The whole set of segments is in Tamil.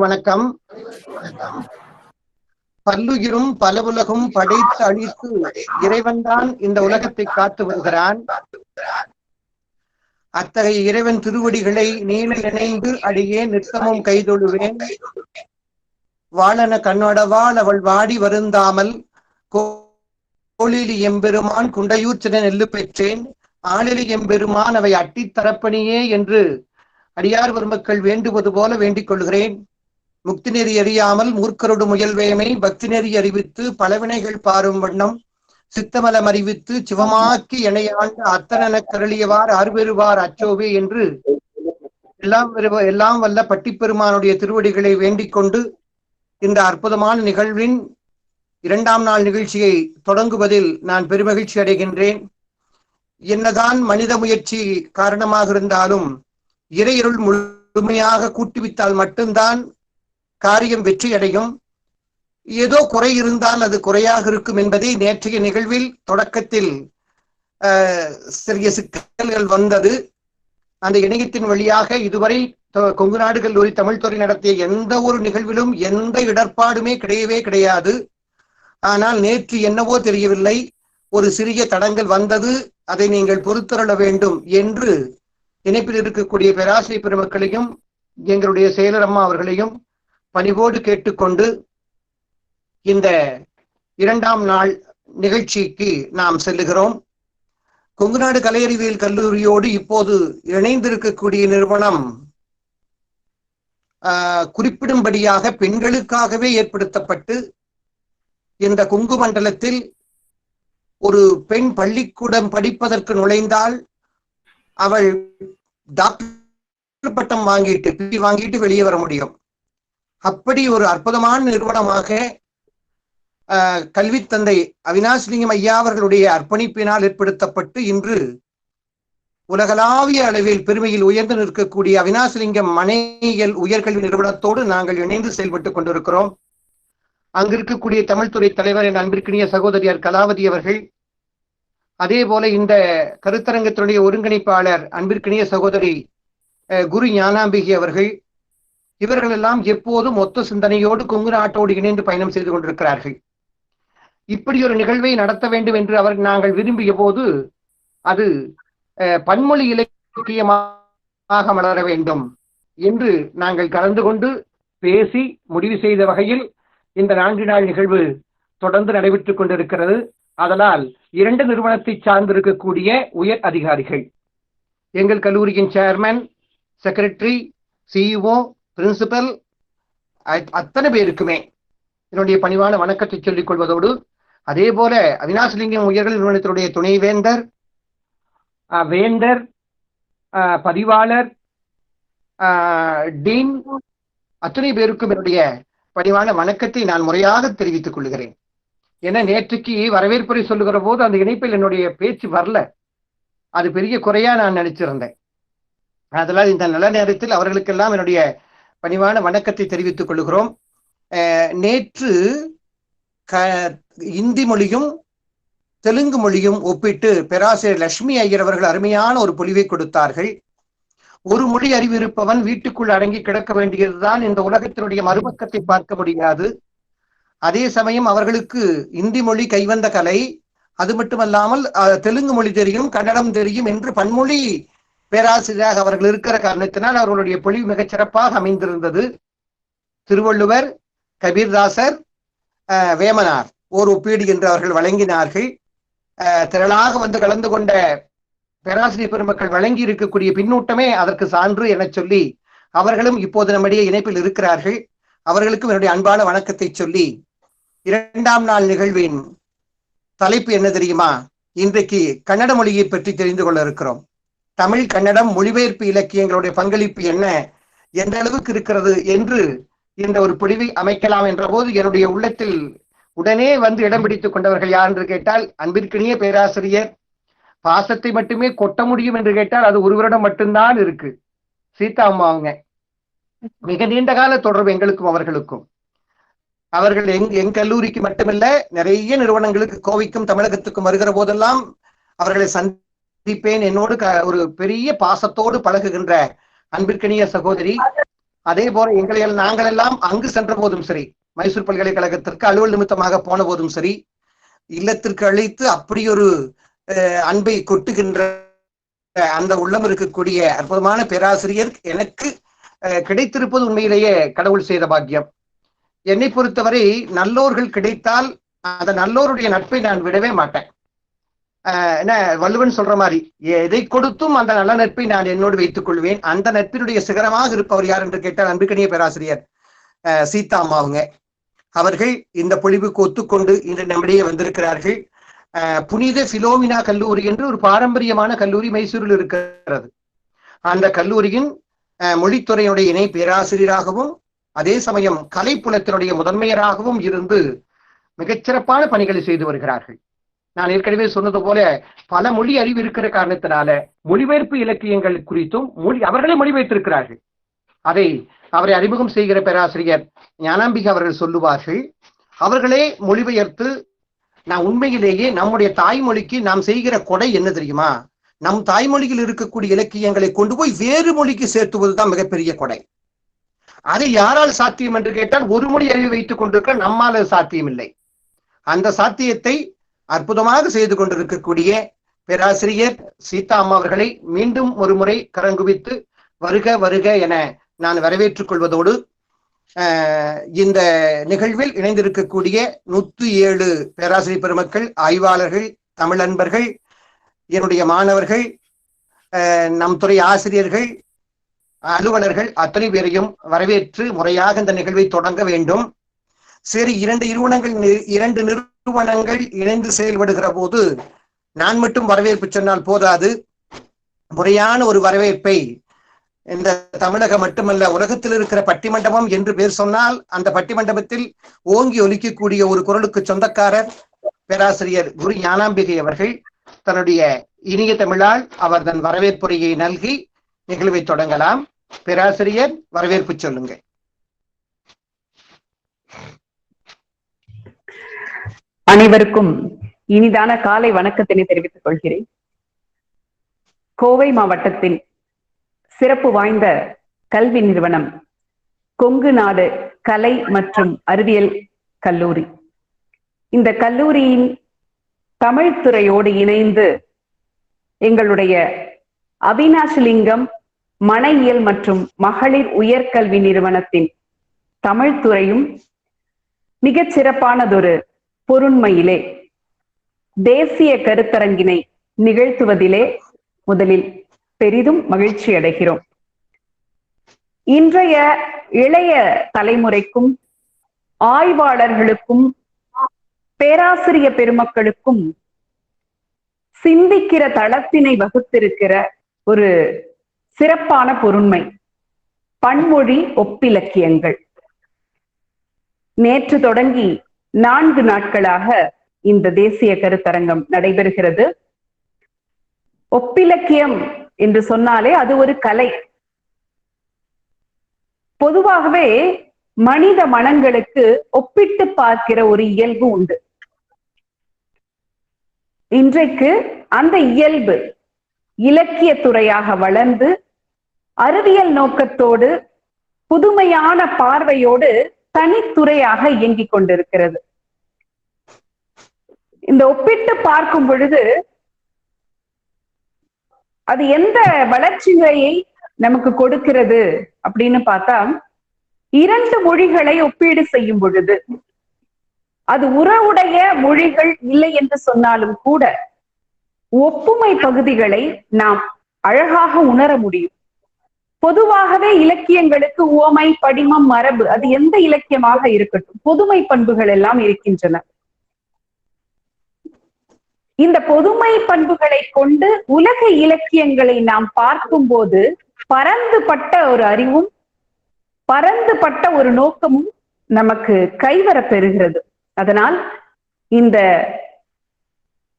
வணக்கம். பல்லுயிரும் பலவுலகும் படைத்து அழித்து இறைவன்தான் இந்த உலகத்தை காத்து வருகிறான். அத்தகைய இறைவன் திருவடிகளை நீள இணைந்து அடியே நித்தமும் கைதொழுவேன். வாழன கண்ணோடவாள் அவள் வாடி வருந்தாமல் கோளிலி எம்பெருமான் குண்டையூற்றின நெல்லு பெற்றேன். ஆளிலி எம்பெருமான் அவை அட்டித்தரப்பணியே என்று அடியார் பெருமக்கள் வேண்டுவது போல வேண்டிக் கொள்கிறேன். முக்தி நெறி அறியாமல் மூர்க்கரோடு முயல்வேமை பக்தி நெறி அறிவித்து பலவினைகள் பாரும் வண்ணம் சித்தமலம் அறிவித்து சிவமாக்கி எனையாண்ட அத்தனென கருளியவார் அருபெறுவார் அச்சோவே என்று எல்லாம் வல்ல பட்டிப்பெருமானுடைய திருவடிகளை வேண்டிக் கொண்டு இந்த அற்புதமான நிகழ்வின் 2ஆம் நாள் நிகழ்ச்சியை தொடங்குவதில் நான் பெருமகிழ்ச்சி அடைகின்றேன். என்னதான் மனித முயற்சி காரணமாக இருந்தாலும் இறையருள் முழுமையாக கூட்டுவித்தால் மட்டும்தான் காரியம் வெற்றி அடையும். ஏதோ குறை இருந்தால் அது குறையாக இருக்கும் என்பதை நேற்றைய நிகழ்வில் தொடக்கத்தில் சிறிய சிக்கல்கள் வந்தது. அந்த இணையத்தின் வழியாக இதுவரை கொங்கு நாடு கல்லூரி தமிழ்துறை நடத்திய எந்த ஒரு நிகழ்விலும் எந்த இடர்பாடுமே கிடையவே கிடையாது. ஆனால் நேற்று என்னவோ தெரியவில்லை, ஒரு சிறிய தடங்கள் வந்தது. அதை நீங்கள் பொறுத்தருள வேண்டும் என்று இணைப்பில் இருக்கக்கூடிய பேராசிரியர் பெருமக்களையும் எங்களுடைய செயலர் அம்மா அவர்களையும் பணிவோடு கேட்டுக்கொண்டு இந்த 2ஆம் நாள் நிகழ்ச்சிக்கு நாம் செல்லுகிறோம். கொங்குநாடு கலை அறிவியல் கல்லூரியோடு இப்போது இணைந்திருக்கக்கூடிய நிறுவனம் குறிப்பிடும்படியாக பெண்களுக்காகவே ஏற்படுத்தப்பட்டு இந்த கொங்கு மண்டலத்தில் ஒரு பெண் பள்ளிக்கூடம் படிப்பதற்கு நுழைந்தால் அவள் டாக்டர் பட்டம் வாங்கிட்டு வெளியே வர முடியும். அப்படி ஒரு அற்புதமான நிறுவனமாக கல்வி தந்தை அவினாசிலிங்கம் ஐயா அவர்களுடைய அர்ப்பணிப்பினால் ஏற்படுத்தப்பட்டு இன்று உலகளாவிய அளவில் பெருமையில் உயர்ந்து நிற்கக்கூடிய அவினாசிலிங்கம் மனையியல் உயர்கல்வி நிறுவனத்தோடு நாங்கள் இணைந்து செயல்பட்டுக் கொண்டிருக்கிறோம். அங்கிருக்கக்கூடிய தமிழ்துறை தலைவர் என் அன்பிற்கினிய சகோதரியார் கலாவதி அவர்கள், அதே போல இந்த கருத்தரங்கத்தினுடைய ஒருங்கிணைப்பாளர் அன்பிற்கினிய சகோதரி குரு ஞானாம்பிகை அவர்கள், இவர்கள் எல்லாம் எப்போதும் ஒத்த சிந்தனையோடு கொங்கு நாட்டோடு இணைந்து பயணம் செய்து கொண்டிருக்கிறார்கள். இப்படி ஒரு நிகழ்வை நடத்த வேண்டும் என்று நாங்கள் விரும்பிய போது அது பன்மொழி இலக்கியமாக மலர வேண்டும் என்று நாங்கள் கலந்து கொண்டு பேசி முடிவு செய்த வகையில் இந்த 4 நாள் நிகழ்வு தொடர்ந்து நடைபெற்றுக் கொண்டிருக்கிறது. அதனால் 2 நிறுவனத்தை சார்ந்திருக்கக்கூடிய உயர் அதிகாரிகள், எங்கள் கல்லூரியின் சேர்மன், செக்ரட்டரி, சிஇஓ, பிரின்சிபல் அத்தனை பேருக்குமே என்னுடைய பணிவான வணக்கத்தை சொல்லிக் கொள்வதோடு, அதே போல அவினாசிலிங்கம் உயர்கல்வி நிறுவனத்தினுடைய துணைவேந்தர், வேந்தர், பதிவாளர், டீன் அத்தனை பேருக்கும் என்னுடைய பணிவான வணக்கத்தை நான் முறையாக தெரிவித்துக் கொள்கிறேன். ஏன்னா நேற்றுக்கு வரவேற்புரை சொல்லுகிற போது அந்த இணைப்பில் என்னுடைய பேச்சு வரல, அது பெரிய குறையா நான் நினைச்சிருந்தேன். அதனால் இந்த நல்ல நேரத்தில் அவர்களுக்கெல்லாம் என்னுடைய பணிவான வணக்கத்தை தெரிவித்துக் கொள்கிறோம். நேற்று இந்தி மொழியும் தெலுங்கு மொழியும் ஒப்பிட்டு பேராசிரியர் லட்சுமி ஐயர் அவர்கள் அருமையான ஒரு பொழிவை கொடுத்தார்கள். ஒரு மொழி அறிவு இருப்பவன் வீட்டுக்குள் அடங்கி கிடக்க வேண்டியதுதான், இந்த உலகத்தினுடைய மறுபக்கத்தை பார்க்க முடியாது. அதே சமயம் அவர்களுக்கு இந்தி மொழி கைவந்த கலை, அது மட்டுமல்லாமல் தெலுங்கு மொழி தெரியும், கன்னடம் தெரியும் என்று பன்மொழி பேராசிரியராக அவர்கள் இருக்கிற காரணத்தினால் அவர்களுடைய பொழிவு மிகச் சிறப்பாக அமைந்திருந்தது. திருவள்ளுவர், கபீர்தாசர், வேமனார் ஓர் ஒப்பீடு என்று அவர்கள் வழங்கினார்கள். திரளாக வந்து கலந்து கொண்ட பேராசிரியர் பெருமக்கள் வழங்கி இருக்கக்கூடிய பின்னூட்டமே அதற்கு சான்று என சொல்லி அவர்களும் இப்போது நம்முடைய இணைப்பில் இருக்கிறார்கள். அவர்களுக்கும் என்னுடைய அன்பான வணக்கத்தை சொல்லி 2ஆம் நாள் நிகழ்வின் தலைப்பு என்ன தெரியுமா? இன்றைக்கு கன்னட மொழியை பற்றி தெரிந்து கொள்ள இருக்கிறோம். தமிழ் கன்னடம் மொழிபெயர்ப்பு இலக்கியங்களுடைய பங்களிப்பு என்ன, எந்த அளவுக்கு இருக்கிறது என்று இந்த ஒரு பொழிவை அமைக்கலாம் என்ற போது என்னுடைய உள்ளத்தில் உடனே வந்து இடம் பிடித்துக் கொண்டவர்கள் யார் என்று கேட்டால், அன்பிற்கினிய பேராசிரியர். பாசத்தை மட்டுமே கொட்ட முடியும் என்று கேட்டால் அது ஒரு வருடம் மட்டும்தான் இருக்கு. சீதா அம்மா அவங்க மிக நீண்ட கால தொடர்பு எங்களுக்கும் அவர்களுக்கும். அவர்கள் எங் கல்லூரிக்கு மட்டுமல்ல, நிறைய நிறுவனங்களுக்கு, கோவைக்கும் தமிழகத்துக்கும் வருகிற போதெல்லாம் அவர்களை சந்திப்பேன். என்னோடு ஒரு பெரிய பாசத்தோடு பழகுகின்ற அன்பிற்கினிய சகோதரி. அதே போல நாங்கள் எல்லாம் அங்கு சென்ற போதும் சரி, மைசூர் பல்கலைக்கழகத்திற்கு அலுவல் நிமித்தமாக போன போதும் சரி, இல்லத்திற்கு அழைத்து அப்படி ஒரு அன்பை கொட்டுகின்ற அந்த உள்ளம் இருக்கக்கூடிய அற்புதமான பேராசிரியர் எனக்கு கிடைத்திருப்பது உண்மையிலேயே கடவுள் செய்த பாக்கியம். என்னை பொறுத்தவரை நல்லோர்கள் கிடைத்தால் அந்த நல்லோருடைய நட்பை நான் விடவே மாட்டேன். என்ன வள்ளுவன் சொல்ற மாதிரி எதை கொடுத்தும் அந்த நல்ல நட்பை நான் என்னோடு வைத்துக் கொள்வேன். அந்த நட்பினுடைய சிகரமாக இருப்பவர் யார் என்று கேட்டால் அன்புக்கணிய பேராசிரியர் சீதா அம்மா அவங்க. அவர்கள் இந்த பொழிவுக்கு ஒத்துக்கொண்டு இன்று நம்மிடையே வந்திருக்கிறார்கள். புனித பிலோமினா கல்லூரி என்று ஒரு பாரம்பரியமான கல்லூரி மைசூரில் இருக்கிறது. அந்த கல்லூரியின் மொழித்துறையினுடைய இணை பேராசிரியராகவும் அதே சமயம் கலைப்புலத்தினுடைய முதன்மையராகவும் இருந்து மிகச்சிறப்பான பணிகளை செய்து வருகிறார்கள். நான் ஏற்கனவே சொன்னது போல பல மொழி அறிவு இருக்கிற காரணத்தினால மொழிபெயர்ப்பு இலக்கியங்கள் குறித்தும் அவர்களே மொழிபெயர்த்திருக்கிறார்கள். அவரை அறிமுகம் செய்கிற பேராசிரியர் ஞானாம்பிகை அவர்கள் சொல்லுவார்கள், அவர்களே மொழிபெயர்த்து நான் உண்மையிலேயே நம்முடைய தாய்மொழிக்கு நாம் செய்கிற கொடை என்ன தெரியுமா? நம் தாய்மொழியில் இருக்கக்கூடிய இலக்கியங்களை கொண்டு போய் வேறு மொழிக்கு சேர்த்துவதுதான் மிகப்பெரிய கொடை. அதை யாரால் சாத்தியம் என்று கேட்டால் ஒரு மொழி அறிவு வைத்துக் கொண்டிருக்க நம்மால் சாத்தியம் இல்லை. அந்த சாத்தியத்தை அற்புதமாக செய்து கொண்டிருக்கக்கூடிய பேராசிரியர் சீதா அம்மா அவர்களை மீண்டும் ஒரு முறை கரங்குவித்து வருக வருக என நான் வரவேற்றுக் கொள்வதோடு இந்த நிகழ்வில் இணைந்திருக்கக்கூடிய 107 பேராசிரியர் பெருமக்கள், ஆய்வாளர்கள், தமிழ் அன்பர்கள், என்னுடைய மாணவர்கள், நம் துறை ஆசிரியர்கள், அலுவலர்கள் அத்தனை பேரையும் வரவேற்று முறையாக இந்த நிகழ்வை தொடங்க வேண்டும். சரி, இரண்டு நிறுவனங்கள் இணைந்து செயல்படுகிற போது நான் மட்டும் வரவேற்பு சொன்னால் போதாது. முறையான ஒரு வரவேற்பை இந்த தமிழகம் மட்டுமல்ல உலகத்தில் இருக்கிற பட்டிமண்டபம் என்று பேர் சொன்னால் அந்த பட்டிமண்டபத்தில் ஓங்கி ஒலிக்கக்கூடிய ஒரு குரலுக்கு சொந்தக்காரர் பேராசிரியர் குரு ஞானாம்பிகை அவர்கள் தன்னுடைய இனிய தமிழால் அவர் தன் வரவேற்புரையை நல்கி நிகழ்வை தொடங்கலாம். பேராசிரியர், வரவேற்பு சொல்லுங்கள். அனைவருக்கும் இனிதான காலை வணக்கத்தினை தெரிவித்துக் கொள்கிறேன். கோவை மாவட்டத்தின் சிறப்பு வாய்ந்த கல்வி நிறுவனம் கொங்கு நாடு கலை மற்றும் அறிவியல் கல்லூரி. இந்த கல்லூரியின் தமிழ் துறையோடு இணைந்து எங்களுடைய அவினாஷலிங்கம் மனையியல் மற்றும் மகளிர் உயர்கல்வி நிறுவனத்தின் தமிழ் துறையும் மிகச் சிறப்பானதொரு பொருண்மையிலே தேசிய கருத்தரங்கினை நிகழ்த்துவதிலே முதலில் பெரிதும் மகிழ்ச்சி அடைகிறோம். இன்றைய இளைய தலைமுறைக்கும் ஆய்வாளர்களுக்கும் பேராசிரிய பெருமக்களுக்கும் சிந்திக்கிற தளத்தினை வகுத்திருக்கிற ஒரு சிறப்பான பொருண்மை பன்மொழி ஒப்பிலக்கியங்கள். நேற்று தொடங்கி 4 நாட்களாக இந்த தேசிய கருத்தரங்கம் நடைபெறுகிறது. ஒப்பிலக்கியம் என்று சொன்னாலே அது ஒரு கலை. பொதுவாகவே மனித மனங்களுக்கு ஒப்பிட்டு பார்க்கிற ஒரு இயல்பு உண்டு. இன்றைக்கு அந்த இயல்பு இலக்கிய துறையாக வளர்ந்து அறிவியல் நோக்கத்தோடு புதுமையான பார்வையோடு தனித்துறையாக இயங்கிக் கொண்டிருக்கிறது. இந்த ஒப்பிட்டு பார்க்கும் பொழுது அது எந்த வளர்ச்சி நிலையை நமக்கு கொடுக்கிறது அப்படின்னு பார்த்தா, 2 மொழிகளை ஒப்பீடு செய்யும் பொழுது அது உறவுடைய மொழிகள் இல்லை என்று சொன்னாலும் கூட ஒப்புமை பகுதிகளை நாம் அழகாக உணர முடியும். பொதுவாகவே இலக்கியங்களுக்கு உவமை, படிமம், மரபு, அது எந்த இலக்கியமாக இருக்கட்டும், பொதுமை பண்புகள் எல்லாம் இருக்கின்றன. இந்த பொதுமை பண்புகளை கொண்டு உலக இலக்கியங்களை நாம் பார்க்கும் போது பரந்துபட்ட ஒரு அறிவும் பரந்துபட்ட ஒரு நோக்கமும் நமக்கு கைவர பெறுகிறது. அதனால் இந்த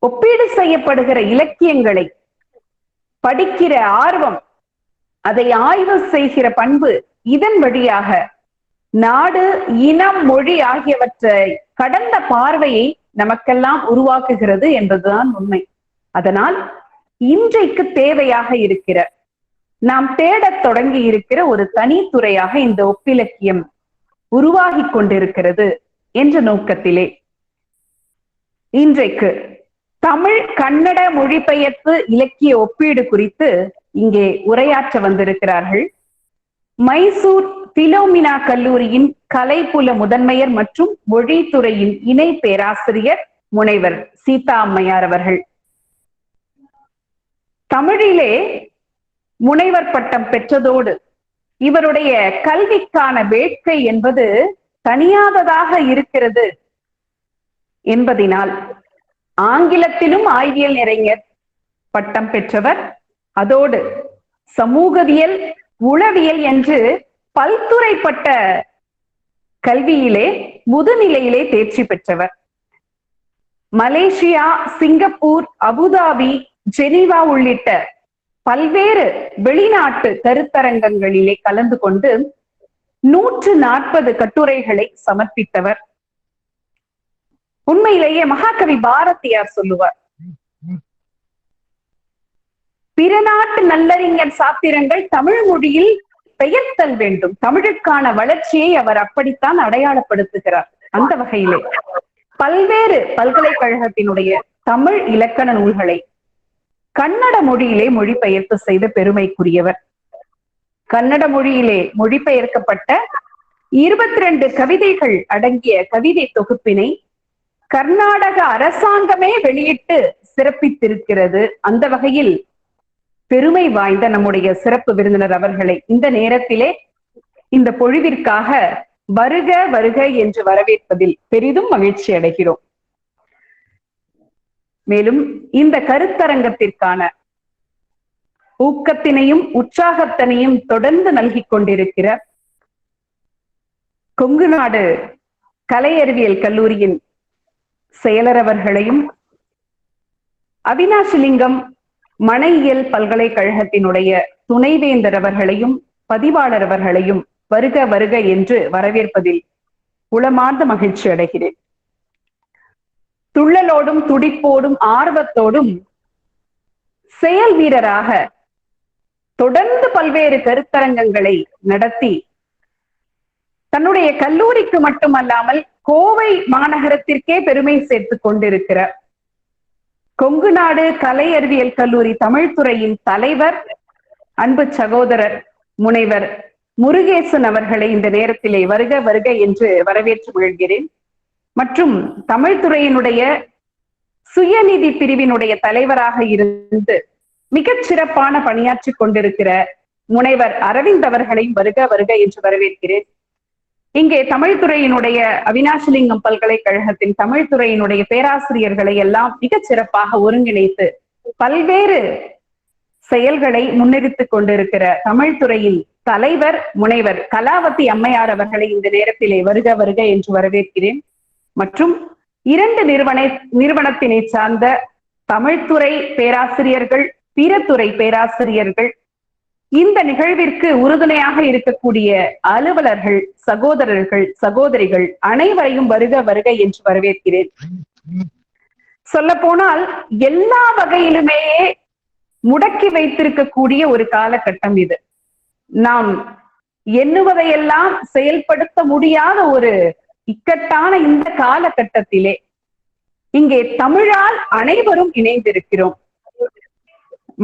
ஒப்பீடு செய்யப்படுகிற இலக்கியங்களை படிக்கிற ஆர்வம், அதை ஆய்வு செய்கிற பண்பு, இதன் வழியாக நாடு, இனம், மொழி ஆகியவற்றை கடந்த பார்வையை நமக்கெல்லாம் உருவாக்குகிறது என்பதுதான் உண்மை. அதனால் இன்றைக்கு தேவையாக இருக்கிற நாம் தேடத் தொடங்கி இருக்கிற ஒரு தனித்துறையாக இந்த ஒப்பிலக்கியம் உருவாகி கொண்டிருக்கிறது என்ற நோக்கத்திலே இன்றைக்கு தமிழ் கன்னட மொழிபெயர்ப்பு இலக்கிய ஒப்பீடு குறித்து இங்கே உரையாற்ற வந்திருக்கிறார்கள் மைசூர் பிலோமினா கல்லூரியின் கலைப்புல முதன்மையர் மற்றும் மொழித்துறையின் இணை பேராசிரியர் முனைவர் சீதா அம்மையார் அவர்கள். தமிழிலே முனைவர் பட்டம் பெற்றதோடு இவருடைய கல்விக்கான வேட்கை என்பது தனியாததாக இருக்கிறது என்பதினால் ஆங்கிலத்திலும் ஆய்வியல் நிறைஞர் பட்டம் பெற்றவர், அதோடு சமூகவியல், உளவியல் என்று பல்துறைப்பட்ட கல்வியிலே முதுநிலையிலே தேர்ச்சி பெற்றவர். மலேசியா, சிங்கப்பூர், அபுதாபி, ஜெனீவா உள்ளிட்ட பல்வேறு வெளிநாட்டு கருத்தரங்கங்களிலே கலந்து கொண்டு 140 கட்டுரைகளை சமர்ப்பித்தவர். உண்மையிலேயே மகாகவி பாரதியார் சொல்லுவார், பிற நாட்டு நல்லறிஞர் சாத்திரங்கள் தமிழ் மொழியில் பெயர்த்தல் வேண்டும். தமிழுக்கான வளர்ச்சியை அவர் அப்படித்தான் அடையாளப்படுத்துகிறார். அந்த வகையிலே பல்வேறு பல்கலைக்கழகத்தினுடைய தமிழ் இலக்கண நூல்களை கன்னட மொழியிலே மொழிபெயர்ப்பு செய்த பெருமைக்குரியவர். கன்னட மொழியிலே மொழிபெயர்க்கப்பட்ட 22 கவிதைகள் அடங்கிய கவிதை தொகுப்பினை கர்நாடக அரசாங்கமே வெளியிட்டு சிறப்பித்திருக்கிறது. அந்த வகையில் பெருமை வாய்ந்த நம்முடைய சிறப்பு விருந்தினர் அவர்களை இந்த நேரத்திலே இந்த பொழிவிற்காக வருக வருக என்று வரவேற்பதில் பெரிதும் மகிழ்ச்சி அடைகிறோம். மேலும் இந்த கருத்தரங்கத்திற்கான ஊக்கத்தினையும் உற்சாகத்தினையும் தொடர்ந்து நல்கிக் கொண்டிருக்கிற கொங்கு நாடு கலை அறிவியல் கல்லூரியின் செயலர் அவர்களையும், அவினாசிலிங்கம் மனையியல் பல்கலைக்கழகத்தினுடைய துணைவேந்தர் அவர்களையும், பதிவாளர் அவர்களையும் வருக வருக என்று வரவேற்பதில் உளமார்ந்த மகிழ்ச்சி அடைகிறேன். துள்ளலோடும் துடிப்போடும் ஆர்வத்தோடும் செயல் வீரராக தொடர்ந்து பல்வேறு கருத்தரங்கங்களை நடத்தி தன்னுடைய கல்லூரிக்கு மட்டுமல்லாமல் கோவை மாநகரத்திற்கே பெருமை சேர்த்துக் கொண்டிருக்கிறார். கொங்கு நாடு கலை அறிவியல் கல்லூரி தமிழ்துறையின் தலைவர், அன்பு சகோதரர் முனைவர் முருகேசன் அவர்களை இந்த நேரத்திலே வருக வருக என்று வரவேற்று மகிழ்கிறேன். மற்றும் தமிழ்துறையினுடைய சுயநிதி பிரிவினுடைய தலைவராக இருந்து மிகச் சிறப்பான பணியாற்றி கொண்டிருக்கிற முனைவர் அரவிந்த் அவர்களையும் வருக வருக என்று வரவேற்கிறேன். இங்கே தமிழ்துறையினுடைய அவினாசிலிங்கம் பல்கலைக்கழகத்தின் தமிழ்துறையினுடைய பேராசிரியர்களை எல்லாம் மிகச் சிறப்பாக ஒருங்கிணைத்து பல்வேறு செயல்களை முன்னெடுத்துக் கொண்டிருக்கிற தமிழ்துறையின் தலைவர் முனைவர் கலாவதி அம்மையார் அவர்களை இந்த நேரத்திலே வருக வருக என்று வரவேற்கிறேன். மற்றும் 2 நிறுவனத்தினை சார்ந்த தமிழ்துறை பேராசிரியர்கள், பிறத்துறை பேராசிரியர்கள், இந்த நிகழ்விற்கு உறுதுணையாக இருக்கக்கூடிய அலுவலர்கள், சகோதரர்கள், சகோதரிகள் அனைவரையும் வருக வருக என்று வரவேற்கிறேன். சொல்ல போனால் எல்லா வகையிலுமே முடக்கி வைத்திருக்கக்கூடிய ஒரு காலகட்டம் இது. நாம் எண்ணுவதையெல்லாம் செயல்படுத்த முடியாத ஒரு இக்கட்டான இந்த காலகட்டத்திலே இங்கே தமிழால் அனைவரும் இணைந்திருக்கிறோம்.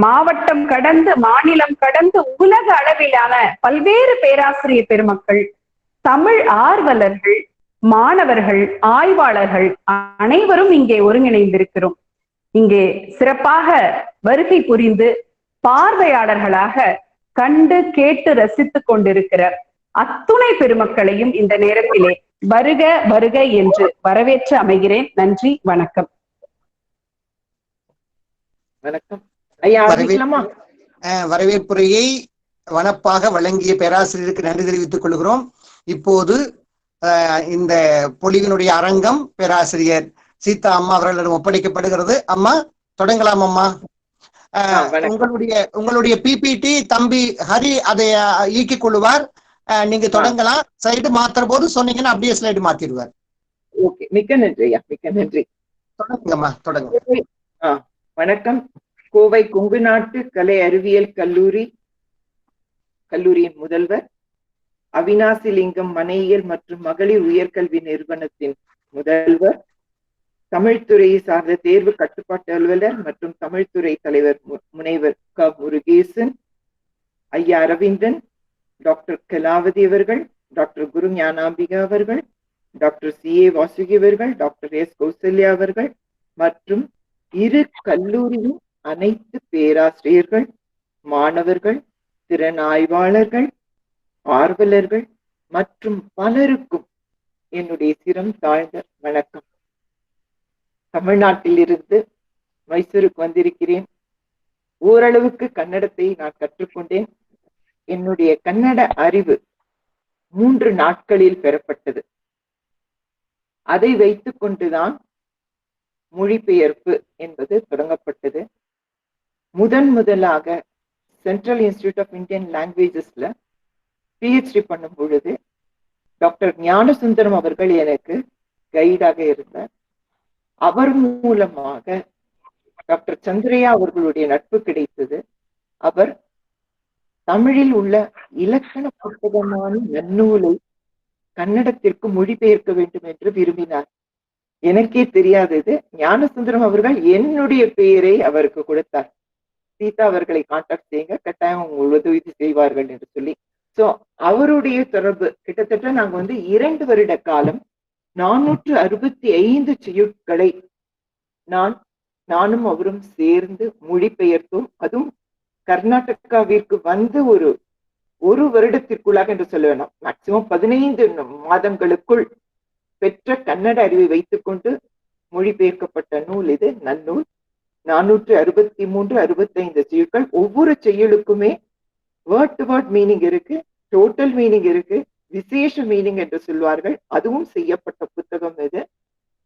மாவட்டம் கடந்து, மாநிலம் கடந்து, உலக அளவிலான பல்வேறு பேராசிரியர் பெருமக்கள், தமிழ் ஆர்வலர்கள், மாணவர்கள், ஆய்வாளர்கள் அனைவரும் இங்கே ஒருங்கிணைந்திருக்கிறோம். இங்கே சிறப்பாக வருகை புரிந்து பார்வையாளர்களாக கண்டு கேட்டு ரசித்துக் கொண்டிருக்கிற அத்துணை பெருமக்களையும் இந்த நேரத்திலே வருக வருக என்று வரவேற்று அமைகிறேன். நன்றி, வணக்கம். வணக்கம். வரவேற்புரையை வனப்பாக வழங்கிய பேராசிரியருக்கு நன்றி தெரிவித்துக் கொள்கிறோம். இப்போது இந்த பொழிவினுடைய அரங்கம் பேராசிரியர் சீதா அம்மா அவர்களிடம் ஒப்படைக்கப்படுகிறது. அம்மா தொடங்கலாம். அம்மா, உங்களுடைய பிபிடி தம்பி ஹரி அதை இயக்கிக் கொள்ளுவார். நீங்க தொடங்கலாம். ஸ்லைடு மாத்துற போது சொன்னீங்கன்னா அப்படியே ஸ்லைடு மாத்திடுவார். ஓகே, மிக்க நன்றி ஐயா, மிக்க நன்றி. தொடங்குங்கம்மா, தொடங்க. வணக்கம். கோவை கொங்கு நாட்டு கலை அறிவியல் கல்லூரி கல்லூரியின் முதல்வர், அவினாசி லிங்கம் மனையியல் மற்றும் மகளிர் உயர்கல்வி நிறுவனத்தின் முதல்வர், தமிழ்துறையை சார்ந்த தேர்வு கட்டுப்பாட்டு அலுவலர் மற்றும் தமிழ்துறை தலைவர் முனைவர் க முருகேசன், ஐயா அரவிந்தன், டாக்டர் கலாவதி அவர்கள், டாக்டர் குரு ஞானாம்பிகா அவர்கள், டாக்டர் சி.ஏ. வாசுகி அவர்கள், டாக்டர் எஸ். கௌசல்யா அவர்கள் மற்றும் இரு கல்லூரியின் அனைத்து பேராசிரியர்கள், மாணவர்கள், திறன் ஆய்வாளர்கள், ஆர்வலர்கள் மற்றும் பலருக்கும் என்னுடைய சிரம் தாழ்ந்த வணக்கம். தமிழ்நாட்டில் இருந்து மைசூருக்கு வந்திருக்கிறேன். ஓரளவுக்கு கன்னடத்தை நான் கற்றுக்கொண்டேன். என்னுடைய கன்னட அறிவு 3 நாட்களில் பெறப்பட்டது. அதை வைத்துக் கொண்டுதான் மொழிபெயர்ப்பு என்பது தொடங்கப்பட்டது. முதலாக சென்ட்ரல் இன்ஸ்டிடியூட் ஆஃப் இந்தியன் லாங்குவேஜஸ்ல PhD பண்ணும் பொழுது டாக்டர் ஞானசுந்தரம் அவர்கள் எனக்கு கைடாக இருந்தார். அவர் மூலமாக டாக்டர் சந்திரையா அவர்களுடைய நட்பு கிடைத்தது. அவர் தமிழில் உள்ள இலக்கண புத்தகமான நன்னூலை கன்னடத்திற்கு மொழிபெயர்க்க வேண்டும் என்று விரும்பினார். எனக்கே தெரியாதது. ஞானசுந்தரம் அவர்கள் என்னுடைய பெயரை அவருக்கு கொடுத்தார். சீதா அவர்களை கான்டாக்ட் செய்யுங்க, கட்டாயம் உதவி செய்வார்கள் என்று சொல்லி. சோ அவருடைய தொடர்பு கிட்டத்தட்ட நாங்க 2 வருட காலம் 465 செய்யுட்களை நானும் அவரும் சேர்ந்து மொழிபெயர்த்தோம். அதுவும் கர்நாடகாவிற்கு ஒரு வருடத்திற்குள்ளாக என்று சொல்ல வேண்டாம், மேக்சிமம் 15 மாதங்களுக்குள் பெற்ற கன்னட அறிவை வைத்துக் கொண்டு மொழிபெயர்க்கப்பட்ட நூல் இது. நன்னூல் 463 65 செய்யுட்கள். ஒவ்வொரு செய்யுளுக்குமே வேர்ட் டு வேர்ட் மீனிங் இருக்கு, டோட்டல் மீனிங் இருக்கு, விசேஷ மீனிங் என்று சொல்வார்கள். அதுவும் செய்யப்பட்ட புத்தகம் இது.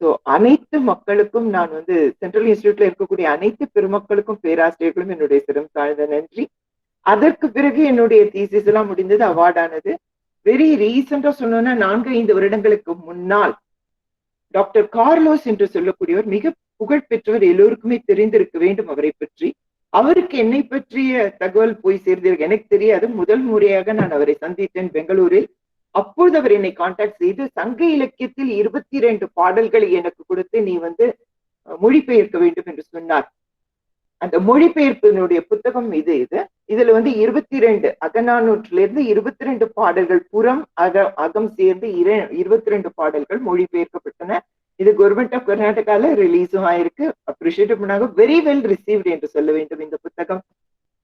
ஸோ அனைத்து மக்களுக்கும் நான் சென்ட்ரல் இன்ஸ்டிடியூட்ல இருக்கக்கூடிய அனைத்து பெருமக்களுக்கும் பேராசிரியர்களும் என்னுடைய சிரம் தாழ்ந்த நன்றி. அதற்கு பிறகு என்னுடைய தீசிஸ் எல்லாம் முடிந்தது, அவார்டானது. வெரி ரீசெண்டா சொன்னோன்னா 4-5 வருடங்களுக்கு முன்னால் டாக்டர் கார்லோஸ் என்று சொல்லக்கூடியவர், மிக புகழ் பெற்றவர், எல்லோருக்குமே தெரிந்திருக்க வேண்டும் அவரை பற்றி. அவருக்கு என்னை பற்றிய தகவல் போய் சேர்ந்திருக்கு, எனக்கு தெரியாது. முதல் முறையாக நான் அவரை சந்தித்தேன் பெங்களூரில். அப்பொழுது அவர் என்னை கான்டாக்ட் செய்து சங்க இலக்கியத்தில் 22 பாடல்களை எனக்கு கொடுத்து நீ மொழிபெயர்க்க வேண்டும் என்று சொன்னார். அந்த மொழிபெயர்ப்பினுடைய புத்தகம் இதுல 22 அகநானூற்றிலிருந்து 22 பாடல்கள், புறம் அகம் சேர்ந்து 22 பாடல்கள் மொழிபெயர்க்கப்பட்டன. இது கவர்மெண்ட் ஆஃப் கர்நாடகால ரிலீஸும் ஆயிருக்கு. அப்ரிஷியேட் பண்ணாங்க. வெரி வெல் ரிசீவ்டு என்று சொல்ல வேண்டும் இந்த புத்தகம்.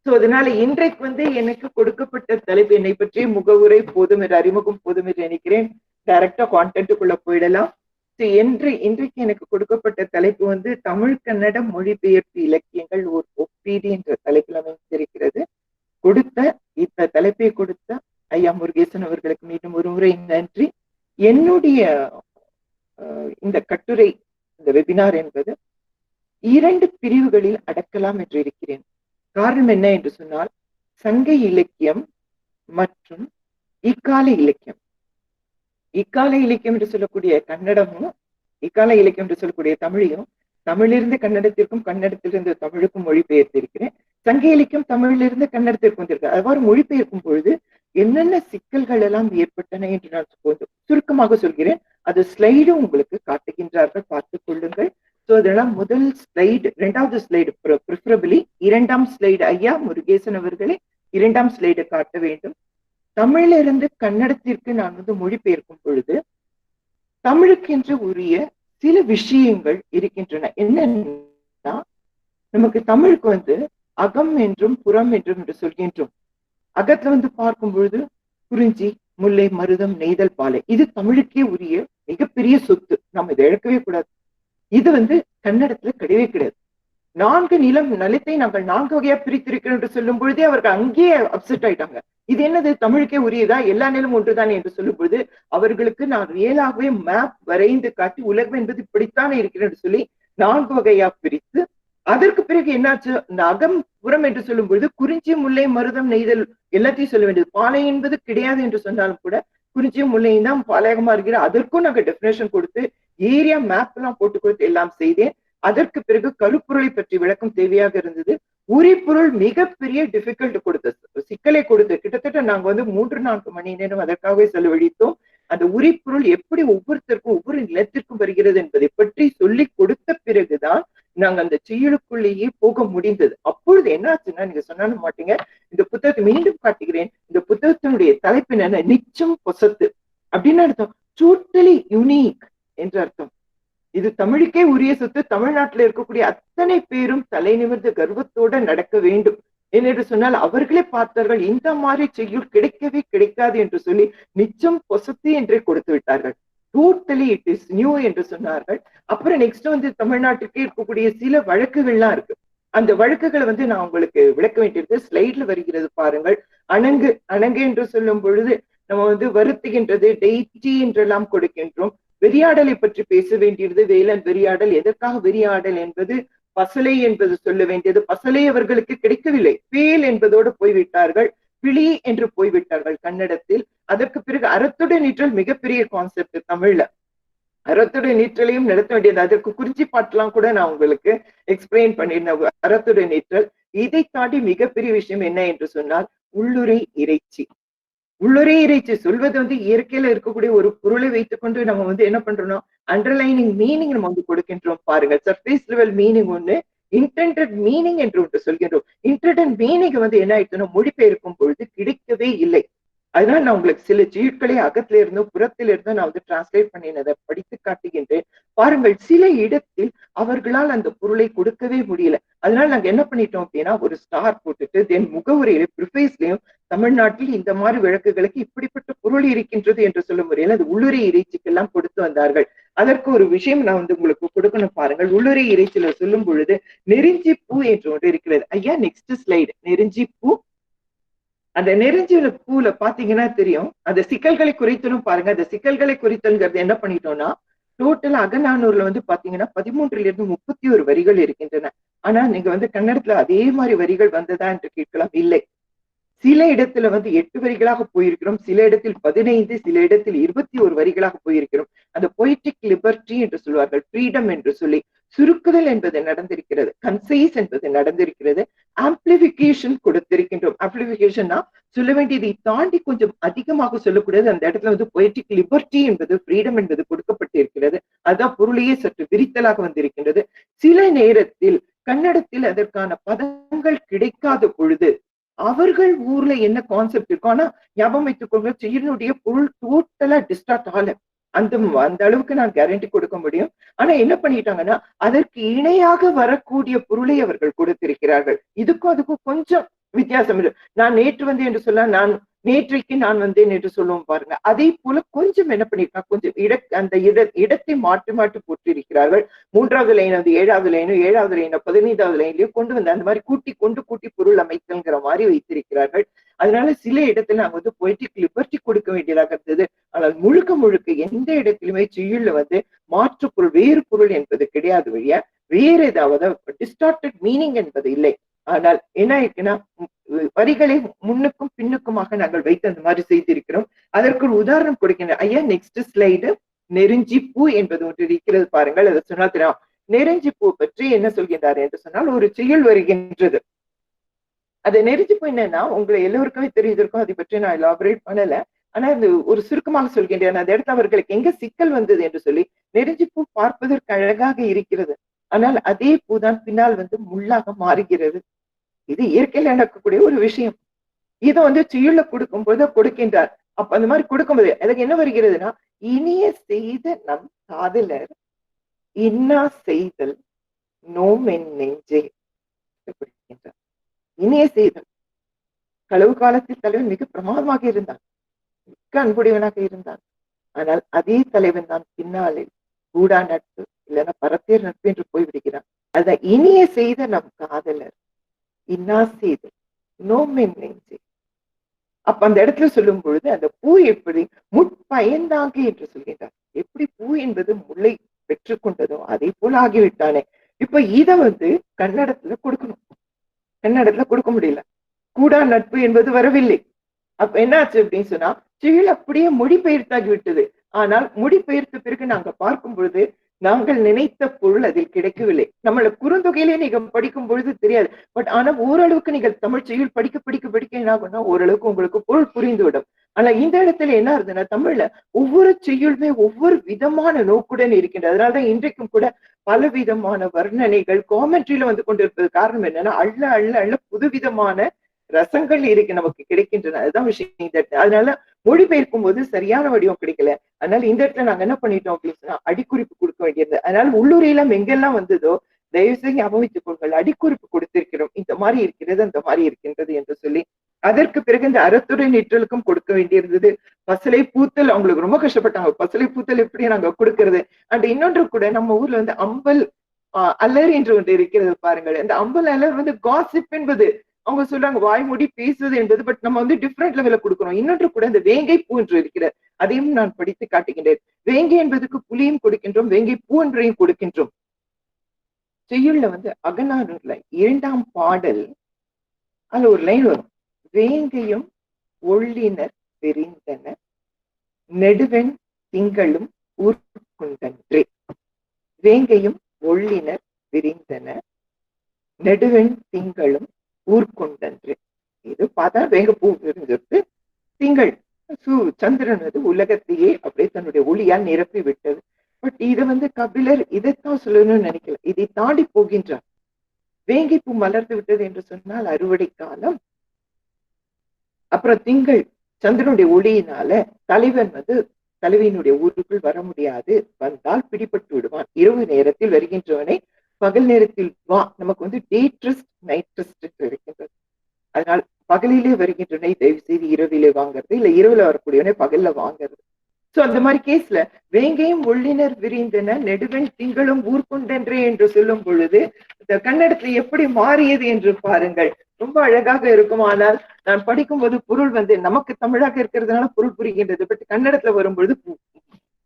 சோ அதனால இன்றைக்கு எனக்கு கொடுக்கப்பட்ட தலைப்பு, என்னை பற்றி முகவுரை போதும் என்று, அறிமுகம் போதும் என்று நினைக்கிறேன். டைரக்டா கான்டென்ட்டுக்குள்ள போயிடலாம். இன்றைக்கு எனக்கு கொடுக்கப்பட்ட தலைப்பு தமிழ் கன்னட மொழிபெயர்ப்பு இலக்கியங்கள் ஒரு ஒப்பீடு என்ற தலைப்பில் அமைந்திருக்கிறது. இந்த தலைப்பை கொடுத்த ஐயா முருகேசன் அவர்களுக்கு மீண்டும் ஒரு முறை நன்றி. என்னுடைய இந்த கட்டுரை, இந்த வெபினார் என்பது 2 பிரிவுகளில் அடக்கலாம் என்று இருக்கிறேன். காரணம் என்ன என்று சொன்னால், சங்க இலக்கியம் மற்றும் இக்கால இலக்கியம். இக்கால இலக்கியம் என்று சொல்லக்கூடிய கன்னடமும், இக்கால இலக்கியம் என்று சொல்லக்கூடிய தமிழையும், தமிழிலிருந்து கன்னடத்திற்கும் கன்னடத்திலிருந்து தமிழுக்கும் மொழிபெயர்த்திருக்கிறேன். சங்க இலக்கியம் தமிழிலிருந்து கன்னடத்திற்கு வந்திருக்கு. அவ்வாறு மொழிபெயர்க்கும் பொழுது என்னென்ன சிக்கல்கள் எல்லாம் ஏற்பட்டன என்று நான் சுருக்கமாக சொல்கிறேன். அது ஸ்லைடு உங்களுக்கு காட்டுகின்றார்கள், பார்த்துக் கொள்ளுங்கள். சோ அதெல்லாம் முதல் ஸ்லைடு, 2வது ஸ்லைடு ப்ரிஃபரபிளி 2ஆம் ஸ்லைடு ஐயா முருகேசன் அவர்களே 2ஆம் ஸ்லைடு காட்ட வேண்டும். தமிழிலிருந்து கன்னடத்திற்கு நான் மொழிபெயர்க்கும் பொழுது தமிழுக்கென்று உரிய சில விஷயங்கள் இருக்கின்றன. என்னன்னா, நமக்கு தமிழுக்கு அகம் என்றும் புறம் என்றும் என்று சொல்கின்றோம். அகத்துல பார்க்கும் பொழுது குறிஞ்சி, முல்லை, மருதம், நெய்தல், பாலை, இது தமிழுக்கே உரிய மிகப்பெரிய சொத்து. நம்ம இதை இழக்கவே கூடாது. இது கன்னடத்துல கிடையவே கிடையாது. 4 நிலத்தை நாங்கள் 4 வகையா பிரித்திருக்கிறோம் என்று சொல்லும் பொழுதே அவர்கள் அங்கேயே அப்செட் ஆயிட்டாங்க. இது என்னது, தமிழுக்கே உரியதா, எல்லா நிலமும் ஒன்றுதானே என்று சொல்லும் பொழுது அவர்களுக்கு நான் ரியலாகவே மேப் வரைந்து காட்டி உலகம் என்பது இப்படித்தானே இருக்கிறேன் என்று சொல்லி 4 வகையா பிரித்து, அதற்கு பிறகு என்னாச்சு, இந்த அகம் புறம் என்று சொல்லும் பொழுது குறிஞ்சி, முல்லை, மருதம், நெய்தல் எல்லாத்தையும் சொல்ல வேண்டியது. பாலை என்பது கிடையாது என்று சொன்னாலும் கூட குறிஞ்சியும் முல்லையும் தான் பாளையகமா இருக்கிற, அதற்கும் நாங்கள் டெபினேஷன் கொடுத்து ஏரியா மேப் எல்லாம் போட்டு கொடுத்து எல்லாம் செய்தேன். அதற்கு பிறகு கருப்பொருளை பற்றி விளக்கம் தேவையாக இருந்தது. உரிப்பொருள் மிகப்பெரிய டிஃபிகல்ட் கொடுத்த சிக்கலை கொடுத்து கிட்டத்தட்ட நாங்க வந்து 3-4 மணி நேரம் அதற்காகவே செலவழித்தோம். அந்த உரிப்பொருள் எப்படி ஒவ்வொருத்தருக்கும் ஒவ்வொரு நிலத்திற்கும் வருகிறது என்பதை பற்றி சொல்லி கொடுத்த பிறகுதான் நாங்க அந்த செய்யுளுக்குள்ளேயே போக முடிந்தது. அப்பொழுது என்ன ஆச்சுன்னா, நீங்க சொன்னாலும் மாட்டீங்க, இந்த புத்தகத்தை மீண்டும் காட்டுகிறேன். இந்த புத்தகத்தினுடைய தலைப்பு என்னன்னா, நிச்சம் பொசத்து அப்படின்னு அர்த்தம். டோட்டலி யூனிக் என்று அர்த்தம். இது தமிழுக்கே உரிய சொத்து. தமிழ்நாட்டில் இருக்கக்கூடிய அத்தனை பேரும் தலை நிமிர்ந்து கர்வத்தோட நடக்க வேண்டும் என்று சொன்னால் அவர்களே பார்த்தார்கள், இந்த மாதிரி செய்யுள் கிடைக்கவே கிடைக்காது என்று சொல்லி நிச்சம் பொசத்து என்றே கொடுத்து விட்டார்கள். டோட்டலி இட் இஸ் நியூ என்று சொன்னார்கள். அப்புறம் நெக்ஸ்ட் வந்து தமிழ்நாட்டுக்கே இருக்கக்கூடிய சில வழக்குகள்லாம் இருக்கு. அந்த வழக்குகளை வந்து நான் உங்களுக்கு விளக்க வேண்டியிருக்கு. ஸ்லைட்ல வருகிறது பாருங்கள். அணங்கு அணங்கு என்று சொல்லும் பொழுது நம்ம வந்து வருத்துகின்றது, டெய்டி என்றெல்லாம் கொடுக்கின்றோம். வெறியாடலை பற்றி பேச வேண்டியது. வேலன் வெறியாடல், எதற்காக வெறியாடல் என்பது, பசலை என்பது சொல்ல வேண்டியது. பசலை அவர்களுக்கு கிடைக்கவில்லை, பேல் என்பதோடு போய்விட்டார்கள், பிளி என்று போய்விட்டார்கள் கன்னடத்தில். அதற்கு பிறகு அறத்துடன் நீற்றல் மிகப்பெரிய கான்செப்ட் தமிழ்ல. அறத்துடன் நீற்றலையும் நடத்த வேண்டியது. அதற்கு குறிஞ்சி பாட்டெல்லாம் கூட நான் உங்களுக்கு எக்ஸ்பிளைன் பண்ணிருந்தேன். அறத்துடன் நீற்றல். இதை தாண்டி மிகப்பெரிய விஷயம் என்ன என்று சொன்னால் உள்ளுரை இறைச்சி. உள்ளுரை இறைச்சி சொல்வது வந்து இயற்கையில இருக்கக்கூடிய ஒரு பொருளை வைத்துக்கொண்டு நம்ம வந்து என்ன பண்றோம், அண்டர்லைனிங் மீனிங் நம்ம வந்து கொடுக்கின்றோம் பாருங்க. சர்ஃபேஸ் லெவல் மீனிங் ஒண்ணு, இன்டெண்டட் மீனிங் என்று ஒன்று சொல்கின்றோம். இன்டெண்டட் மீனிங் வந்து என்ன ஆயிடுச்சுன்னா மொழிபெயர்க்கும் பொழுது கிடைக்கவே இல்லை. அதனால நான் உங்களுக்கு சில செய்யுட்களை அகத்துல இருந்தும் புறத்தில இருந்தும் நான் வந்து டிரான்ஸ்லேட் பண்ணினதை படித்து காட்டுகின்றேன். பாருங்கள், சில இடத்தில் அவர்களால் அந்த பொருளை கொடுக்கவே முடியல. அதனால நாங்க என்ன பண்ணிட்டோம் அப்படின்னா, ஒரு ஸ்டார் போட்டுட்டு தென் முகவுரையில ப்ரிஃபேஸ்லயும் தமிழ்நாட்டில் இந்த மாதிரி வழக்குகளுக்கு இப்படிப்பட்ட பொருள் இருக்கின்றது என்று சொல்ல முறையில் அது உள்ளுரை இறைச்சிக்கெல்லாம் கொடுத்து வந்தார்கள். அதற்கு ஒரு விஷயம் நான் வந்து உங்களுக்கு கொடுக்கணும் பாருங்கள். உள்ளுரை இறைச்சியில சொல்லும் பொழுது நெருஞ்சி பூ என்று ஒன்று இருக்கிறது. ஐயா நெக்ஸ்ட் ஸ்லைடு. நெருஞ்சி பூ. அந்த நெருஞ்சில பூல பாத்தீங்கன்னா தெரியும், அந்த சிக்கல்களை குறித்தலும் பாருங்க. அந்த சிக்கல்களை குறித்தல்ங்கிறது என்ன பண்ணிட்டோம்னா, டோட்டல் அகநானூர்ல வந்து பாத்தீங்கன்னா 13-31 வரிகள் இருக்கின்றன. ஆனா நீங்க வந்து கன்னடத்துல அதே மாதிரி வரிகள் வந்ததா என்று கேட்கலாம். இல்லை. சில இடத்துல வந்து 8 வரிகளாக போயிருக்கிறோம், சில இடத்தில் 15, சில இடத்தில் 21 வரிகளாக போயிருக்கிறோம். அந்த பொய்டிக் லிபர்ட்டி என்று சொல்வார்கள், ஃப்ரீடம் என்று சொல்லி. சுருக்குதல் என்பது நடந்திருக்கிறது, கன்சைஸ் என்பது நடந்திருக்கிறது, ஆம்பிளிபிகேஷன் கொடுத்திருக்கின்றோம். ஆம்பிளிபிகேஷன்னா சொல்ல வேண்டியதை தாண்டி கொஞ்சம் அதிகமாக சொல்லக்கூடாது. அந்த இடத்துல வந்து பொய்டிக் லிபர்ட்டி என்பது, ஃப்ரீடம் என்பது கொடுக்கப்பட்டிருக்கிறது. அதான் பொருளையே சற்று விரித்தலாக வந்திருக்கின்றது. சில நேரத்தில் கன்னடத்தில் அதற்கான பதங்கள் கிடைக்காத பொழுது அவர்கள் ஊர்ல என்ன கான்செப்ட் இருக்கும், ஆனா ஞாபகம் வைத்துக்கோங்க, செய்யுளுடைய பொருள் டோட்டலா டிஸ்டார்ட் ஆகல. அந்த அளவுக்கு நான் கேரண்டி கொடுக்க முடியும். ஆனா என்ன பண்ணிட்டாங்கன்னா, அதற்கு இணையாக வரக்கூடிய பொருளை அவர்கள் கொடுத்திருக்கிறார்கள். இதுக்கும் அதுக்கும் கொஞ்சம் வித்தியாசம் இருக்கு. நான் நேற்று வந்து என்று சொல்ல, நான் நேற்றைக்கு நான் வந்தேன் என்று சொல்லுவோம் பாருங்க. அதே போல கொஞ்சம் என்ன பண்ணிருக்காங்க, கொஞ்சம் அந்த இடத்தை மாற்றி மாற்றி போட்டிருக்கிறார்கள். 3வது லைன் வந்து 7வது லைனும், 7வது லைன் 15வது லைன்லயும் கொண்டு வந்து அந்த மாதிரி கூட்டி பொருள் அமைத்தல்ங்கிற மாதிரி வைத்திருக்கிறார்கள். அதனால சில இடத்துல நாங்க வந்து பொய்டிக் லிபர்ட்டி கொடுக்க வேண்டியதாக இருந்தது. ஆனால் முழுக்க முழுக்க எந்த இடத்திலுமே செய்யுள்ல வந்து மாற்று பொருள், வேறு பொருள் என்பது கிடையாது. வழியா வேற ஏதாவது டிஸ்டார்டட் மீனிங் என்பது இல்லை. ஆனால் என்ன இருக்குன்னா, வரிகளை முன்னுக்கும் பின்னுக்குமாக நாங்கள் வைத்து அந்த மாதிரி செய்திருக்கிறோம். அதற்கு ஒரு உதாரணம் கொடுக்கின்றேன். ஐயா நெக்ஸ்ட் ஸ்லைடு. நெருஞ்சி பூ என்பது ஒன்று இருக்கிறது பாருங்கள். அதை சொன்னா தெரியும். நெருஞ்சி பூ பற்றி என்ன சொல்கின்றார் என்று சொன்னால், ஒரு செய்யுள் வருகின்றது. அது நெருஞ்சி பூ என்னன்னா, உங்களை எல்லோருக்குமே தெரிஞ்சிருக்கும், அதை பற்றி நான் எலாபரேட் பண்ணல. ஆனா இந்த ஒரு சுருக்கமாக சொல்கின்றேன். அந்த இடத்துல அவர்களுக்கு எங்க சிக்கல் வந்தது என்று சொல்லி, நெருஞ்சி பூ பார்ப்பதற்கு அழகாக இருக்கிறது, ஆனால் அதே பூதான் பின்னால் வந்து முள்ளாக மாறுகிறது. இது இயற்கையில நடக்கக்கூடிய ஒரு விஷயம். இதை வந்து செய்யுள்ள கொடுக்கும்போது கொடுக்கின்றார். அப்ப அந்த மாதிரி கொடுக்கும்போது அதுக்கு என்ன வருகிறதுனா, இனிய செய்த நம் காதலர் இன்னா செய்தல் நோமென் நெஞ்சே. இனிய செய்தல். களவு காலத்தில் தலைவன் மிக பிரமாதமாக இருந்தான், மிக்க அன்புடையவனாக இருந்தான். ஆனால் அதே தலைவன் தான் பின்னாளில் கூடா நட்பு இல்லைன்னா பரத்தேர் நட்பு என்று போய்விடுகிறான். அதான் இனிய செய்த நம் காதலர் இன்னா செய்தல் நோமென் நெஞ்சே. அப்ப அந்த இடத்துல சொல்லும் பொழுது அந்த பூ எப்படி முற்பயந்தாங்க என்று சொல்கின்றார். எப்படி பூ என்பது முல்லை பெற்றுக்கொண்டதோ அதே போல ஆகிவிட்டானே. இப்ப இத வந்து கன்னடத்துல கொடுக்கணும், கன்னடத்துல கொடுக்க முடியல. கூடா நட்பு என்பது வரவில்லை. அப்ப என்ன ஆச்சு அப்படின்னு சொன்னா, செய்யுள் அப்படியே மொழிபெயர்த்தாகி விட்டது. ஆனால் மொழிபெயர்த்த பிறகு நாங்க பார்க்கும் பொழுது நாங்கள் நினைத்த பொருள் அதில் கிடைக்கவில்லை. நம்மள குறுந்தொகையிலே நீங்க படிக்கும் பொழுது தெரியாது. பட் ஆனா ஓரளவுக்கு நீங்கள் தமிழ் செய்யுள் படிக்க படிக்க படிக்க என்ன ஆகும்னா ஓரளவுக்கு உங்களுக்கு பொருள் புரிந்துவிடும். ஆனா இந்த இடத்துல என்ன ஆகுதுன்னா தமிழ்ல ஒவ்வொரு செய்யுளுமே ஒவ்வொரு விதமான நோக்குடன் இருக்கின்றது. அதனாலதான் இன்றைக்கும் கூட பல விதமான வர்ணனைகள் காமெண்ட்ரியில வந்து கொண்டிருப்பது காரணம் என்னன்னா அள்ள அள்ள அள்ள புதுவிதமான ரசங்கள் இருக்கு நமக்கு கிடைக்கின்றன. அதுதான் விஷயம் இந்த இடத்துல. அதனால மொழிபெயர்க்கும் போது சரியான வடிவம் கிடைக்கல. அதனால இந்த இடத்துல நாங்க என்ன பண்ணிட்டோம் அப்படின்னு சொன்னா அடிக்குறிப்பு கொடுக்க வேண்டியது. அதனால உள்ளுரையெல்லாம் எங்கெல்லாம் வந்ததோ தயவு செய்து ஞாபகித்துக் கொள்ளுங்கள், அடிக்குறிப்பு கொடுத்திருக்கிறோம், இந்த மாதிரி இருக்கிறது அந்த மாதிரி இருக்கின்றது என்று சொல்லி. அதற்கு பிறகு இந்த அறத்துறை நிற்றலுக்கும் கொடுக்க வேண்டியிருந்தது. பசலை பூத்தல் அவங்களுக்கு ரொம்ப கஷ்டப்பட்டாங்க. பசலை பூத்தல் எப்படி நாங்க கொடுக்கறது. அண்ட் இன்னொன்று கூட நம்ம ஊர்ல வந்து அம்பல் அலர் என்று ஒன்று இருக்கிறது பாருங்கள். அந்த அம்பல் அலர் வந்து காசிப் என்பது அவங்க சொல்றாங்க வாய்மூடி பேசுவது என்பது. பட் நம்ம வந்து டிஃப்ரெண்ட் லெவல்ல கொடுக்கிறோம். இன்னொன்று கூட இந்த வேங்கை பூ என்று இருக்கிறது, அதையும் நான் படித்து காட்டுகின்றேன். வேங்கை என்பதுக்கு புலியும் கொடுக்கின்றோம், வேங்கை பூ என்றையும் கொடுக்கின்றோம். செய்யுள்ல வந்து அகநானூர்ல 2ஆம் பாடல் அதுல ஒரு லைன் வரும், வேங்கையும் ஒள்ளினர் விரிந்தன நெடுவெண் திங்களும் ஊர்கொண்டன்றே. வேங்கையும் ஒள்ளினர் விரிந்தன நெடுவெண் திங்களும் ஊர்கொண்டன்று. இது பார்த்தா வேங்க பூ விரிஞ்சிருக்கு, திங்கள் சந்திரன் வந்து உலகத்தையே அப்படியே தன்னுடைய ஒளியால் நிரப்பி விட்டது. பட் இதை வந்து கபிலர் இதைத்தான் சொல்லணும்னு நினைக்கல, இதை தாண்டி போகின்றார். வேங்கை பூ மலர்ந்து விட்டது என்று சொன்னால் அறுவடை காலம். அப்புறம் திங்கள் சந்திரனுடைய ஒளியினால தலைவன் வந்து தலைவியினுடைய ஊருக்குள் வர முடியாது, வந்தால் பிடிபட்டு விடுவான். இரவு நேரத்தில் வருகின்றவனை பகல் நேரத்தில் வா, நமக்கு வந்து டே ட்ரெஸ்ட் நைட் ட்ரெஸ்ட் இருக்கின்றது. அதனால் பகலிலே வருகின்றனை தயவு செய்து இரவிலே வாங்குறது, இல்ல இரவுல வரக்கூடியவனை பகல்ல வாங்குறது. சோ அந்த மாதிரி கேஸ்ல வேங்கையும் ஒள்ளினர் விரிந்தன நெடுவெண் திங்களும் ஊர்கொண்டன்றே என்று சொல்லும் பொழுது இந்த கன்னடத்துல எப்படி மாறியது என்று பாருங்கள். ரொம்ப அழகாக இருக்கும். ஆனால் நான் படிக்கும்போது பொருள் வந்து நமக்கு தமிழாக இருக்கிறதுனால பொருள் புரிகின்றது. பட் கன்னடத்துல வரும்பொழுது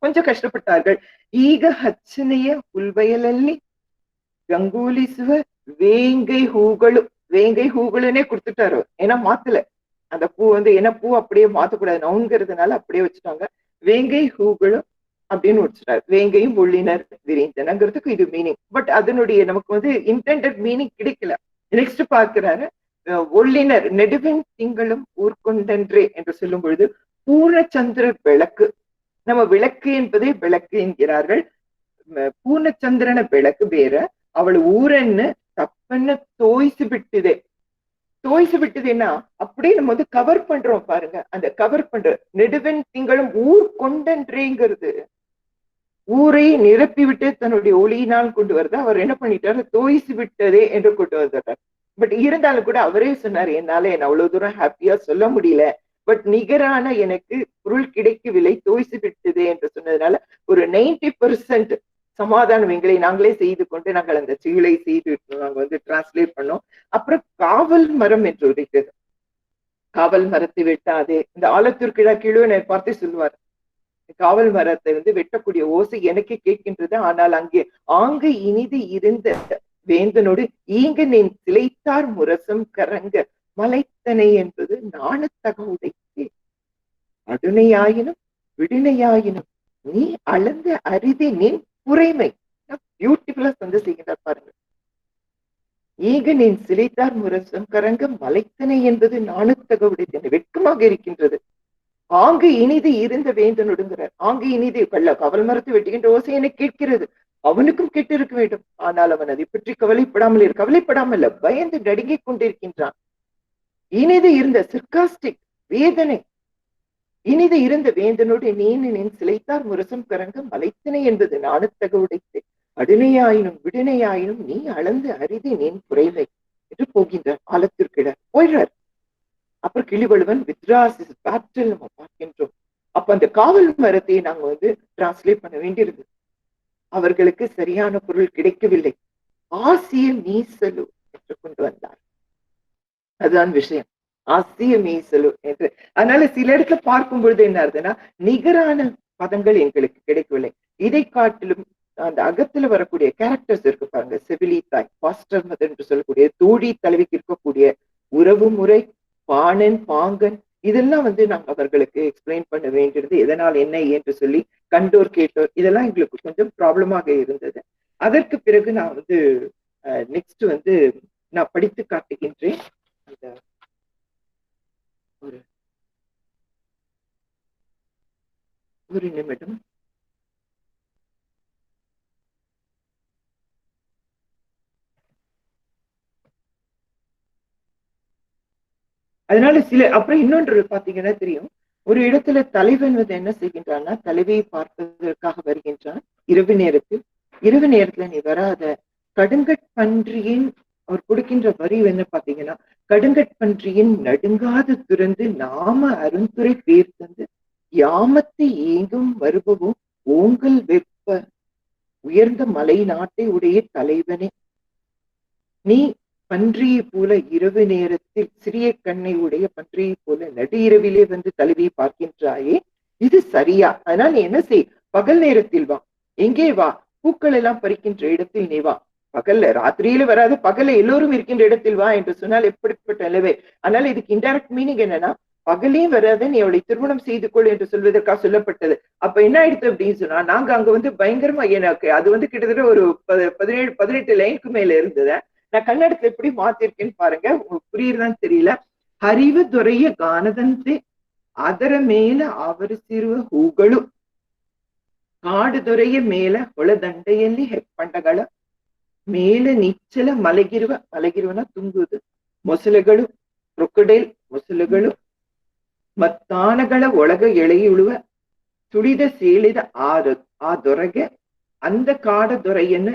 கொஞ்சம் கஷ்டப்பட்டார்கள். ஈக ஹச்சனைய உள்வயலல்லி கங்கூலிசுவ வேங்கை ஹூಗಳು, வேங்கை ஹூகளுன்னே கொடுத்துட்டாரு. ஏன்னா மாத்தல அந்த பூ வந்து, ஏன்னா பூ அப்படியே மாத்தக்கூடாது நவுங்கிறதுனால அப்படியே வச்சுட்டாங்க. வேங்கை ஹூகளும் அப்படின்னு வச்சுட்டாரு. வேங்கையும் ஒள்ளினர் விரிந்தனங்கிறதுக்கு இது மீனிங். பட் அதனுடைய நமக்கு வந்து இன்டெண்டட் மீனிங் கிடைக்கல. நெக்ஸ்ட் பார்க்கிறாரு, ஒள்ளினர் நெடுவெண் திங்களும் ஊர்கொண்டன்றே என்று சொல்லும் பொழுது பூர்ணச்சந்திர விளக்கு. நம்ம விளக்கு என்பதே விளக்கு என்கிறார்கள். பூர்ணச்சந்திரன விளக்கு வேற, அவள் ஊரன்னு தப்பன்னு தோய்சு விட்டுதே. தோய்சு விட்டுதுன்னா அப்படியே நம்ம வந்து கவர் பண்றோம் பாருங்க. அந்த கவர் பண்ற நெடுவெண் திங்களும் ஊர் கொண்டன்றேங்கிறது ஊரை நிரப்பி விட்டு தன்னுடைய ஒளியினால் கொண்டு வருது. அவர் என்ன பண்ணிட்டாரு, தோய்சு விட்டதே என்று கொண்டு வந்துட்டார். பட் இருந்தாலும் கூட அவரே சொன்னார், என்னால என்ன அவ்வளவு தூரம் ஹாப்பியா சொல்ல முடியல, பட் நிகரான எனக்கு பொருள் கிடைக்கவில்லை, தோய்சு விட்டதே என்று சொன்னதுனால ஒரு 90% சமாதானம் எங்களை நாங்களே செய்து கொண்டு நாங்கள் அந்த செயலை செய்து நாங்க வந்து டிரான்ஸ்லேட் பண்ணோம். அப்புறம் காவல் மரம் என்று இருக்கிறது. காவல் மரத்தை வெட்டாதே, இந்த ஆலத்தூர் கிழக்கிழு பார்த்து சொல்லுவார், காவல் மரத்தை வந்து வெட்டக்கூடிய ஓசை எனக்கு கேட்கின்றது, ஆனால் அங்கே ஆங்கு இனிது இருந்த வேந்தனோடு ஈங்க நின் சிலைத்தார் முரசம் கரங்க மலைத்தனை என்பது நாணத்தக உடைத்தே. அடுனையாயினும் விடுனையாயினும் நீ அளந்த அரிதி நின் புரைமை. பியூட்டிஃபுல்லா வந்து செய்கின்றார் பாருங்க. ஈக நின் சிலைத்தார் முரசம் கரங்க மலைத்தனை என்பது நாணத்தக உடைத்தனை, வெட்கமாக இருக்கின்றது. ஆங்கு இனிது இருந்த வேந்தனொடுங்கிறார். ஆங்கு இனிது கவல் மரத்தை வெட்டுகின்ற ஓசை என கேட்கிறது, அவனுக்கும் கேட்டு இருக்க வேண்டும். ஆனால் அவன் அதை பற்றி கவலைப்படாமல் பயந்து நடுங்கிக் கொண்டிருக்கின்றான். இனிது இருந்த சர்க்காஸ்டிக் வேதனை, இனிது இருந்த வேந்தனோடு நீனின் சிலைத்தார் முரசம் கரங்க மலைத்தனை என்பது நாணத்தக உடைத்து அடுனையாயினும் விடுனையாயினும் நீ அளந்து அரிதி நீன் குறைவை என்று போகின்றார். ஆலத்திற்கிட போயிடுறார். அப்புறம் கிளிவழுவன் வித்ராசி பேட்டில் நம்ம பார்க்கின்றோம். அப்ப அந்த காவல் மரத்தை நாங்க வந்து டிரான்ஸ்லேட் பண்ண வேண்டியிருந்தது. அவர்களுக்கு சரியான பொருள் கிடைக்கவில்லை. ஆசிய மீசலு என்று கொண்டு வந்தார். அதுதான் விஷயம், ஆசிய மீசலு என்று. அதனால சில இடத்துல பார்க்கும் பொழுது என்ன ஆகுதுன்னா நிகரான பதங்கள் எங்களுக்கு கிடைக்கவில்லை. இதை காட்டிலும் அந்த அகத்துல வரக்கூடிய கேரக்டர்ஸ் இருக்கு பாருங்க. செவிலி தாய், பாஸ்டர் மதர் என்று சொல்லக்கூடிய தோழி தலைவிக்கு இருக்கக்கூடிய உறவு முறை, பாணன் பாங்கன் இதெல்லாம் வந்து நாங்க அவர்களுக்கு எக்ஸ்பிளைன் பண்ண வேண்டியது, எதனால் என்ன என்று சொல்லி கண்டோர் கேட்டோர் இதெல்லாம் எங்களுக்கு கொஞ்சம் ப்ராப்ளமாக இருந்தது. அதற்கு பிறகு நான் வந்து நெக்ஸ்ட் வந்து நான் படித்து காட்டுகின்றேன். அந்த ஒரு நிமிடம். அதனால அப்புறம் இன்னொன்று பாத்தீங்கன்னா தெரியும், ஒரு இடத்துல தலைவன் வந்து என்ன செய்கின்றான்னா, தலைவியை பார்ப்பதற்காக வருகின்றான் இரவு நேரத்தில். இரவு நேரத்துல நீ வராத, கடுங்கட்பன்றியின் அவர் கொடுக்கின்ற வரி என்ன பாத்தீங்கன்னா, கடுங்கட்பன்றியின் நடுங்காது துறந்து நாம அருந்துரை பேர் தந்து யாமத்தை ஏங்கும் வருபவும் ஓங்கல் வெப்ப உயர்ந்த மலை நாட்டை உடைய தலைவனே, நீ பன்றியை போல இரவு நேரத்தில் சிறிய கண்ணை உடைய பன்றியை போல நடு இரவிலே வந்து தலைவியை பார்க்கின்றாயே, இது சரியா? அதனால நீ என்ன செய், பகல் நேரத்தில் வா. எங்கே வா? பூக்கள் எல்லாம் பறிக்கின்ற இடத்தில் நீ வா. பகல்ல, ராத்திரியில வராது, பகல்ல எல்லோரும் இருக்கின்ற இடத்தில் வா என்று சொன்னால் எப்படிப்பட்ட நிலவே. அதனால இதுக்கு இன்டைரக்ட் மீனிங் என்னன்னா, பகலையும் வராத நீ அவளை திருமணம் செய்து கொள் என்று சொல்வதற்காக சொல்லப்பட்டது. அப்ப என்ன ஆயிடுச்சு அப்படின்னு சொன்னா, நாங்க அங்க வந்து பயங்கரமா, எனக்கு அது வந்து கிட்டத்தட்ட ஒரு 17-18 லைனுக்கு மேல இருந்தது. நான் கன்னடத்துல எப்படி மாத்திருக்கேன்னு பாருங்க, உங்களுக்கு புரியுறதான்னு தெரியல. ಹರಿವು ದೊರೆಯ ಗಾನದಂತೆ ಅದರ ಮೇಲೆ ಆವರಿಸಿರುವ ಹೂಗಳು, ಕಾಡು ದೊರೆಯ ಮೇಲೆ ಹೊಳದಂಡೆಯಲ್ಲಿ ಹೆಪ್ಪಂಡಗಳ ಮೇಲೆ ನಿಚ್ಚಲ ಮಲಗಿರುವನ ತುಂಬುವುದು ಮೊಸಳೆಗಳು, ಕ್ರೊಕೊಡೈಲ್ ಮೊಸಳೆಗಳು, ಮತ್ತಾನಗಳ ಒಳಗ ಎಳೆಯುಳುವ ತುಳಿದ ಸೇಳಿದ ಆ ದೊರೆಗೆ அந்த காட துறையன்னு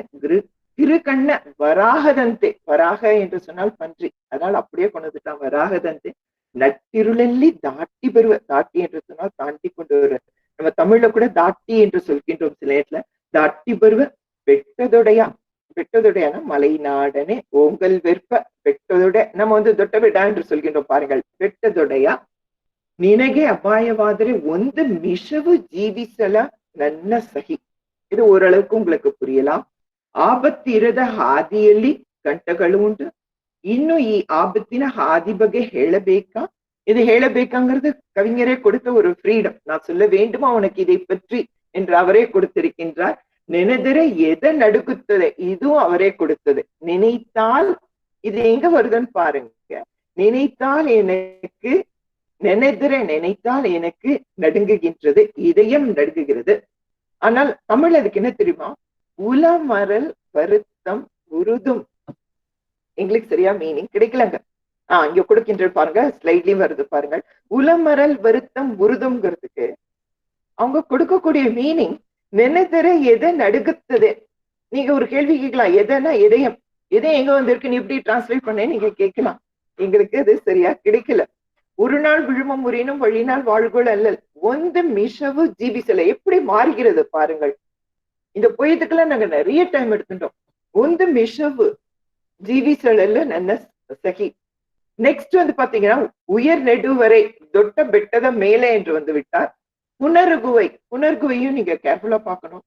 திருக்கண்ண வராகதந்தே, வராக என்று சொன்னால் பன்றி, அதனால அப்படியே கொண்டு வந்துட்டான். வராகதந்தே நட்டிருளல்லி தாட்டி பெறுவ, தாட்டி என்று சொன்னால் தாண்டி கொண்டு வருவ. நம்ம தமிழ்ல கூட தாட்டி என்று சொல்கின்றோம் சில நேரத்துல. தாட்டி பெறுவ வெட்டதொடையா, வெட்டதொடையான மலைநாடனே ஓங்கல் வெற்ப வெட்டதொட, நம்ம வந்து தொட்டபெட்டா என்று சொல்கின்றோம் பாருங்கள். வெட்டதொடையா ನಿನಗೆ ಅಪಾಯವಾದರೆ ಒಂದು ಮಿಷವು ಜೀವಿಸಲ ನನ್ನ ಸಹಿ. ಇದು ಓರಳவுக்கு உங்களுக்கு புரியலாம். ಆಪತ್ತಿರದ ಹಾದಿಯಲ್ಲಿ ಕಂಟಗಳು ಉಂಟು. ಇನ್ನು ಈ ಆಪತ್ತಿನ ಹಾದಿ ಬಗ್ಗೆ ಹೇಳಬೇಕಾ? இது ಹೇಳಬೇಕಂகிறது கவிஞரே கொடுத்த ஒரு ஃப்ரீடம். நான் சொல்ல வேண்டுமா உனக்கு இதை பற்றி என்று அவரே கொடுத்திருக்கின்றார். நினைதிர எதை நடுக்குத்தது, இதுவும் அவரே கொடுத்தது. நினைத்தால், இது எங்க வருதுன்னு பாருங்க. நினைத்தால் எனக்கு, நினைத்தால் எனக்கு நடுங்குகின்றது, இதயம் நடுங்குகிறது. ஆனால் தமிழ் அதுக்கு என்ன தெரியுமா? உலமரல் வருத்தம் உருதும். இங்கிலீஷ் சரியா மீனிங் கிடைக்கலங்க. இங்க கொடுக்கின்ற பாருங்க, ஸ்லைட்லயும் வருது பாருங்கள். உலமரல் வருத்தம் உருதும்ங்கிறதுக்கு அவங்க கொடுக்கக்கூடிய மீனிங் நினைத்தர எதை நடுகுத்தது. நீங்க ஒரு கேள்வி கேட்கலாம், எதனா இதயம், இதயம் எங்க வந்திருக்கு, நீ எப்படி டிரான்ஸ்லேட் பண்ண நீங்க கேட்கலாம். எங்களுக்கு அது சரியா கிடைக்கல. ஒரு நாள் விழுமம் முறினும் வழினால் வாழ்கோள் அல்லல் ஒன்று மிஷவு ஜீவிசல. எப்படி மாறுகிறது பாருங்கள். இந்த பொய்யத்துக்கெல்லாம் நாங்க நிறைய டைம் எடுத்துட்டோம். ஒன்று மிஷவு ஜீவிசல நன்ன சகி. நெக்ஸ்ட் வந்து பாத்தீங்கன்னா, உயர் நெடுவரை தொட்ட பெட்டத மேலே என்று வந்து விட்டார். புனர்குவை, புனர்குவையும் நீங்க கேர்ஃபுல்லா பார்க்கணும்.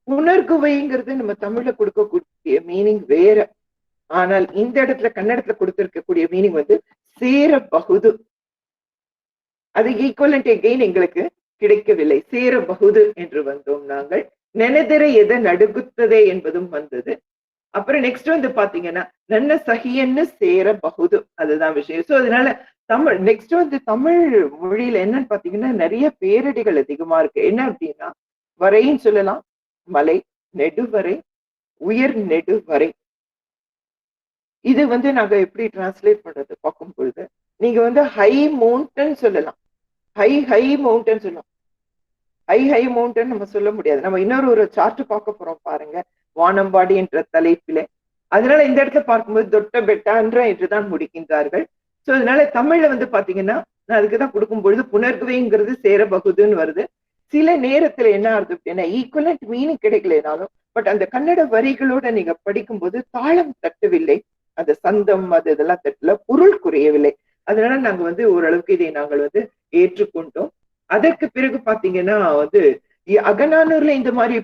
புனர்குவைங்கிறது நம்ம தமிழ்ல கொடுக்கக்கூடிய மீனிங் வேற. ஆனால் இந்த இடத்துல கன்னடத்துல கொடுத்திருக்கக்கூடிய மீனிங் வந்து சேர பகுது. அது ஈக்குவலண்ட் எகெயின் எங்களுக்கு கிடைக்கவில்லை. சேர பகுது என்று வந்தோம் நாங்கள். நெனதிர எதை நடுகுத்ததே என்பதும் வந்தது. அப்புறம் நெக்ஸ்ட் வந்து பாத்தீங்கன்னா, நன்ன சகியன்னு சேர பகுது, அதுதான் விஷயம். சோ அதனால தமிழ் நெக்ஸ்ட் வந்து தமிழ் மொழியில என்னன்னு பாத்தீங்கன்னா, நிறைய பேரடிகள் அதிகமா இருக்கு. என்ன அப்படின்னா, வரைன்னு சொல்லலாம், மலை, நெடுவரை, உயர் நெடுவரை. இது வந்து நாங்க எப்படி டிரான்ஸ்லேட் பண்றது பார்க்கும் பொழுது, நீங்க வந்து ஹை மவுண்டன் சொல்லலாம், ஹை மவுண்டன் சொல்லலாம். ஹை மவுண்டன் நம்ம சொல்ல முடியாது. நம்ம இன்னொரு ஒரு சார்ட் பார்க்க போறோம் பாருங்க, வானம்பாடி என்ற தலைப்பில. அதனால இந்த இடத்துல பார்க்கும்போது தொட்ட பெட்டான்ற என்றுதான் முடிக்கின்றார்கள். சோ அதனால தமிழ்ல வந்து பாத்தீங்கன்னா, நான் அதுக்குதான் கொடுக்கும் பொழுது புனர்குவைங்கிறது சேர பகுதுன்னு வருது. சில நேரத்துல என்ன ஆகுது அப்படின்னா, ஈக்குவலண்ட் மீனிங் கிடைக்கலனாலும் பட் அந்த கன்னட வரிகளோட நீங்க படிக்கும்போது தாளம் தட்டவில்லை, அந்த சந்தம் அது இதெல்லாம் தட்டல, பொருள் குறையவில்லை. அதனால நாங்க வந்து ஓரளவுக்கு இதை நாங்கள் வந்து ஏற்றுக்கொண்டோம். அதற்கு பிறகு பாத்தீங்கன்னா வந்து அகநானூர்ல இந்த மாதிரி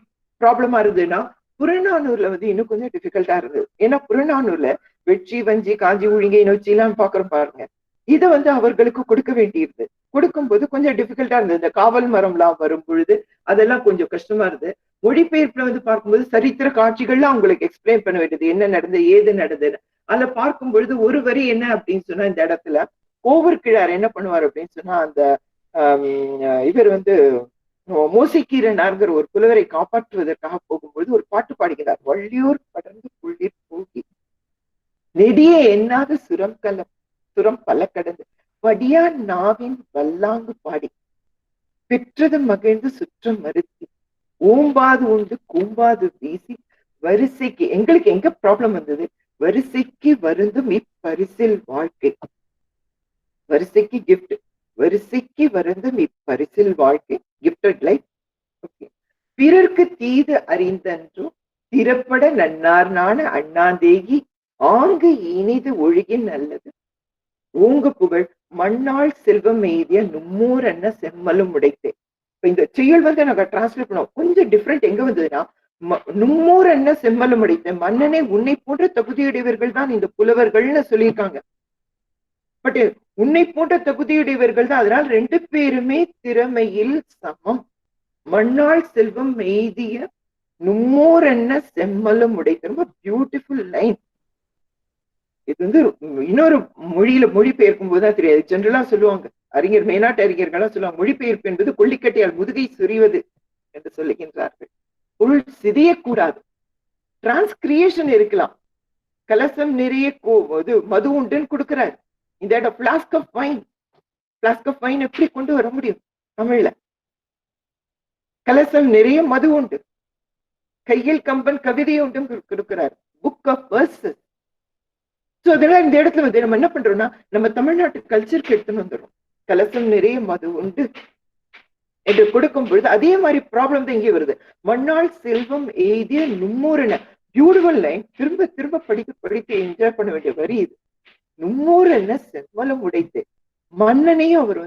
ப்ராப்ளமா இருந்ததுன்னா, புறநானூர்ல வந்து இன்னும் கொஞ்சம் டிஃபிகல்ட்டா இருந்தது. ஏன்னா புறநானூர்ல வெற்றி, வஞ்சி, காஞ்சி, ஒழுங்கை, நொச்சி எல்லாம் பாக்குறோம் பாருங்க. இதை அவர்களுக்கு கொடுக்க வேண்டியிருந்தது. கொடுக்கும்போது கொஞ்சம் டிஃபிகல்ட்டா இருந்தது. இந்த காவல் மரம்லாம் வரும் பொழுது அதெல்லாம் கொஞ்சம் கஷ்டமா இருந்தது. மொழிபெயர்ப்புல பார்க்கும்போது சரித்திர காட்சிகள்லாம் அவங்களுக்கு எக்ஸ்பிளைன் பண்ண வேண்டியது, என்ன நடந்தது ஏது நடந்ததுன்னு. அதுல பார்க்கும் பொழுது ஒரு வரி என்ன அப்படின்னு சொன்னா, இந்த இடத்துல கோவூர்கிழார் என்ன பண்ணுவார் அப்படின்னு சொன்னா, அந்த இவர் மோசிக்கீரனார்கிற ஒரு புலவரை காப்பாற்றுவதற்காக போகும்போது ஒரு பாட்டு பாடுகிறார். வள்ளியூர் படர்ந்து புள்ளிர் போகி நெடிய எண்ணாத சுரம் பல கடந்து வடியா நாவின் வல்லாங்கு பாடி பெற்றது மகிழ்ந்து சுற்றம் மறுத்தி ஓம்பாது உண்டு கூம்பாது வீசி வரிசைக்கு, எங்களுக்கு எங்க ப்ராப்ளம் வந்தது, வரிசைக்கு வருந்தும் இப்பரிசில் வாழ்க்கை, வரிசைக்கு கிஃப்ட், வரிசைக்கு வருந்தும் இப்பரிசில் வாழ்க்கை, கிஃப்டட் லைஃப். பிறர்க்கு தீது அறிந்தன்றோ திறப்பட நன்னார் நாண அண்ணாந்தேகி ஆங்கு இனிது ஒழுகின் நல்லது ஓங்கு புகழ் மண்ணாள் செல்வம் எய்திய நும்மூர் என்ன செம்மலும் உடைத்தே. இப்ப இந்த செயல் நாங்க டிரான்ஸ்லேட் பண்ணோம். கொஞ்சம் டிஃப்ரெண்ட் எங்க வந்ததுன்னா, நும்மூர் என்ன செம்மலும் உடைத்தேன், மன்னனே உன்னை போன்ற தகுதியுடையவர்கள் தான் இந்த புலவர்கள்னு சொல்லியிருக்காங்க. பட் உன்னை போன்ற தகுதியுடையவர்கள் தான். அதனால் ரெண்டு பேருமே திறமையில் சமம். மண்ணாள் செல்வம் எய்திய நும்மூர் என்ன செம்மலும் உடைத்த. ரொம்ப பியூட்டிஃபுல் லைன். இது இன்னொரு மொழிபெயர்க்கும் போதுதான் தெரியாது. ஜென்ரலா சொல்லுவாங்க, அறிஞர் மேனாட்டு அறிஞர்கள்லாம் சொல்லுவாங்க, மொழிபெயர்ப்பு என்பது கொல்லிக்கட்டையால் முதுகை சொறிவது என்று சொல்லுகின்றார்கள். பொருள் சிதையக்கூடாது. டிரான்ஸ்கிரியேஷன் இருக்கலாம். கலசம் நிறைய மது உண்டுன்னு கொடுக்கிறார். இந்த இடம் பிளாஸ்க் ஆஃப் வைன் எப்படி கொண்டு வர முடியும் தமிழ்ல? கலசம் நிறைய மது உண்டு, கையில் கம்பன் கவிதை உண்டும் கொடுக்கிறார். Book of versus. சோ அதெல்லாம் இந்த இடத்துல நம்ம என்ன பண்றோம்னா, நம்ம தமிழ்நாட்டு கல்ச்சருக்கு எடுத்துன்னு வந்துடும். கலசம் நிறைய மது உண்டு என்று கொடுக்கும் பொழுது அதே மாதிரி ப்ராப்ளம் தான் இங்கே வருது. மண்ணாள் செல்வம் எய்திய நும்மூரன. Beautiful line. திரும்ப திரும்ப படித்து என்ஜாய் பண்ண வேண்டிய வரி இது. நும்மூர் என்ன செம்மலம் உடைத்து. மன்னனையும் அவர்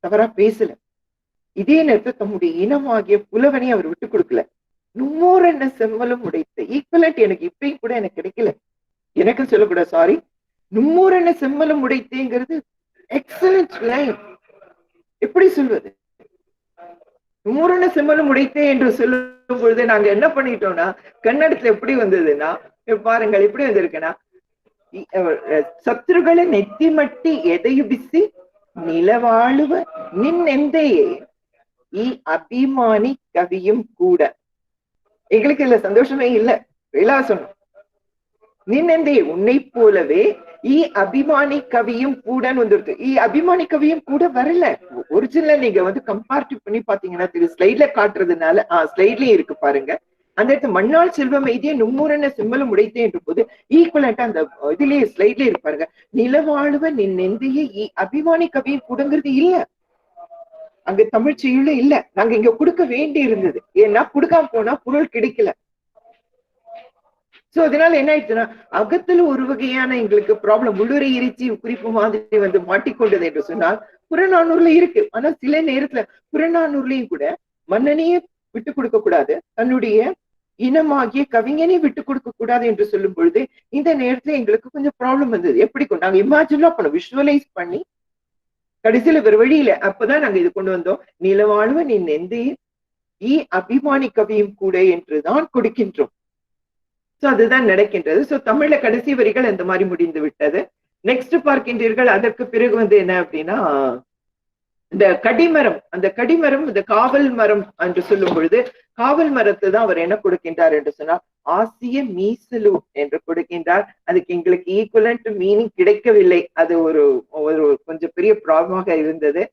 தவறா பேசல. இதே நேரத்தில் தம்முடைய இனமாகிய புலவனை அவர் விட்டு கொடுக்கல. நும்மூர் என்ன செம்மலம் உடைத்த. ஈக்குவலண்ட் எனக்கு இப்பயும் கூட எனக்கு கிடைக்கல. எனக்கு சொல்லக்கூடாது, சாரி. நும்மூர் என்ன செம்மலம் உடைத்தேங்கிறது எக்ஸலண்ட் லைன். எப்படி சொல்வது? நும்மூர் என்ன செம்மலம் உடைத்தே என்று சொல்லும் பொழுது நாங்க என்ன பண்ணிட்டோம்னா, கன்னடத்துல எப்படி வந்ததுன்னா, பாருங்கள் எப்படி வந்திருக்குன்னா, சத்துருகளை நெத்தி மட்டி எதையுபிசி நிலவாழுவ நின் எந்தையே ஈ அபிமானி கவியும் கூட. எங்களுக்கு இல்ல சந்தோஷமே இல்ல, விலாசம். நின்னெந்தே உன்னை போலவே ஈ அபிமானி கவியும் கூடன்னு வந்துருக்கு. ஈ அபிமானி கவியும் கூட வரல. ஒரிஜினல் நீங்க கம்பேரிட்டிவ் பண்ணி பாத்தீங்கன்னா தெரியும். ஸ்லைட்ல காட்டுறதுனால ஸ்லைட்லயும் இருக்கு பாருங்க. அந்த இடத்துல மண்ணாள் செல்வம் எய்திய நும்மூரன செம்மலும் உடைத்தே என்ற போது ஈக்குவலண்டா அந்த இதுலயே ஸ்லைட்லயே இருப்பாருங்க. நிலவாழுவ நின் நெந்தையே ஈ அபிமானி கவியும் கூடங்கிறது இல்ல. அங்க தமிழ் செய்யுள்ள இல்ல. நாங்க இங்க கொடுக்க வேண்டி இருந்தது. ஏன்னா கொடுக்காம போனா பொருள் கிடைக்கல. சோ அதனால என்ன ஆயிடுச்சுன்னா, அகத்துல ஒரு வகையான எங்களுக்கு ப்ராப்ளம், உள்ளுரை இறைச்சி குறிப்பு மாதிரி மாட்டிக்கொண்டது என்று சொன்னால் புறநானூர்ல இருக்கு. ஆனா சில நேரத்துல புறநானூர்லயும் கூட மன்னனையே விட்டு கொடுக்க கூடாது, தன்னுடைய இனமாகிய கவிஞனே விட்டு கொடுக்க கூடாது என்று சொல்லும் பொழுது இந்த நேரத்துல எங்களுக்கு கொஞ்சம் ப்ராப்ளம் வந்தது. எப்படி நாங்க இமேஜின்லாம் பண்ணோம், விஷுவலைஸ் பண்ணி கடைசியில வேற வழியில அப்பதான் நாங்க இது கொண்டு வந்தோம். நிலவாழ்வு நின் எந்தையே ஈ அபிமானி கவியும் கூட என்றுதான் கொடுக்கின்றோம். சோ அதுதான் நடக்கின்றது. சோ தமிழ்ல கடைசி வரிகள் இந்த மாதிரி முடிந்து விட்டது. நெக்ஸ்ட் பார்க்கின்றீர்கள். அதற்கு பிறகு என்ன அப்படின்னா, இந்த கடிமரம், அந்த கடிமரம் இந்த காவல் மரம் என்று சொல்லும் பொழுது காவல் மரத்தை தான் அவர் என்ன கொடுக்கின்றார் என்று சொன்னால் ஆசிய மீசலு என்று கொடுக்கின்றார். அதுக்கு எங்களுக்கு ஈக்குவலண்ட் மீனிங் கிடைக்கவில்லை. அது ஒரு கொஞ்சம் பெரிய ப்ராப்ளமாக இருந்தது.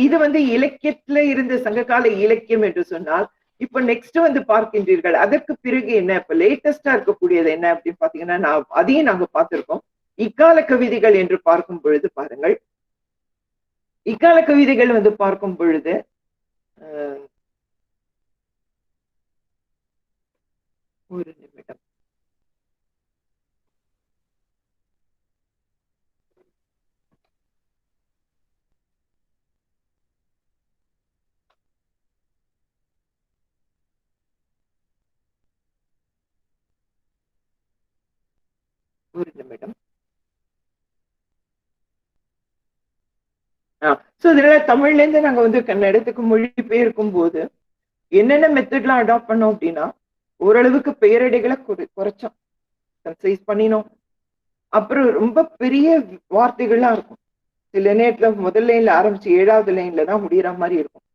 இது இலக்கியத்துல இருந்த சங்ககால இலக்கியம் என்று சொன்னால், இப்ப நெக்ஸ்ட் பார்க்கின்றீர்கள். அதற்கு பிறகு என்ன, இப்ப லேட்டஸ்டா இருக்கக்கூடியது என்ன அப்படின்னு பாத்தீங்கன்னா, அதையும் நாங்க பார்த்திருக்கோம். இக்கால கவிதைகள் என்று பார்க்கும் பொழுது பாருங்கள், இக்கால கவிதைகள் பார்க்கும் பொழுது ஒரு நிமிடம். ஒரு நிமிடம். ஸோ இதனால தமிழ்ல இருந்து நாங்க வந்து கன்னடத்துக்கு மொழிபெயர்க்கும் போது என்னென்ன மெத்தட்லாம் அடாப்ட் பண்ணோம் அப்படின்னா, ஓரளவுக்கு பெயரடைகளை குறைச்சோம், கன்சைஸ் பண்ணினோம். அப்புறம் ரொம்ப பெரிய வார்த்தைகள்லாம் இருக்கும், சில நேரத்துல முதல் லைன்ல ஆரம்பிச்சு 7வது லைன்ல தான் முடிகிற மாதிரி இருக்கும்.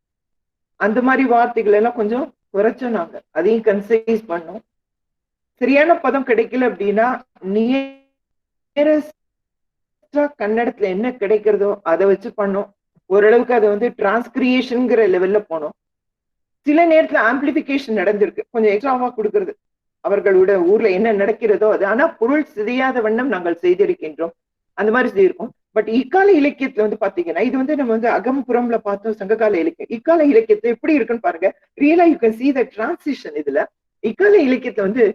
அந்த மாதிரி வார்த்தைகள் எல்லாம் கொஞ்சம் குறைச்சோம் நாங்க, அதையும் கன்சைஸ் பண்ணோம். சரியான பதம் கிடைக்கல அப்படின்னா நியரஸ்டா கன்னடத்துல என்ன கிடைக்கிறதோ அதை வச்சு பண்ணோம். ஓரளவுக்கு அதை வந்து டிரான்ஸ்கிரியேஷன்ங்கிற லெவல்ல போனோம். சில நேரத்துல ஆம்பிளிபிகேஷன் நடந்திருக்கு, கொஞ்சம் எக்ஸ்ட்ராவா கொடுக்கறது, அவர்களோட ஊர்ல என்ன நடக்கிறதோ அது. ஆனா பொருள் சிதையாத வண்ணம் நாங்கள் செய்திருக்கின்றோம், அந்த மாதிரி செய்திருக்கோம். பட் இக்கால இலக்கியத்துல வந்து பாத்தீங்கன்னா, இது வந்து நம்ம வந்து அகம்புறம்ல பார்த்தோம் சங்ககால இலக்கியம். இக்கால இலக்கியத்துல எப்படி இருக்குன்னு பாருங்க, ரியலா you can see the transition. இதுல இக்கால இலக்கியத்துல வந்து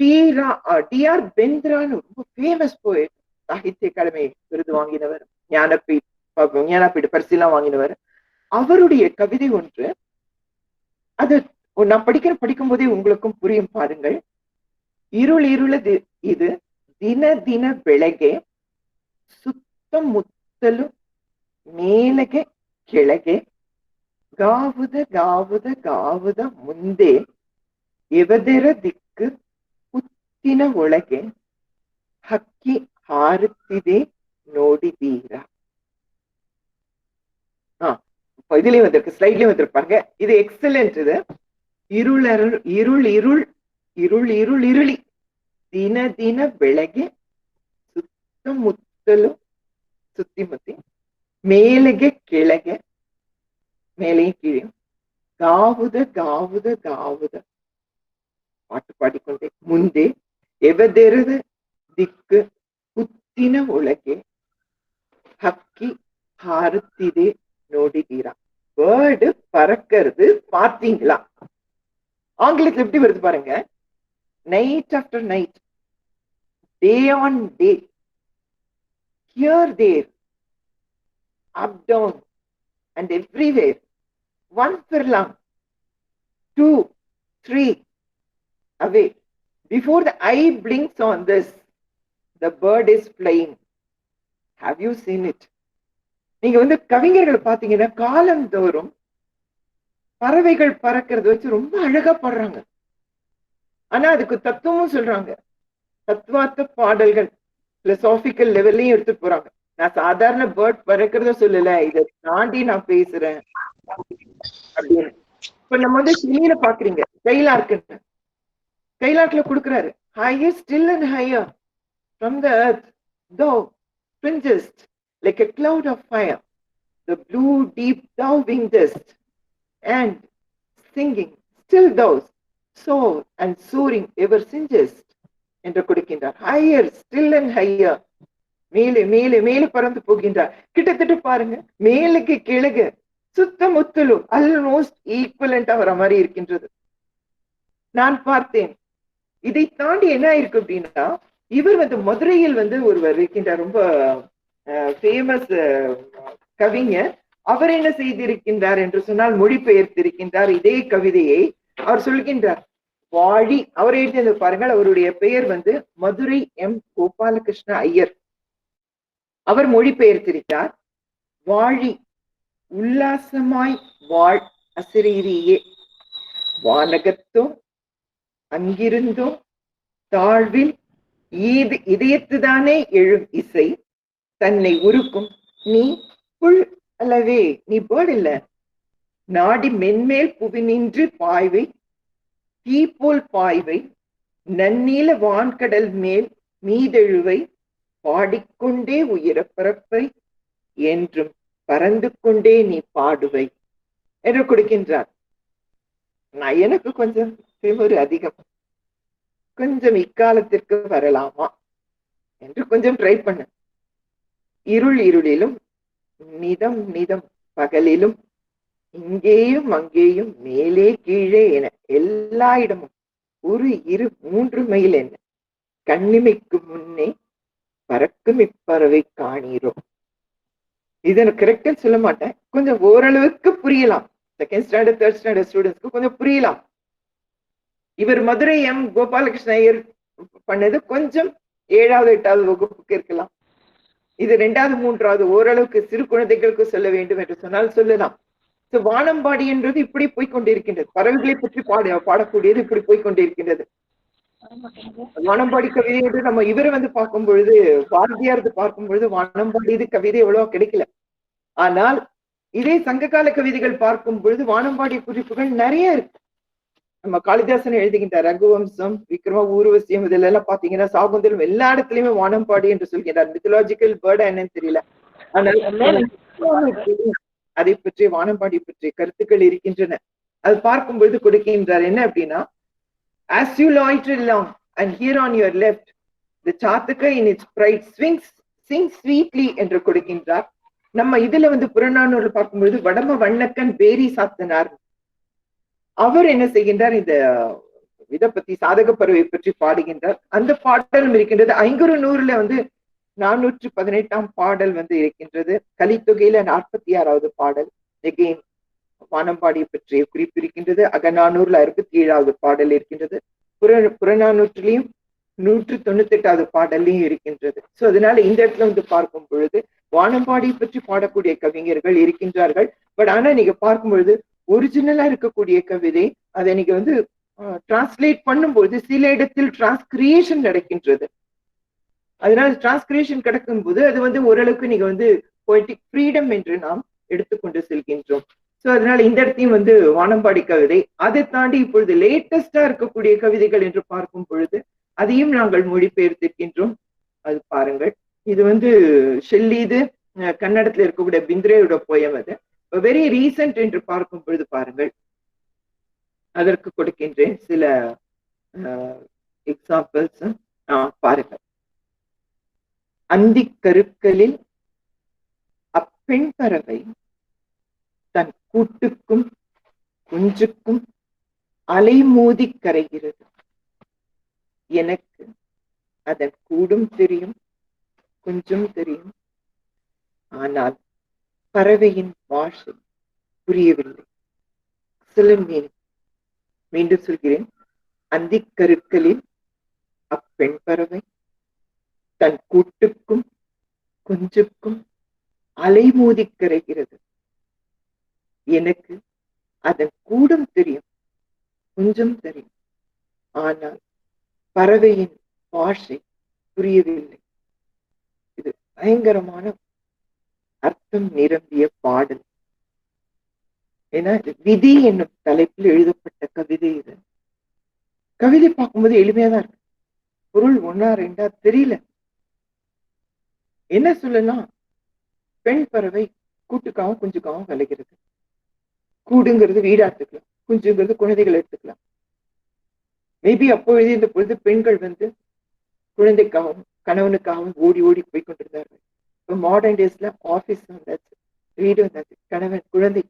டி.ஆர். பெந்திரான்னு ரொம்ப ஃபேமஸ் போயட், சாகித்ய அகாடமி விருது வாங்கினவர், ஞானபீட பரிசெல்லாம் வாங்கினவர். அவருடைய கவிதை ஒன்று, அது நான் படிக்கும் போதே உங்களுக்கும் புரியும் பாருங்கள். இருள் இருளது இது தின தின ಬೆಳಗ್ಗೆ ಸುತ್ತಮುತ್ತಲು ಮೇಲಗೆ ಕೆಳಗೆ ಗಾವುದ ಗಾವುದ ಗಾವುದ ಮುಂದೆ ಎವದೆರ ದಿಕ್ಕು ಹುತ್ತಿನ ಒಳಗೆ ಹಕ್ಕಿ ಹಾರುತ್ತಿದೆ ನೋಡಿದೀರಾ. இதுலயும் வந்திருக்கு, ஸ்லைட்லயும் வந்திருப்பாங்க. இது எக்ஸலென்ட். இது இருள் இருள் இருள் இருள் இருள் இருளி ದಿನ ದಿನ ಬೆಳಗ್ಗೆ ಸುತ್ತಮುತ್ತಲು சுத்தி முத்தி மேலಗೆ ಕೆಳಗೆ மேலையும் கீழே ಗಾವುದ ಗಾವುದ ಗಾವುದ பாட்டு பாடிக்கொண்டே ಮುಂದೆ ಎವದೆರದ ದಿಕ್ಕು ಹುತ್ತಿನ ಒಳಗೆ ಹಕ್ಕಿ ಹಾರುತ್ತಿದೆ ನೋಡಿದೀರಾ. பேர்டு பறக்கிறது பார்த்தீங்களா. ஆங்கிலத்தில் எப்படி வருது பாருங்க, night after night, day on day, here there, up down and everywhere, 1 furlong, 2, 3 away, before the eye blinks on this, the bird is flying. Have you seen it? நீங்க வந்து கவிஞர்கள் பாத்தீங்கன்னா காலந்தோறும் பறவைகள் பறக்கிறத வச்சு ரொம்ப அழகா பாடுறாங்க. ஆனா அதுக்கு தத்துவமும் சொல்றாங்க, தத்துவார்த்த பாடல்கள் பிலோசாபிக்கல் லெவல்லையும் எடுத்துட்டு போறாங்க. நான் சாதாரண பேர்ட் பறக்கிறத சொல்லல, இதை தாண்டி நான் பேசுறேன் அப்படின்னு. இப்ப நம்ம வந்து சினியில பாக்குறீங்க, கைலார்க்கு, கைலாட்ல கொடுக்குறாரு, higher still and higher from the earth thou springest like a cloud of fire, the blue deep thou wingest, and singing still thou soar and soaring ever singest என்று கொடுக்கின்றார். higher still and higher, மேலே மேலே மேலே பறந்து போகின்றார். கிட்டத்தட்ட பாருங்க, மேலுக்கு கிழக்கு சுத்தமுத்தலு ஆல்மோஸ்ட் ஈக்குவலண்டா வர மாதிரி இருக்கின்றது. நான் பார்த்தேன். இதை தாண்டி என்ன இருக்கு அப்படின்னா, இவர் வந்து மதுரையில் வந்து ஒருவர் இருக்கின்றார், ரொம்ப ஃபேமஸ் கவிஞர். அவர் என்ன செய்திருக்கின்றார் என்று சொன்னால், மொழிபெயர்த்திருக்கின்றார் இதே கவிதையை. அவர் சொல்கின்றார், வாழி, அவர் எழுதியது பாருங்கள், அவருடைய பெயர் வந்து மதுரை எம். கோபாலகிருஷ்ண ஐயர். அவர் மொழிபெயர்த்திருக்கிறார். வாழி உல்லாசமாய் வாழ் அசிரீரியே, வானகத்தோ அங்கிருந்தோ தாழ்வில் இதயத்துதானே எழும் இசை தன்னை உருக்கும் நீ புல் அல்லவே, நீ பேர்ட் இல்ல, நாடி மென்மேல் புவி நின்று பாய்வை தீப்போல் பாய்வை நன்னீல வான்கடல் மேல் மீதெழுவை பாடிக்கொண்டே உயர பரப்பை என்றும் பறந்து கொண்டே நீ பாடுவை என்று கொடுக்கின்றார். நான் எனக்கு கொஞ்சம் திமிரு அதிகம், கொஞ்சம் இக்காலத்திற்கு வரலாமா என்று கொஞ்சம் ட்ரை பண்ண. இருள் இருளிலும் நிதம் நிதம் பகலிலும் இங்கேயும் அங்கேயும் மேலே கீழே என எல்லா இடமும் 1, 2, 3 மைல் என்ன கண்ணிமைக்கு முன்னே பறக்கும் இப்பறவை காணீரோ. இதை கரெக்டா சொல்ல மாட்டேன், கொஞ்சம் ஓரளவுக்கு புரியலாம். செகண்ட் ஸ்டாண்டர்ட் தேர்ட் ஸ்டாண்டர்ட் ஸ்டூடெண்ட்ஸ்க்கு கொஞ்சம் புரியலாம். இவர் மதுரை எம். கோபாலகிருஷ்ண ஐயர் பண்ணது கொஞ்சம் 7வது 8வது வகுப்புக்கு இருக்கலாம். இது 2வது 3வது ஓரளவுக்கு சிறு குழந்தைகளுக்கு சொல்ல வேண்டும் என்று சொன்னால் சொல்லலாம். வானம்பாடி என்றது இப்படி போய்கொண்டிருக்கின்றது. பறவைகளை பற்றி பாடக்கூடியது இப்படி போய்கொண்டிருக்கின்றது. வானம்பாடி கவிதை என்று நம்ம இவரை பார்க்கும் பொழுது, பாரதியார் பார்க்கும் பொழுது வானம்பாடி இது கவிதை எவ்வளவு கிடைக்கல. ஆனால் இதே சங்ககால கவிதைகள் பார்க்கும் பொழுது வானம்பாடி குறிப்புகள் நிறைய இருக்கு. நம்ம காளிதாசன் எழுதுகின்றார் ரகுவம்சம், விக்ரம ஊர்வசியம், இதுல எல்லாம் பாத்தீங்கன்னா சாகுந்தலம் எல்லா இடத்துலயுமே வானம்பாடி என்று சொல்கின்றார். மித்தலாஜிக்கல் பேர்டா என்னன்னு தெரியல, ஆனால் அதை பற்றி வானம்பாடி பற்றிய கருத்துக்கள் இருக்கின்றன. அது பார்க்கும் பொழுது கொடுக்கின்றார் என்ன அப்படின்னா, as you loiter along and here on your left the Chataka in its pride sings sweetly என்று கொடுக்கின்றார். நம்ம இதுல புறநானூறு பார்க்கும்பொழுது வடம வண்ணக்கன் பேரி சாத்தனார் அவர் என்ன செய்கின்றார், இந்த இதை பத்தி சாதக பறவை பற்றி பாடுகின்றார். அந்த பாடலும் இருக்கின்றது. 500 418ஆம் பாடல் இருக்கின்றது. கலித்தொகையில 46வது பாடல் எகெயின் வானம்பாடியை பற்றிய குறிப்பு இருக்கின்றது. அகநானூறுல 67வது பாடல் இருக்கின்றது. புறநானூற்றிலையும் 198வது பாடல்லையும் இருக்கின்றது. சோ அதனால இந்த இடத்துல பார்க்கும் பொழுது வானம்பாடியை பற்றி பாடக்கூடிய கவிஞர்கள் இருக்கின்றார்கள். பட் ஆனா நீங்க பார்க்கும் பொழுது ஒரிஜினலா இருக்கக்கூடிய கவிதை அதை நீங்க டிரான்ஸ்லேட் பண்ணும்போது சில இடத்தில் டிரான்ஸ்கிரியேஷன் நடக்கின்றது. அதனால டிரான்ஸ்கிரியேஷன் கிடக்கும் போது அது ஓரளவுக்கு நீங்க பொய்டிக் ஃப்ரீடம் என்று நாம் எடுத்துக்கொண்டு செல்கின்றோம். சோ அதனால இந்த இடத்தையும் வானம்பாடி கவிதை. அதை தாண்டி இப்பொழுது லேட்டஸ்டா இருக்கக்கூடிய கவிதைகள் என்று பார்க்கும் பொழுது அதையும் நாங்கள் மொழிபெயர்த்திருக்கின்றோம். அது பாருங்கள், இது ஷெல்லிது கன்னடத்துல இருக்கக்கூடிய பிந்திரேயோட போயம். அது வெரி ரீசன்ட் என்று பார்க்கும் பொழுது பாருங்கள், அதற்கு கொடுக்கின்றேன் சில எக்ஸாம்பிள்ஸ். பாருங்கள், அந்தி கருக்களில் அப்பெண் பறவை தன் கூட்டுக்கும் குஞ்சுக்கும் அலைமோதி கரைகிறது. எனக்கு அதன் கூடும் தெரியும், குஞ்சும் தெரியும், ஆனால் பறவையின் பாஷை புரியவில்லை. மீண்டும் சொல்கிறேன், அந்திக்கருக்களில் அப்பெண் பறவை தன் கூட்டுக்கும் குஞ்சுக்கும் அலைமோதி கரைகிறது. எனக்கு அதன் கூடும் தெரியும், குஞ்சும் தெரியும், ஆனால் பறவையின் பாஷை புரியவில்லை. இது பயங்கரமான அர்த்தம் நிரம்பிய பாடல். ஏன்னா விதி என்னும் தலைப்பில் எழுதப்பட்ட கவிதை. இது கவிதை பார்க்கும்போது எளிமையா தான் இருக்கு, பொருள் 1 2 தெரியல. என்ன சொல்லலாம், பெண் பறவை கூட்டுக்காகவும் குஞ்சுக்காகவும் விளைகிறது. கூடுங்கிறது வீடா எடுத்துக்கலாம், குஞ்சுங்கிறது குழந்தைகள் எடுத்துக்கலாம். மேபி அப்போ எழுதிய பொழுது பெண்கள் குழந்தைக்காகவும் கணவனுக்காகவும் ஓடி ஓடி போய் கொண்டிருந்தார்கள். இப்போ மாடர்ன் டேஸ்ல ஆபீஸ் வந்தாச்சு, வீடு வந்தாச்சு, கணவன் குழந்தை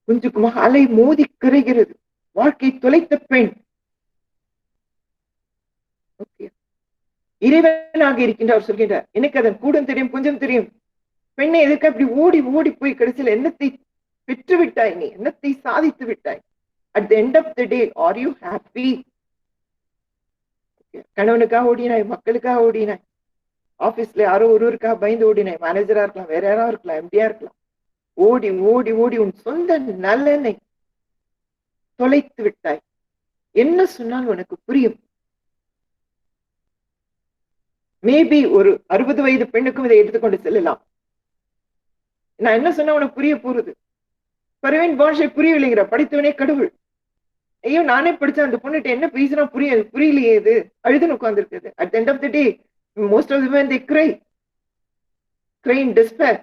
குஞ்சுக்குமா அலை மோதி கரைகிறது. வாழ்க்கை தொலைத்த பெண். இறைவனாக இருக்கின்றார் சொல்கின்றார், எனக்கு அதன் கூடம் தெரியும், குஞ்சம் தெரியும். பெண்ணை எதுக்கு அப்படி ஓடி ஓடி போய் கடைசியில் என்னத்தை பெற்று விட்டாய், நீ என்னத்தை சாதித்து விட்டாய்? At the end of the day are you happy? கணவனுக்காக ஓடினாய், மக்களுக்காக ஓடினாய், ஆபீஸ்ல யாரோ ஒருவருக்காக பயந்து ஓடினாய், மேனேஜரா இருக்கலாம், வேற யாராவது இருக்கலாம், எம்டியா இருக்கலாம். ஓடி ஓடி ஓடி உன் சொந்த நலனை தொலைத்து விட்டாய். என்ன சொன்னால் உனக்கு புரியும்? மேபி ஒரு 60 வயது பெண்ணுக்கும் இதை எடுத்துக்கொண்டு செல்லலாம். நான் என்ன சொன்னா உனக்கு புரிய போறது? பறவையின் பாஷை புரியவில்லைங்கிற, படித்தவனே கடவுள். ஐயோ நானே படிச்சேன், அந்த பொண்ணுகிட்ட என்ன பேசினா புரியலையே, இது அழுதுன்னு உட்கார்ந்து இருக்குது. At the end of the day most of the women they cry in despair.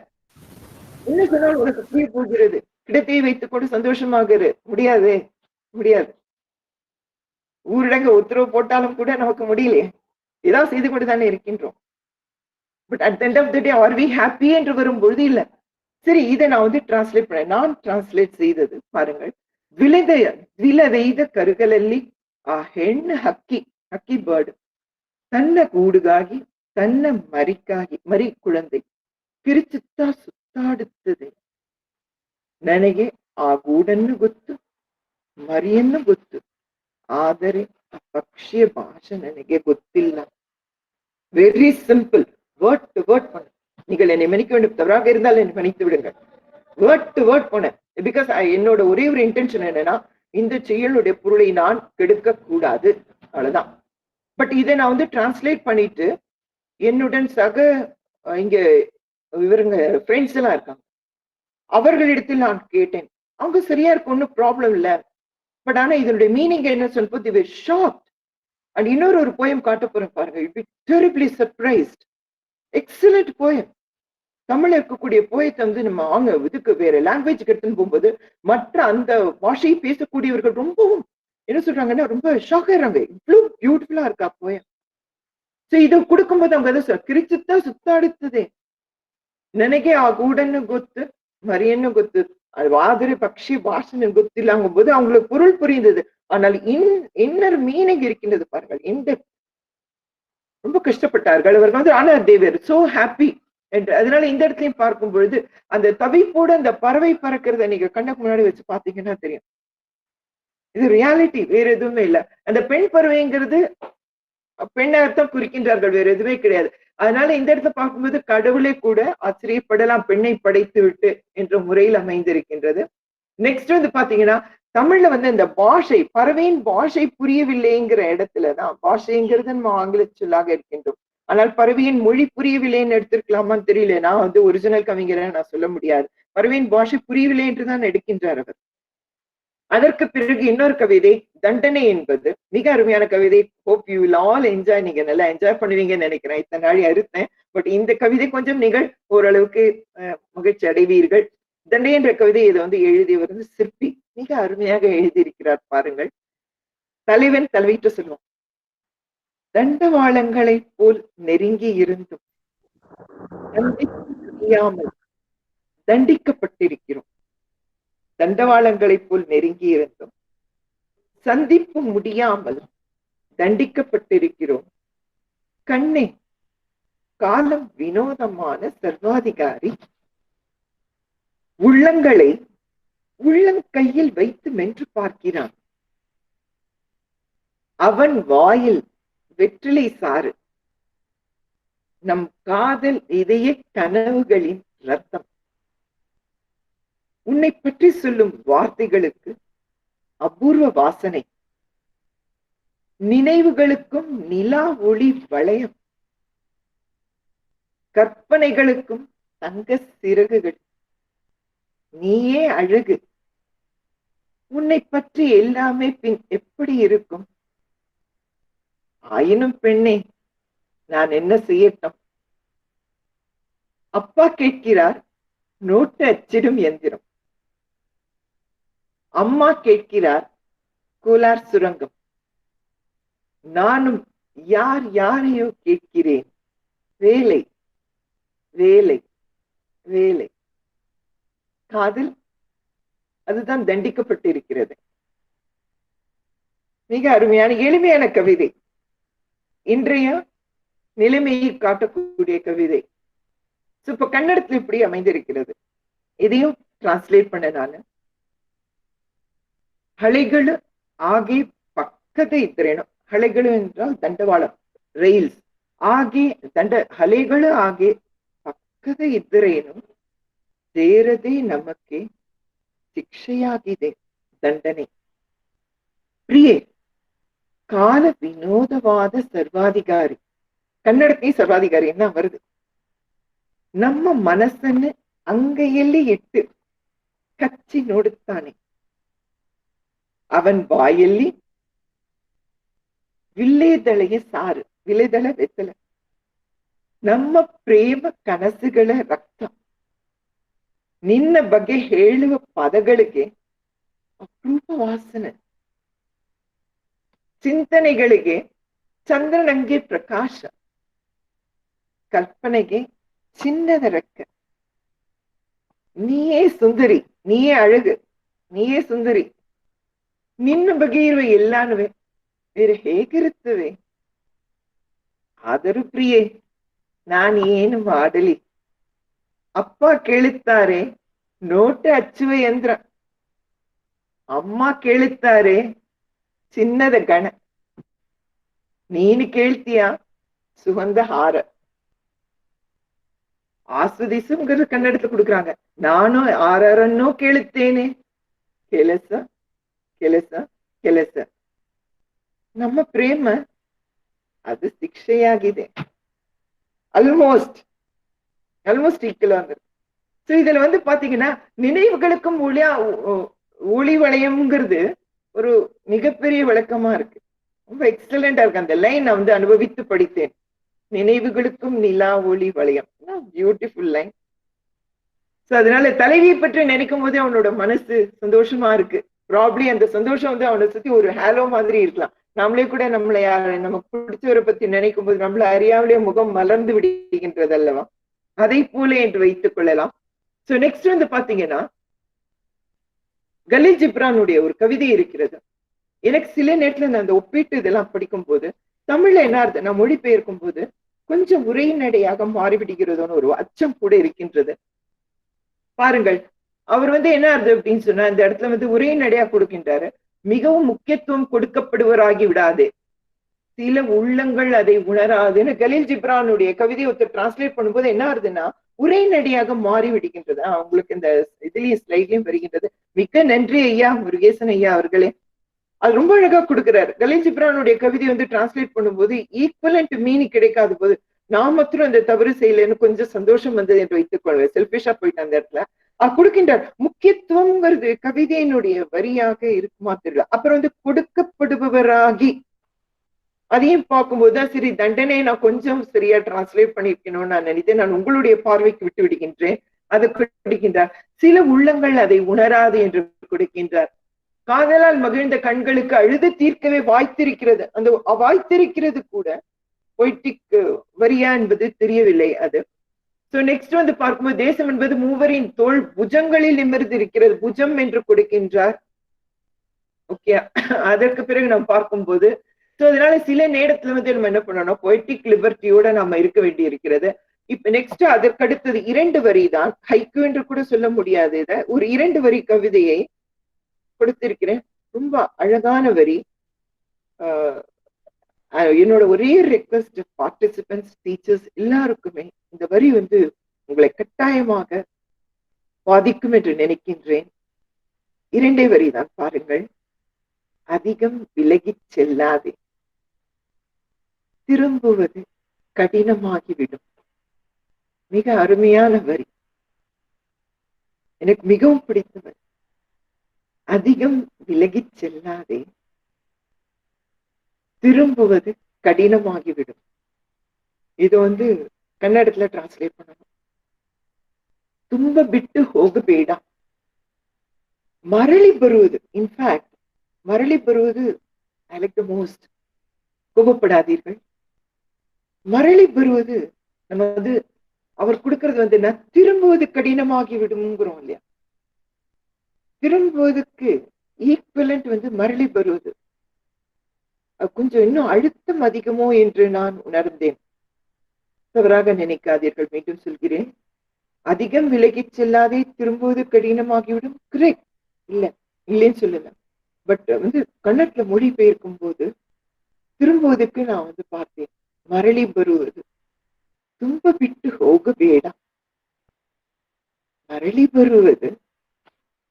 என்ன சொன்னால் உனக்கு புரிய போகிறது? கிடைத்தை வைத்துக் கொண்டு சந்தோஷமாக முடியாது, முடியாது. ஊரடங்கு உத்தரவு போட்டாலும் கூட நமக்கு முடியலையே, ஏதாவது செய்து கொண்டு தானே இருக்கின்றோம். But at the end of the day are we happy என்று வரும்பொழுது இல்ல. சரி, இதை நான் டிரான்ஸ்லேட் பண்ணேன். நான் டிரான்ஸ்லேட் செய்தது பாருங்கள். ವಿಲದೈದ ಕರುಗಳಲ್ಲಿ ಆ ಹೆಣ್ಣು ಹಕ್ಕಿ ಬರ್ಡ್ ತನ್ನ ಗೂಡುಗಾಗಿ ತನ್ನ ಮರಿ ಕುಳಂದೆ ಕಿರುಚುತ್ತಾ ಸುತ್ತಾಡುತ್ತದೆ. ನನಗೆ ಆ ಗೂಡನ್ನು ಗೊತ್ತು, ಮರಿಯನ್ನು ಗೊತ್ತು, ಆದರೆ ಆ ಪಕ್ಷಿಯ ಭಾಷೆ ನನಗೆ ಗೊತ್ತಿಲ್ಲ. Very simple. Word to word பண்ண. நீங்கள் என்னை மன்னிக்க வேண்டும், தவறாக இருந்தால் என்னை மன்னித்து விடுங்கள். வேர்ட் டு வேர்ட் பண்ண. பிகாஸ் என்னோட ஒரே ஒரு இன்டென்ஷன் என்னன்னா, இந்த செயலுடைய பொருளை நான் கெடுக்க கூடாது, அவ்வளவுதான். பட் இதை நான் வந்து டிரான்ஸ்லேட் பண்ணிட்டு என்னுடன் சக இங்க இவருங்க ஃப்ரெண்ட்ஸ் எல்லாம் இருக்காங்க, அவர்களிடத்தில் நான் கேட்டேன். அவங்க சரியா இருக்கும், ஒன்னும் ப்ராப்ளம் இல்ல. பட் ஆனா இதனுடைய மீனிங் என்ன சொல்லும்போது they were shocked. அண்ட் இன்னொரு ஒரு போயம் காட்ட போறேன் பாருங்க. You'll be terribly surprised. Excellent poem. தமிழ்ல இருக்கக்கூடிய போயத்தை வந்து நம்ம இதுக்கு வேற லாங்குவேஜ்க்கு எடுத்துன்னு போகும்போது மற்ற அந்த பாஷையை பேசக்கூடியவர்கள் ரொம்பவும் என்ன சொல்றாங்கன்னா ரொம்ப ஷாக் ஆயிடுறாங்க. இவ்வளவு பியூட்டிஃபுல்லா இருக்கா போயம். சோ இதை கொடுக்கும்போது அவங்க அதை கிரிச்சுத்தான் சுத்தாடுத்ததே ನನಗೆ ಆ ಗೂಡನ್ನು ಗೊತ್ತು ಮರಿಯನ್ನು ಗೊತ್ತು ಆದರೆ பக்ஷி வாசனை ಗೊತ್ತಿல்லாங்கும் போது அவங்களுக்கு பொருள் புரிந்தது. ஆனால் இன்னர் மீனிங் இருக்கின்றது பாருங்கள். இந்த ரொம்ப கஷ்டப்பட்டார்கள் அவர்கள் வந்து. ஆனா they were so happy என்று. அதனால இந்த இடத்துலயும் பார்க்கும் பொழுது அந்த தவிப்போட அந்த பறவை பறக்கிறத நீங்க கண்ணுக்கு முன்னாடி வச்சு பாத்தீங்கன்னா தெரியும். இது ரியாலிட்டி, வேற எதுவுமே இல்லை. அந்த பெண் பறவைங்கிறது பெண்ணாகத்தான் குறிக்கின்றார்கள், வேற எதுவுமே கிடையாது. அதனால இந்த இடத்த பார்க்கும்போது கடவுளே கூட ஆச்சரியப்படலாம், பெண்ணை படைத்து விட்டு என்ற முறையில் அமைந்திருக்கின்றது. நெக்ஸ்ட் வந்து பாத்தீங்கன்னா தமிழ்ல வந்து இந்த பாஷை, பறவையின் பாஷை புரியவில்லைங்கிற இடத்துலதான், பாஷைங்கிறது நம்ம ஆங்கில சொல்லாக இருக்கின்றோம். ஆனால் பறவையின் மொழி புரியவில்லைன்னு எடுத்திருக்கலாமான்னு தெரியல. நான் வந்து ஒரிஜினல் கவிஞரை நான் சொல்ல முடியாது. பறவையின் பாஷை புரியவில்லை என்றுதான் எடுக்கின்றார் அவர். அதற்கு பிறகு இன்னொரு கவிதை தண்டனை என்பது மிக அருமையான கவிதை. Hope you will all enjoy. நீங்க நல்லா என்ஜாய் பண்ணுவீங்கன்னு நினைக்கிறேன். இத்தனை நாள் அறுத்தேன், பட் இந்த கவிதை கொஞ்சம் நீங்கள் ஓரளவுக்கு மகிழ்ச்சி அடைவீர்கள். தண்டனை என்ற கவிதை இதை வந்து எழுதியவர் வந்து சிற்பி, மிக அருமையாக எழுதியிருக்கிறார் பாருங்கள். தலைவன் தலைவிட்டு சொல்லுவோம், தண்டவாளங்களை போல் நெருங்கி இருந்தும் தண்டிக்காமல் தண்டிக்கப்பட்டிருக்கிறோம். தண்டவாளங்களை போல் நெருங்கி இருந்தும் சந்திப்பு முடியாமல் தண்டிக்கப்பட்டிருக்கிறோம். கண்ணே, காலம் வினோதமான சர்வாதிகாரி. உள்ளங்களை உள்ளங்கையில் வைத்து மென்று பார்க்கிறான். அவன் வாயில் வெற்றிலை சாறு. நம் காதல் இதய கனவுகளின் ரத்தம். உன்னை பற்றி சொல்லும் வார்த்தைகளுக்கு அபூர்வ வாசனை. நினைவுகளுக்கும் நிலா ஒளி வளையம். கற்பனைகளுக்கும் தங்க சிறகுகள். நீயே அழகு. உன்னை பற்றி எல்லாமே பின் எப்படி இருக்கும்? ஆயினும் பெண்ணே, நான் என்ன செய்யட்டும்? அப்பா கேட்கிறார், நோட்டு அச்சிடும் எந்திரம். அம்மா கேட்கிறார், கோலார் சுரங்கம். நானும் யார் யாரையோ கேட்கிறேன், வேலை வேலை வேலை. காதல் அதுதான் தண்டிக்கப்பட்டிருக்கிறது. மிக அருமையான எளிமையான கவிதை, இன்றைய நிலைமையை காட்டக்கூடிய கவிதை. இப்ப கன்னடத்தில் இப்படி அமைந்திருக்கிறது. இதையும் டிரான்ஸ்லேட் பண்ண ನಾನು. ಹಳೆಗಳು ಹಾಗೆ ಪಕ್ಕದ ಇದ್ರೇನು, ಹಳೆಗಳು என்றால் தண்டவாளம், ರೈಲ್ಸ್. ಹಾಗೆ ಹಳೆಗಳು ಹಾಗೆ ಪಕ್ಕದ ಇದ್ದರೇನು ಸೇರದೆ ನಮಗೆ ಶಿಕ್ಷೆಯಾಗಿದೆ ದಂಡನೆ. ಪ್ರಿಯೆ, ಕಾಲ ವಿನೋದವಾದ ಸರ್ವಾಧಿಕಾರಿ. ಕನ್ನಡಕ್ಕೆ ಸರ್ವಾಧಿಕಾರಿ என்ன வருது. ನಮ್ಮ ಮನಸ್ಸನ್ನು ಅಂಗೈಯಲ್ಲಿ ಇಟ್ಟು ಕಚ್ಚಿ ನೋಡುತ್ತಾನೆ. ಅವನ್ ಬಾಯಲ್ಲಿ ವಿಳ್ಳೆದೆಲೆಯ ಸಾರು, ವಿಳ್ಳೆದೆಲೆ ಬೆತ್ತಲೆ. ನಮ್ಮ ಪ್ರೇಮ ಕನಸುಗಳ ರಕ್ತ. ನಿನ್ನ ಬಗ್ಗೆ ಹೇಳುವ ಪದಗಳಿಗೆ ಅಪರೂಪ ವಾಸನೆ. ಚಿಂತನೆಗಳಿಗೆ ಚಂದ್ರನಂಗೆ ಪ್ರಕಾಶ. ಕಲ್ಪನೆಗೆ ಚಿನ್ನದ ರೆಕ್ಕ. ನೀಯೇ ಸುಂದರಿ, ನೀಯೇ ಅழகு, ನೀಯೇ ಸುಂದರಿ. ನಿನ್ನ ಬಗ್ಗೆ ಇರುವ ಎಲ್ಲಾನು ಬೇರೆ ಹೇಗಿರುತ್ತವೆ? ಆದರೂ ಪ್ರಿಯೆ, ನಾನೇನು ಮಾಡಲಿ? ಅಪ್ಪ ಕೇಳುತ್ತಾರೆ ನೋಟು ಹಚ್ಚುವ ಯಂತ್ರ. ಅಮ್ಮ ಕೇಳುತ್ತಾರೆ ಚಿನ್ನದ ಗಣ. ನೀನು ಕೇಳ್ತೀಯ ಸುಗಂಧ ಹಾರ. ஆஸ்வதிசுங்கிற கன்னடத்துல கொடுக்குறாங்க. நானும் ஆரன்னோ கேளுத்தேனே, ಕೆಲಸ ಕೆಲಸ ಕೆಲಸ. ನಮ್ಮ ಪ್ರೇಮ ಅದು ಶಿಕ್ಷೆಯಾಗಿದೆ. ஆல்மோஸ்ட் ஈக்குவலா இருந்தது. சோ இதுல வந்து பாத்தீங்கன்னா நினைவுகளுக்கும் ஒளி வளையம்ங்கிறது ஒரு மிகப்பெரிய விளக்கமா இருக்கு. ரொம்ப எக்ஸலண்டா இருக்கு அந்த லைன். நான் வந்து அனுபவித்து படித்தேன். நினைவுகளுக்கும் நிலா ஒளி வளையம். Beautiful line. சோ அதனால தலைவியை பற்றி நினைக்கும் போதே அவனோட மனசு சந்தோஷமா இருக்கு. ப்ராப்ளி அந்த சந்தோஷம் வந்து அவனை சுத்தி ஒரு ஹேலோ மாதிரி இருக்கலாம். நம்மளே கூட நம்மளை நமக்கு பிடிச்சவரை பத்தி நினைக்கும் போது நம்மள அறியாமலே முகம் மலர்ந்து விடுகின்றது அல்லவா? அதை போல என்று வைத்துக் கொள்ளலாம். சோ நெக்ஸ்ட் வந்து பாத்தீங்கன்னா கலீல் ஜிப்ரானுடைய ஒரு கவிதை இருக்கிறது. எனக்கு சில நேரத்துல நான் அந்த ஒப்பீட்டு இதெல்லாம் படிக்கும் போது தமிழ்ல என்ன அர்த்தம், நான் மொழிபெயர்க்கும் போது கொஞ்சம் உரைநடையாக மாறிவிடுகிறதோன்னு ஒரு அச்சம் கூட இருக்கின்றது. பாருங்கள், அவர் வந்து என்ன அர்த்தம் அப்படின்னு சொன்னா இந்த இடத்துல வந்து உரைநடையா கொடுக்கின்றாரு. மிகவும் முக்கியத்துவம் கொடுக்கப்படுவராகி விடாதே, சில உள்ளங்கள் அதை உணராதுன்னு கலீல் ஜிப்ரானுடைய கவிதையை ஒருத்தர் டிரான்ஸ்லேட் பண்ணும்போது என்ன ஆகுதுன்னா உரைநடையாக மாறி விடுகின்றது. அவங்களுக்கு இந்த இதுலயும் ஸ்லைட்லயும் வருகின்றது. மிக்க நன்றி ஐயா முருகேசன் ஐயா அவர்களே, அது ரொம்ப அழகா கொடுக்குறாரு. கலீல் ஜிப்ரானுடைய கவிதை வந்து டிரான்ஸ்லேட் பண்ணும்போது ஈக்குவலண்ட் மீனிங் கிடைக்காத போது நான் மாத்திரம் அந்த தவறு செய்யலன்னு கொஞ்சம் சந்தோஷம் வந்தது என்று வைத்துக் கொள்வேன். செல்பிஷா போயிட்டு அந்த இடத்துல கொடுக்கின்றார். முக்கியத்துவம்ங்கிறது கவிதையினுடைய வரியாக இருக்குமா தெரியல. அப்புறம் வந்து கொடுக்கப்படுபவராகி அதையும் பார்க்கும்போதுதான் சரி தண்டனை நான் கொஞ்சம் சரியா டிரான்ஸ்லேட் பண்ணிருக்கணும்னு நான் நினைத்தேன். நான் உங்களுடைய பார்வைக்கு விட்டு விடுகின்றேன். அதை கொடுக்கின்றார். சில உள்ளங்கள் அதை உணராது என்று கொடுக்கின்றார். காதலால் மகிழ்ந்த கண்களுக்கு அழுது தீர்க்கவே வாய்த்திருக்கிறது. அந்த வாய்த்திருக்கிறது கூட பொய்டிக் வரியா என்பது தெரியவில்லை அது. சோ நெக்ஸ்ட் வந்து பார்க்கும்போது தேசம் என்பது மூவரின் தோல் புஜங்களில் நிமிர்ந்து இருக்கிறது. புஜம் என்று கொடுக்கின்றார். ஓகே, அதற்கு பிறகு நாம் பார்க்கும்போது சோ அதனால சில நேரத்துல வந்து நம்ம என்ன பண்ணணும், பொய்டிக் லிபர்ட்டியோட நம்ம இருக்க வேண்டி இருக்கிறது. இப்ப நெக்ஸ்ட் அதற்கு அடுத்தது 2 வரி தான், ஹைக்கு என்று கூட சொல்ல முடியாது. இத ஒரு 2 வரி கவிதையை கொடுத்திருக்கிறேன். ரொம்ப அழகான வரி. என்னோட ஒரே ரெக்வெஸ்ட் பார்ட்டிசிபென்ட்ஸ் டீச்சர்ஸ் எல்லாருக்குமே இந்த வரி வந்து உங்களை கட்டாயமாக பாதிக்கும் என்று நினைக்கின்றேன். 2 வரி தான், பாருங்கள். அதிகம் விலகி செல்லாதே, திரும்புவது கடினமாகிவிடும். மிக அருமையான வரி, எனக்கு மிகவும் பிடித்த வரி. அதிகம் விலகி செல்லாதே, திரும்புவது கடினமாகிவிடும். இது வந்து கன்னடத்துல டிரான்ஸ்லேட் பண்ணணும். ತುಂಬ ಬಿಟ್ಟು ಹೋಗಬೇಡ, ಮರಳಿ ಬರುವುದು. ಇನ್ಫ್ಯಾಕ್ಟ್ மரளி பெறுவது ஐ லைக் த மோஸ்ட். கோபப்படாதீர்கள், மரளி பெறுவது நம்ம வந்து அவர் கொடுக்கறது வந்து என்ன, திரும்புவது கடினமாகி விடுங்கிறோம் இல்லையா? திரும்புவதற்கு ஈக்குவலண்ட் வந்து மரளி பெறுவது. கொஞ்சம் இன்னும் அழுத்தம் அதிகமோ என்று நான் உணர்ந்தேன். தவறாக நினைக்காதீர்கள், மீண்டும் சொல்கிறேன். அதிகம் விலகி செல்லாதே, திரும்புவது கடினமாகிவிடும். கரெக்ட், இல்லைன்னு சொல்லல. பட் வந்து கன்னடத்துல மொழி பெயர்க்கும் போது திரும்புவதற்கு நான் வந்து பார்த்தேன், மரளி ಬರುವುದು, ತುಂಬ ಬಿಟ್ಟು ಹೋಗಬೇಡ. மரளி ಬರುವುದು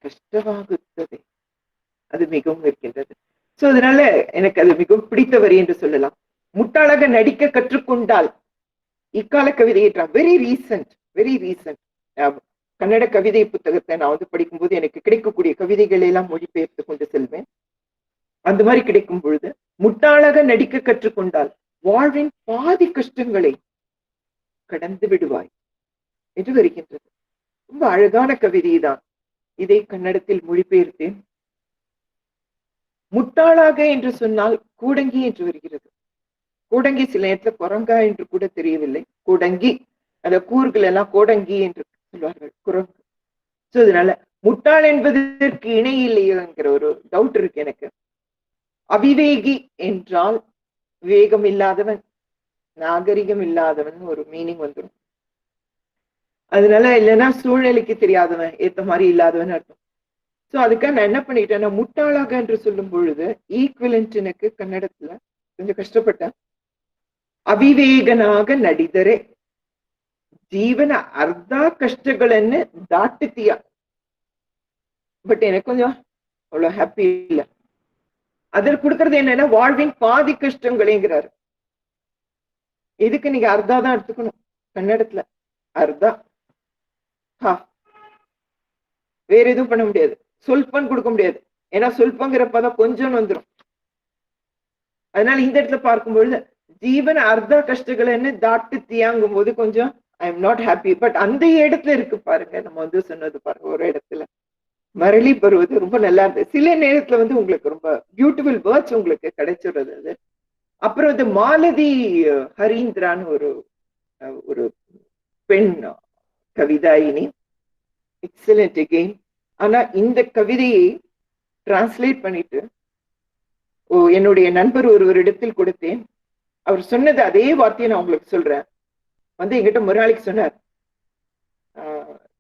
கஷ்டமாகுತ್ತದೆ. அது மிகவும் இருக்கின்றது. சோ அதனால எனக்கு அது மிகவும் பிடித்த வரி என்று சொல்லலாம். முட்டாளாக நடிக்க கற்றுக்கொண்டால், இக்கால கவிதையை வெரி ரீசன்ட் கன்னட கவிதை புத்தகத்தை நான் வந்து படிக்கும்போது எனக்கு கிடைக்கக்கூடிய கவிதைகளை எல்லாம் மொழிபெயர்த்து கொண்டு செல்வேன். அந்த மாதிரி கிடைக்கும் பொழுது முட்டாளாக நடிக்க கற்றுக்கொண்டால் வாழ்வின் பாதி கஷ்டங்களை கடந்து விடுவாய் என்று வருகின்றது. ரொம்ப அழகான கவிதை தான். இதை கன்னடத்தில் மொழிபெயர்த்தேன். முட்டாளாக என்று சொன்னால் கூடங்கி என்று வருகிறது. கூடங்கி சில நேரத்துல குரங்கா என்று கூட தெரியவில்லை. கூடங்கி, அந்த கூறுகள் எல்லாம் கோடங்கி என்று சொல்வார்கள், குரங்கு. சோ அதனால முட்டாள் என்பதற்கு இணை இல்லையோங்கிற ஒரு டவுட் இருக்கு எனக்கு. அவிவேகி என்றால் விவேகம் இல்லாதவன், நாகரிகம் இல்லாதவன் ஒரு மீனிங் வந்துடும். அதனால இல்லைன்னா சூழ்நிலைக்கு தெரியாதவன், ஏத்த மாதிரி இல்லாதவன் அர்த்தம். சோ அதுக்காக நான் என்ன பண்ணிட்டேன்னா, முட்டாளாக என்று சொல்லும் பொழுது ஈக்குவலண்ட் எனக்கு கன்னடத்துல கொஞ்சம் கஷ்டப்பட்டேன். அவிவேகனாக நடிதரே ಜೀವನ ಅರ್ಧ ಕಷ್ಟಗಳನ್ನು ದಾಟುತ್ತೀಯ. பட் எனக்கு கொஞ்சம் அவ்வளவு ஹாப்பி இல்லை. அதில் கொடுக்கறது என்னன்னா வாழ்வின் பாதி கஷ்டங்களேங்கிறாரு. இதுக்கு நீங்க அர்த்தா தான் எடுத்துக்கணும். கன்னடத்துல அர்த்தா, வேற எதுவும் பண்ண முடியாது. சொல்பன் கொடுக்க முடியாது. ஏன்னா சொல்பங்கிற பதம் கொஞ்சம் வந்துடும். அதனால இந்த இடத்துல பார்க்கும்பொழுது ஜீவன அர்த்தா கஷ்டங்கள்னு தாட்டு தீயாங்கும் போது கொஞ்சம் I am not happy. But அந்த இடத்துல இருக்கு பாருங்க, நம்ம வந்து சொன்னது பாருங்க, ஒரு இடத்துல மரளி பருவது ரொம்ப நல்லா இருந்தது. சில நேரத்துல வந்து உங்களுக்கு ரொம்ப பியூட்டிஃபுல் வேர்ட்ஸ் உங்களுக்கு கிடைச்சிடுறது. அது அப்புறம் இந்த மாலதி ஹரீந்திரான்னு ஒரு பெண் கவிதாயினி, எக்ஸலண்ட் அகெயின். ஆனா இந்த கவிதையை டிரான்ஸ்லேட் பண்ணிட்டு என்னுடைய நண்பர் ஒருவரிடத்தில் கொடுத்தேன். அவர் சொன்னது அதே வார்த்தையை நான் உங்களுக்கு சொல்றேன். வந்து என்கிட்ட மறுநாளைக்கு சொன்னார்,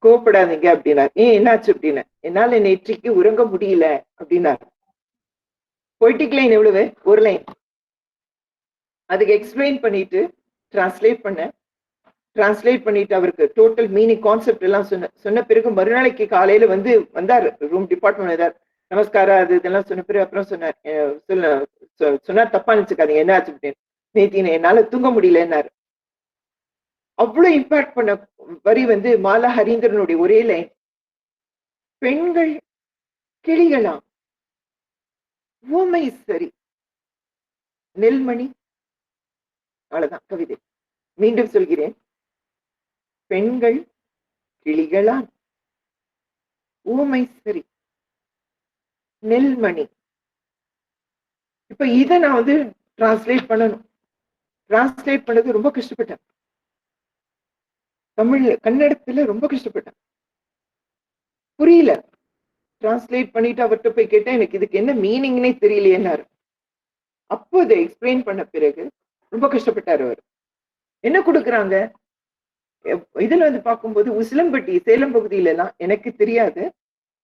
கோவப்படாதீங்க அப்படின்னார். ஏன் என்னாச்சு அப்படின்னு. என்னால நேற்றைக்கு உறங்க முடியல அப்படின்னார். பொய்டிக் லைன் எவ்வளவு? ஒரு லைன். அதுக்கு எக்ஸ்பிளைன் பண்ணிட்டு டிரான்ஸ்லேட் பண்ணிட்டு அவருக்கு டோட்டல் மீனிங் கான்செப்ட் எல்லாம் சொன்ன பிறகு மறுநாளைக்கு காலையில வந்தார் ரூம் டிபார்ட்மெண்ட் வந்தார். நமஸ்காரம் அது இதெல்லாம் சொன்ன பிறகு அப்புறம் சொன்னார் தப்பா நினைச்சுக்காதீங்க என்ன ஆச்சு அப்படின்னு. நேத்தி என்னால தூங்க முடியலன்னாரு. அவ்வளவு இம்பாக்ட் பண்ண வரி மாலா ஹரீந்திரனுடைய ஒரே லைன், பெண்கள் கிளிகளாம், ஊமை சரி, நெல்மணி. அவ்வளவுதான் கவிதை. மீண்டும் சொல்கிறேன், பெண்கள் கிளிகளாம், ஊமை சரி, நெல்மணி. இப்ப இதை நான் டிரான்ஸ்லேட் பண்ணணும். டிரான்ஸ்லேட் பண்ணது ரொம்ப கஷ்டப்பட்டேன். கன்னடத்துல ரொம்ப கஷ்டப்பட்டேன். புரியல. டிரான்ஸ்லேட் பண்ணிட்டு அவர்கிட்ட போய் கேட்டேன், எனக்கு இதுக்கு என்ன மீனிங்னே தெரியலையேன்னாரு. அப்போ அதை எக்ஸ்பிளைன் பண்ண பிறகு ரொம்ப கஷ்டப்பட்டாரு அவர். என்ன கொடுக்குறாங்க இதுல பார்க்கும்போது உசிலம்பட்டி சேலம் பகுதியில எல்லாம் எனக்கு தெரியாது,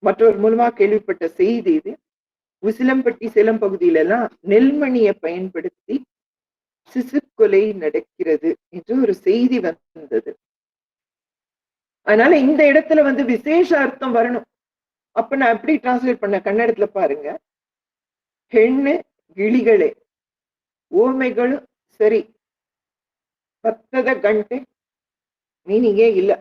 மற்றவர் மூலமா கேள்விப்பட்ட செய்தி இது. உசிலம்பட்டி சேலம் பகுதியில எல்லாம் நெல்மணியை பயன்படுத்தி சிசுக்கொலை நடக்கிறது என்று ஒரு செய்தி வந்தது. அதனால இந்த இடத்துல விசேஷ அர்த்தம் வரணும். அப்ப நான் எப்படி டிரான்ஸ்லேட் பண்ண கன்னடத்துல பாருங்க, ಹೆಣ್ಣು ಗಿಳಿಗಳೇ, ಓಮೆಗಳು ಸರಿ, ಭತ್ತದ ಗಂಟೆ மீனிங்கே இல்ல.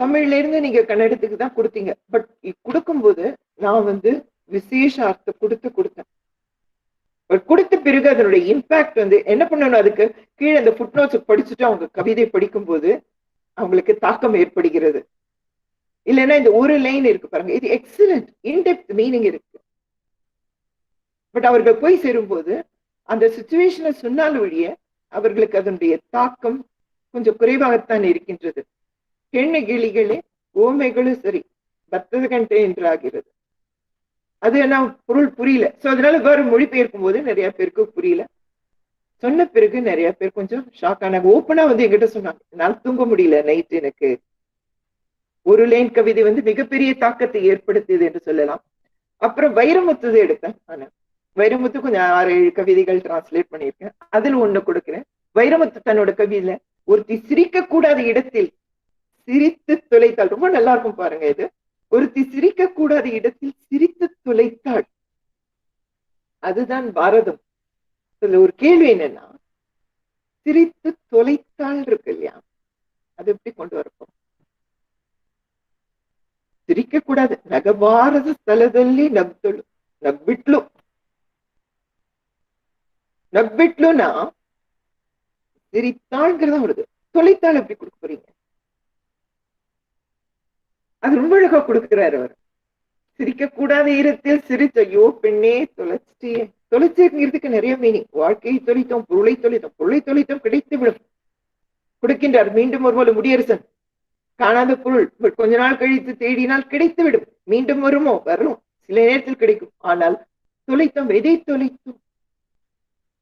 தமிழ்ல இருந்து நீங்க கன்னடத்துக்கு தான் கொடுத்தீங்க. பட் கொடுக்கும்போது நான் விசேஷ அர்த்தம் கொடுத்தேன். கொடுத்த பிறகு அதனுடைய இம்பாக்ட் என்ன பண்ணணும், அதுக்கு கீழே அந்த ஃபுட் நோட்ஸ் படிச்சுட்டு அவங்க கவிதை படிக்கும் போது அவங்களுக்கு தாக்கம் ஏற்படுகிறது. இல்லைன்னா இந்த ஒரு லைன் இருக்கு பாருங்க, இது எக்ஸலண்ட் இன்டெப்த் மீனிங் இருக்கு. பட் அவர்கள் போய் சேரும்போது அந்த சிச்சுவேஷனை சொன்னால் ஒழிய அவர்களுக்கு அதனுடைய தாக்கம் கொஞ்சம் குறைவாகத்தான் இருக்கின்றது. ಹೆಣ್ಣು ಗಿಳಿಗಳೇ, ஓமைகளும் சரி, பத்தத கண்டே என்று ஆகிறது. அது என்ன பொருள் புரியல. சோ அதனால வேற மொழிபெயர்க்கும் போது நிறைய பேருக்கு புரியல. சொன்ன பிறகு நிறைய பேர் கொஞ்சம் ஷாக் ஆனாங்க. ஓப்பனா என்கிட்ட சொன்னாங்க, என்னால் தூங்க முடியல நைட். எனக்கு ஒரு லைன் கவிதை மிகப்பெரிய தாக்கத்தை ஏற்படுத்தியது என்று சொல்லலாம். அப்புறம் வைரமுத்து எடுத்தேன். ஆனா வைரமுத்து கொஞ்சம் 6-7 கவிதைகள் டிரான்ஸ்லேட் பண்ணியிருக்கேன். அதில் ஒண்ணு கொடுக்கிறேன். வைரமுத்து தன்னோட கவிதையில ஒருத்தி சிரிக்க கூடாத இடத்தில் சிரித்து தொலைத்தாள். ரொம்ப நல்லா இருக்கும் பாருங்க இது. ஒருத்தி சிரிக்க கூடாத இடத்தில் சிரித்து தொலைத்தாள், அதுதான் பாரதம். இதுல ஒரு கேள்வி என்னன்னா, சிரித்து தொலைத்தாள் இருக்கு இல்லையா, அது எப்படி கொண்டு வரப்போம்? ಸಿರಿಕೆ ಕೂಡದು ನಗಬಾರದ ಸ್ಥಳದಲ್ಲಿ ನಗ್ದಳು, நக்பிட்லுனா சிரித்தாள்ங்கிறதா வருது. தொலைத்தாள் எப்படி கொடுக்க போறீங்க? அது ரொம்ப அழகா கொடுக்கிறாரு அவர். சிரிக்க கூடாத இடத்தில் சிரிச்ச, ஐயோ பெண்ணே தொலைச்சியே. தொலைச்சிங்கிறதுக்கு நிறைய மீனிங். வாழ்க்கையை தொலைத்தோம், பொருளை தொலைத்தோம் கிடைத்து விடும் கொடுக்கின்றார். மீண்டும் ஒருமுறை முடியரசன், காணாத பொருள் கொஞ்ச நாள் கழித்து தேடினால் கிடைத்து விடும். மீண்டும் வருமோ? வரும், சில நேரத்தில் கிடைக்கும். ஆனால் தொலைத்தோம், எதை தொலைத்தோம்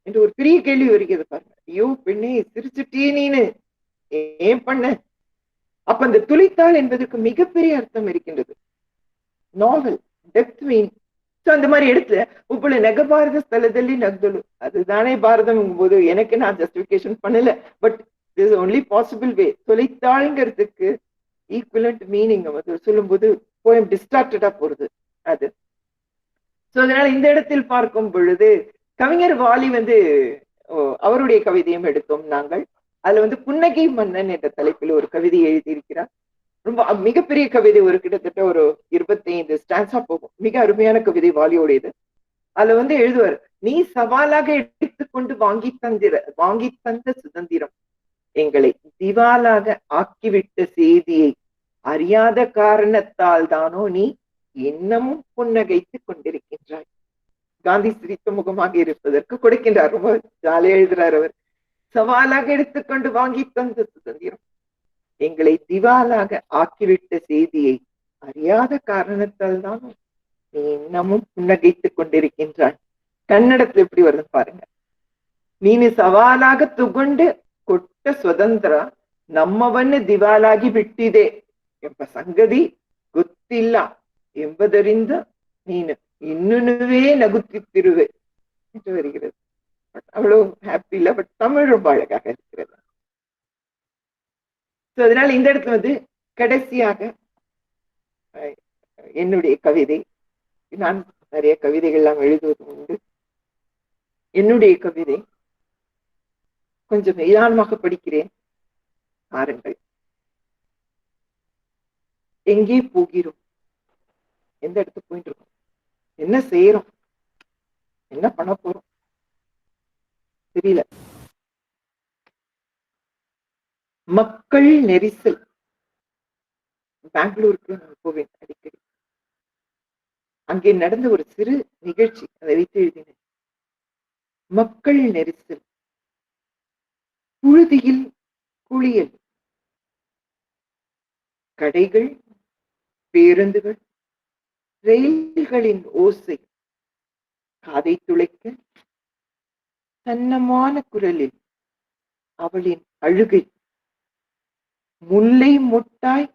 என்று ஒரு பெரிய கேள்வி வருகிறது பாருங்க. ஐயோ பெண்ணே சிரிச்சுட்டியே நீனு, ஏன் பண்ண? அப்ப அந்த துளைத்தாள் என்பதற்கு மிகப்பெரிய அர்த்தம் இருக்கின்றது. நாவல் டெப்த் மீனிங். ಸೊ அந்த மாதிரி எடுத்து ಒಬ್ಬಳು ನಗಬಾರದ ಸ್ಥಳದಲ್ಲಿ ನಗ್ದಳು. அதுதானே பாரதம் போது எனக்கு நான் ஜஸ்டிபிகேஷன் பண்ணல, but this only possible way. தொலைத்தாள்ங்கிறதுக்கு ஈக்குவலண்ட் மீனிங் சொல்லும் போது போயம் டிஸ்ட்ராக்டடா போறது அது. சோ அதனால இந்த இடத்தில் பார்க்கும் பொழுது கவிஞர் வாலி அவருடைய கவிதையும் எடுத்தோம் நாங்கள். அதுல புன்னகை மன்னன் என்ற தலைப்பில் ஒரு கவிதை எழுதியிருக்கிறார். ரொம்ப மிகப்பெரிய கவிதை, ஒரு கிட்டத்தட்ட ஒரு 25 ஸ்டான்ஸா போகும். மிக அருமையான கவிதை வாலியோடையது. அதுல எழுதுவார், நீ சவாலாக எடுத்துக்கொண்டு வாங்கி தந்த சுதந்திரம் எங்களை திவாலாக ஆக்கிவிட்ட செய்தியை அறியாத காரணத்தால் தானோ நீ இன்னமும் புன்னகைத்துக் கொண்டிருக்கின்றாய். காந்தி சிரித்த முகமாக இருப்பதற்கு கொடுக்கின்றார். ரொம்ப ஜாலியா எழுதுறார் அவர். சவாலாக எடுத்துக்கொண்டு வாங்கி தந்த சுதந்திரம் எங்களை திவாலாக ஆக்கிவிட்ட செய்தியை அறியாத காரணத்தால் தான் நீ இன்னமும் புன்னகைத்துக் கொண்டிருக்கின்றாய். கன்னடத்துல எப்படி வருது பாருங்க. நீனு சவாலாக துகுண்டு ಕೊಟ್ಟ ಸ್ವತಂತ್ರ ನಮ್ಮವನ್ನೇ ದಿವಾಲಾಗಿ ಬಿಟ್ಟಿದೆ ಎಂಬ ಸಂಗತಿ ಗೊತ್ತಿಲ್ಲ ಎಂಬುದರಿಂದ ನೀನು ಇನ್ನುವೇ ನಗುತ್ತಿರುವೆ என்று வருகிறது. அவ்வளவு ஹாப்பி இல்ல, பட் தமிழ் ரொம்ப அழகாக இருக்கிறது. அதனால இந்த இடத்துல கடைசியாக என்னுடைய கவிதை, நான் நிறைய கவிதைகள் எல்லாம் எழுதுவது உண்டு. என்னுடைய கவிதை கொஞ்சம் நிதானமாக படிக்கிறேன், பாருங்கள். எங்கே போகிறோம், எந்த இடத்துக்கு போயிட்டு இருக்கோம், என்ன செய்யறோம், என்ன பண்ண போறோம் தெரியல. மக்கள் நெரிசல். பெங்களூருக்கு நான் போவேன் அடிக்கடி. அங்கே நடந்த ஒரு சிறு நிகழ்ச்சி, அதை வைத்து எழுதினேன். மக்கள் நெரிசல், புழுதியில் குளியல், கடைகள், பேருந்துகள், ரயில்களின் ஓசை காதை துளைக்க, சன்னமான குரலில் அவளின் அழுகை, முல்லை மொட்டாய்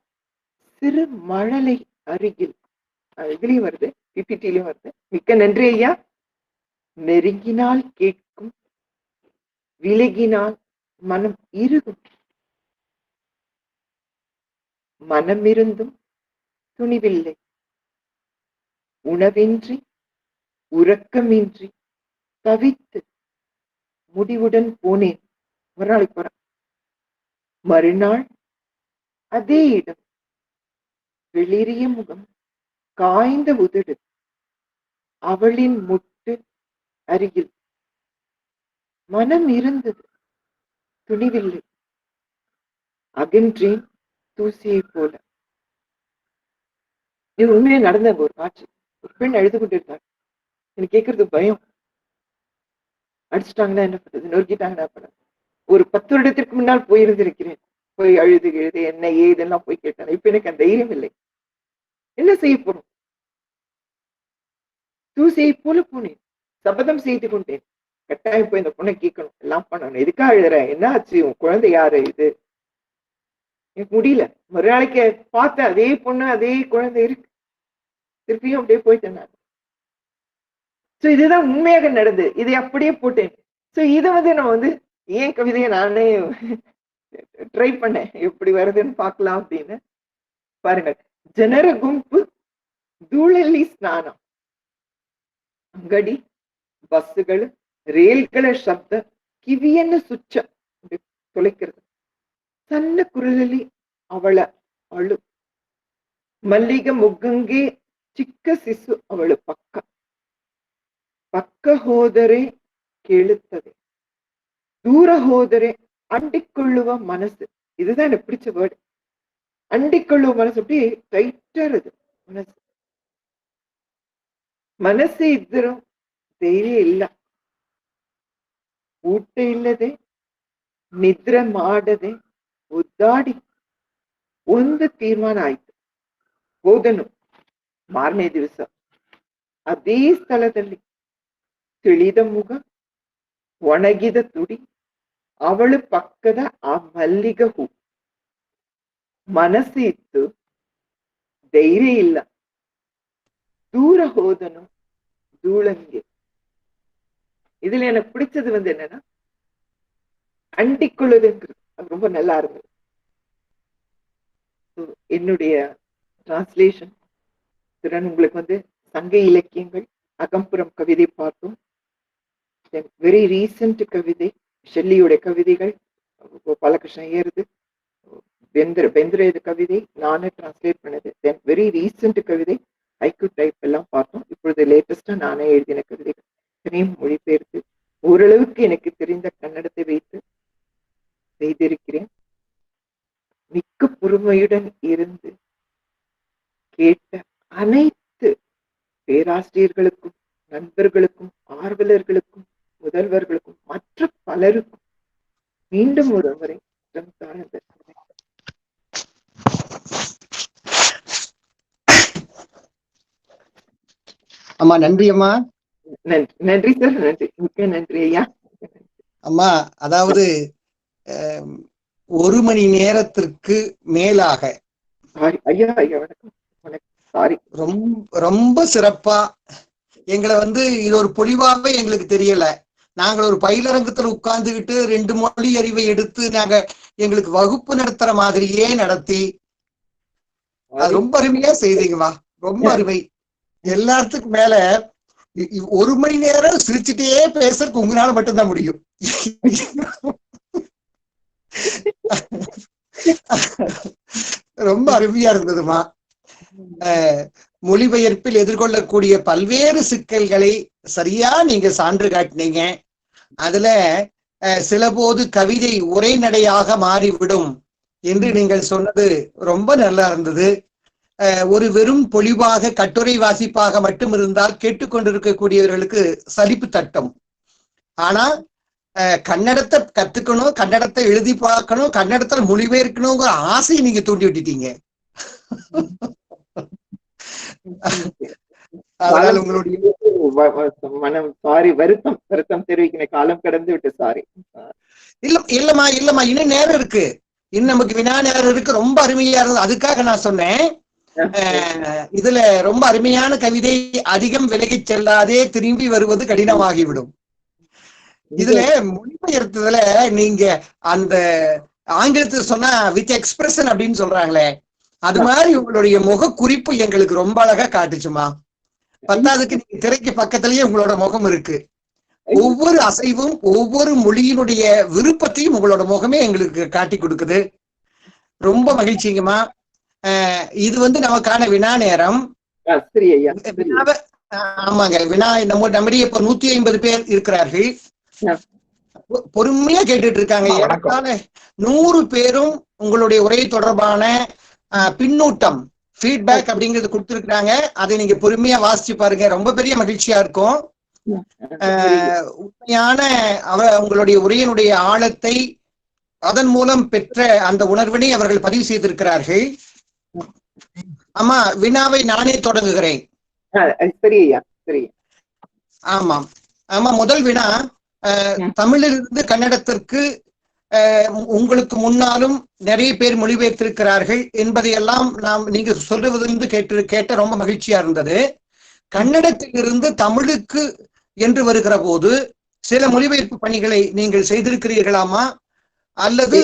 சிறு மழலை அருகில். இதுலயும் வருது, பிபிடிலையும் வருது. மிக்க நன்றி ஐயா. நெருங்கினால் கேட்கும், விலகினால் மனம் இறுகும், மனமிருந்தும் துணிவில்லை, உணவின்றி உறக்கமின்றி தவித்து முடிவுடன் போனேன். ஒரு நாளைக்கு போறேன், மறுநாள் அதே இடம், வெளிரிய முகம், காய்ந்த உதடு, அவளின் முட்டு அருகில். மனம் இருந்தது, துணிவில்லை, அகன்றேன் தூசியை போல. இது உண்மையா நடந்த ஒரு காட்சி. ஒரு பெண் அழுது கொண்டிருந்தார். எனக்கு கேட்கறது பயம். அடிச்சுட்டாங்கன்னா என்ன பண்றது, நொறுக்கிட்டாங்கன்னா என்ன பண்றது. ஒரு 10 வருடத்திற்கு முன்னால் போயிருந்திருக்கிறேன். போய் அழுது என்ன ஏதெல்லாம் போய் கேட்டேன். இப்ப எனக்கு அந்த தைரியம் இல்லை. என்ன செய்ய போறோம்? தூசியை போல போனேன். சபதம் செய்து கொண்டேன், கட்டாயம் போய் இந்த பொண்ணை கேட்கணும், எல்லாம் பண்ணணும். எதுக்காக எழுதுற, என்ன ஆச்சு, உன் குழந்தை யாரு இது? எனக்கு முடியல. மறுநாளைக்கு பார்த்த அதே பொண்ணு, அதே குழந்தை இருக்கு. திருப்பியும் அப்படியே போயிட்டேன் நான். சோ இதுதான் உண்மையாக நடந்தது. இதை அப்படியே போட்டேன். சோ இதை நான் ஏன் கவிதையை நானே ட்ரை பண்ணேன், எப்படி வருதுன்னு பார்க்கலாம் அப்படின்னு. பாருங்க, ಜನರ ಗುಂಪು, ಧೂಳಲ್ಲಿ ಸ್ನಾನ, ಅಂಗಡಿ, ಬಸ್ಸುಗಳು, ರೈಲ್ಗಳ ಶಬ್ದ ಕಿವಿಯನ್ನು ಸುಚ್ಚ ತೊಳೆಕ್ಕಿರೋದು. ಸಣ್ಣ ಕುರಲಲ್ಲಿ ಅವಳ ಅಳು, ಮಲ್ಲಿಗೆ ಮೊಗ್ಗಂಗೆ ಚಿಕ್ಕ ಸಿಸು ಅವಳು ಪಕ್ಕ. ಪಕ್ಕ ಹೋದರೆ ಕೇಳುತ್ತದೆ, ದೂರ ಹೋದರೆ அண்டிக்கொள்ளுவ மனசு. இதுதான் எனக்கு பிடிச்ச வேர்டு. அண்டிக்கொள்ளுவ மனசு. அப்படி டைட்டா இருக்கு மனசு. ಮನಸ್ಸು ಇದ್ದರೂ ಧೈರ್ಯ ಇಲ್ಲ, ಊಟ ಇಲ್ಲದೆ ನಿದ್ರೆ ಮಾಡದೆ ಒದ್ದಾಡಿ ಒಂದು ತೀರ್ಮಾನ ಆಯ್ತು. ಹೋದನು. ಮಾರನೇ ದಿವಸ ಅದೇ ಸ್ಥಳದಲ್ಲಿ ತಿಳಿದ ಮುಗ, ಒಣಗಿದ ತುಡಿ, ಅವಳು ಪಕ್ಕದ ಆ ಮಲ್ಲಿಗೆ ಹೂ. ಮನಸ್ಸು ಇತ್ತು, ಧೈರ್ಯ ಇಲ್ಲ. ದೂರ ಹೋದನು, தூளங்கே. இதுல எனக்கு பிடிச்சது என்னன்னா அண்டிக்கொள்ளுதுங்கிறது. அது ரொம்ப நல்லா இருந்தது. என்னுடைய டிரான்ஸ்லேஷன் திறன் உங்களுக்கு சங்க இலக்கியங்கள், அகம்புறம் கவிதை பார்த்தோம். வெரி ரீசெண்ட் கவிதை ஷெல்லியுடைய கவிதைகள், கோபாலகிருஷ்ண ஐயருது, பெந்திர கவிதை நானே டிரான்ஸ்லேட் பண்ணது. தென் வெரி ரீசெண்ட் கவிதை ஐக்கு டைப் எல்லாம் பார்த்தோம். இப்பொழுது லேட்டஸ்டா நானே எழுதின கவிதைகள் இத்தனையும் மொழிபெயர்த்து ஓரளவுக்கு எனக்கு தெரிந்த கன்னடத்தை வைத்து செய்திருக்கிறேன். மிக்க பொறுமையுடன் இருந்து கேட்ட அனைத்து பேராசிரியர்களுக்கும், நண்பர்களுக்கும், ஆர்வலர்களுக்கும், முதல்வர்களுக்கும், மற்ற பலருக்கும் மீண்டும் ஒரு முறை அம்மா நன்றி அம்மா. நன்றி சார், நன்றி, மிக்க நன்றி ஐயா. அம்மா, அதாவது 1 மணி நேரத்திற்கு மேலாக ஐயா ஐயா வணக்கம் சாரி ரொம்ப சிறப்பா எங்களை இது ஒரு பொலிவாவே எங்களுக்கு தெரியல. நாங்கள் ஒரு பயிலரங்கத்துல உட்கார்ந்துகிட்டு 2 மொழி அறிவை எடுத்து நாங்க எங்களுக்கு வகுப்பு நடத்துற மாதிரியே நடத்தி அது ரொம்ப அருமையா செய்தீங்கம்மா. ரொம்ப அருமை. எல்லாத்துக்கும் மேல 1 மணி நேரம் சிரிச்சுட்டே பேசுறதுக்கு உங்களால மட்டும்தான் முடியும். ரொம்ப அருமையா இருந்ததுமா. மொழிபெயர்ப்பில் எதிர்கொள்ளக்கூடிய பல்வேறு சிக்கல்களை சரியா நீங்க சான்று காட்டினீங்க. அதுல சில போது கவிதை உரைநடையாக மாறிவிடும் என்று நீங்கள் சொன்னது ரொம்ப நல்லா இருந்தது. ஒரு வெறும் பொலிவாக கட்டுரை வாசிப்பாக மட்டும் இருந்தால் கேட்டுக்கொண்டிருக்கக்கூடியவர்களுக்கு சலிப்பு தட்டும். ஆனா கன்னடத்தை கத்துக்கணும், கன்னடத்தை எழுதி பார்க்கணும், கன்னடத்துல மொழிபெயர்க்கணுங்கிற ஆசையை நீங்க தூண்டி விட்டுட்டீங்க. அதனால உங்களுடைய மனம் சாரி, வருத்தம் தெரிவிக்கிற காலம் கடந்து விட்டு சாரி. இல்லம்மா இன்னும் நேரம் இருக்கு, இன்னும் நமக்கு வினா நேரம் இருக்கு. ரொம்ப அருமையா இருந்தது, அதுக்காக நான் சொன்னேன். இதுல ரொம்ப அருமையான கவிதை அதிகம் விலகி செல்லாதே திரும்பி வருவது கடினமாகிவிடும். இதுல மொழிபெயர்த்ததுல நீங்க அந்த ஆங்கிலத்துல சொன்னா வித் எக்ஸ்பிரஷன் அப்படின்னு சொல்றாங்களே, அது மாதிரி உங்களுடைய முக குறிப்பு எங்களுக்கு ரொம்ப அழகா காட்டுச்சுமா. 10வதுக்கு நீங்க திரைக்கு பக்கத்திலேயே உங்களோட முகம் இருக்கு. ஒவ்வொரு அசைவும் ஒவ்வொரு மொழியினுடைய விருப்பத்தையும் உங்களோட முகமே எங்களுக்கு காட்டி கொடுக்குது. ரொம்ப மகிழ்ச்சிங்கம்மா. இது நமக்கான வினா நேரம். ஆமாங்க, வினா நம்முடைய இப்ப 150 பேர் இருக்கிறார்கள். பொறுமையா கேட்டுட்டு இருக்காங்க. 100 பேரும் உங்களுடைய உரை தொடர்பான பின்னூட்டம், ஃபீட்பேக் அப்படிங்கிறது கொடுத்திருக்கிறாங்க. அதை நீங்க பொறுமையா வாசிச்சு பாருங்க, ரொம்ப பெரிய மகிழ்ச்சியா இருக்கும். உண்மையான உங்களுடைய உரையினுடைய ஆழத்தை அதன் மூலம் பெற்ற அந்த உணர்வினை அவர்கள் பதிவு செய்திருக்கிறார்கள். அம்மா, வினாவை நானே தொடங்குகிறேன். ஆமாம் ஆமா, முதல் வினா, தமிழிலிருந்து கன்னடத்திற்கு உங்களுக்கு முன்னாலும் நிறைய பேர் மொழிபெயர்த்திருக்கிறார்கள் என்பதையெல்லாம் நீங்க சொல்லுவது கேட்ட ரொம்ப மகிழ்ச்சியா இருந்தது. கன்னடத்திலிருந்து தமிழுக்கு என்று வருகிற போது சில மொழிபெயர்ப்பு பணிகளை நீங்கள் செய்திருக்கிறீர்களாமா, அல்லது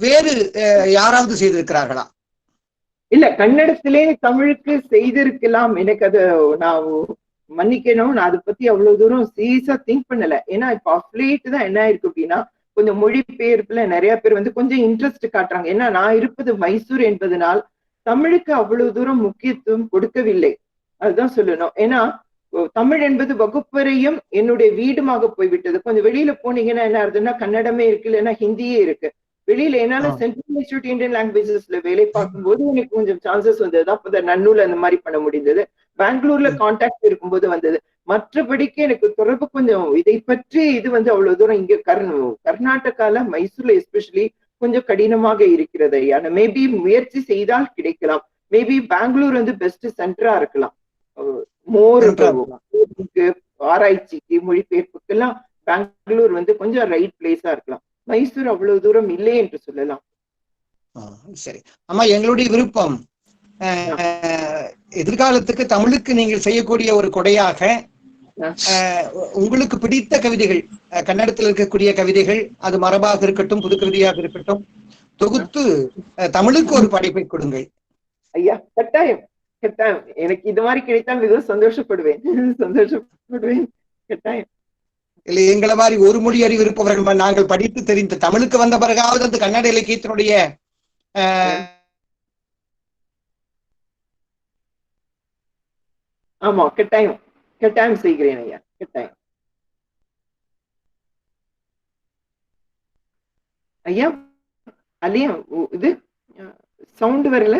வேறு யாராவது செய்திருக்கிறார்களா? இல்ல, கன்னடத்திலே தமிழுக்கு செய்திருக்கலாம். எனக்கு அது நான் மன்னிக்கணும், நான் அதை பத்தி அவ்வளவு தூரம் சீரியஸா திங்க் பண்ணல. ஏன்னா இப்ப அப்லேட் தான் என்ன ஆயிருக்கு அப்படின்னா, கொஞ்சம் மொழிபெயர்ப்புல நிறைய பேர் கொஞ்சம் இன்ட்ரெஸ்ட் காட்டுறாங்க. ஏன்னா நான் இருப்பது மைசூர் என்பதனால் தமிழுக்கு அவ்வளவு தூரம் முக்கியத்துவம் கொடுக்கவில்லை, அதுதான் சொல்லணும். ஏன்னா தமிழ் என்பது வகுப்பறையும் என்னுடைய வீடுமாக போய்விட்டது. கொஞ்சம் வெளியில போனீங்கன்னா என்ன ஆகுதுன்னா, கன்னடமே இருக்கு, இல்லைன்னா ஹிந்தியே இருக்கு. வெளியில என்னால சென்ட்ரல் இன்ஸ்டிடியூட் இந்தியன் லாங்குவேஜஸ்ல வேலை பார்க்கும்போது எனக்கு கொஞ்சம் சான்சஸ் வந்தது. அப்ப நன்னூல் அந்த மாதிரி பண்ண முடிந்தது. பெங்களூர்ல கான்டாக்ட் இருக்கும்போது வந்தது. மற்றபடிக்கு எனக்கு தொடர்பு கொஞ்சம் இதை பற்றி இது அவ்வளவு தூரம் இங்க கர்நாடகால மைசூர்ல எஸ்பெஷலி கொஞ்சம் கடினமாக இருக்கிறது. ஆனா மேபி முயற்சி செய்தால் கிடைக்கலாம். மேபி பெங்களூர் பெஸ்ட் சென்டரா இருக்கலாம். மோர் ஆராய்ச்சிக்கு மொழிபெயர்ப்புக்கு எல்லாம் பெங்களூர் கொஞ்சம் ரைட் பிளேஸா இருக்கலாம். மைசூர் அவ்வளவு தூரம் இல்லை என்று சொல்லலாம். சரி அம்மா, எங்களுடைய விருப்பம் எதிர்காலத்துக்கு தமிழுக்கு நீங்கள் செய்யக்கூடிய ஒரு கொடையாக உங்களுக்கு பிடித்த கவிதைகள், கன்னடத்தில் இருக்கக்கூடிய கவிதைகள், அது மரபாக இருக்கட்டும், புது கவிதையாக இருக்கட்டும், தொகுத்து தமிழுக்கு ஒரு படைப்பை கொடுங்கள். ஐயா, கட்டாயம் கட்டாயம். எனக்கு இது மாதிரி கிடைத்தால் மிகவும் சந்தோஷப்படுவேன். கட்டாயம். இல்லை, எங்களை மாதிரி ஒரு மொழி அறிவு இருப்பவர்கள் நாங்கள் படித்து தெரிந்து தமிழுக்கு வந்த பிறகாவது அந்த கன்னட இலக்கியத்தினுடைய ஆமா, கட்டாயம் கட்டாயம் செய்கிறேன் ஐயா, கட்டாயம். ஐயா, அல்லையா இது சவுண்ட் வரல,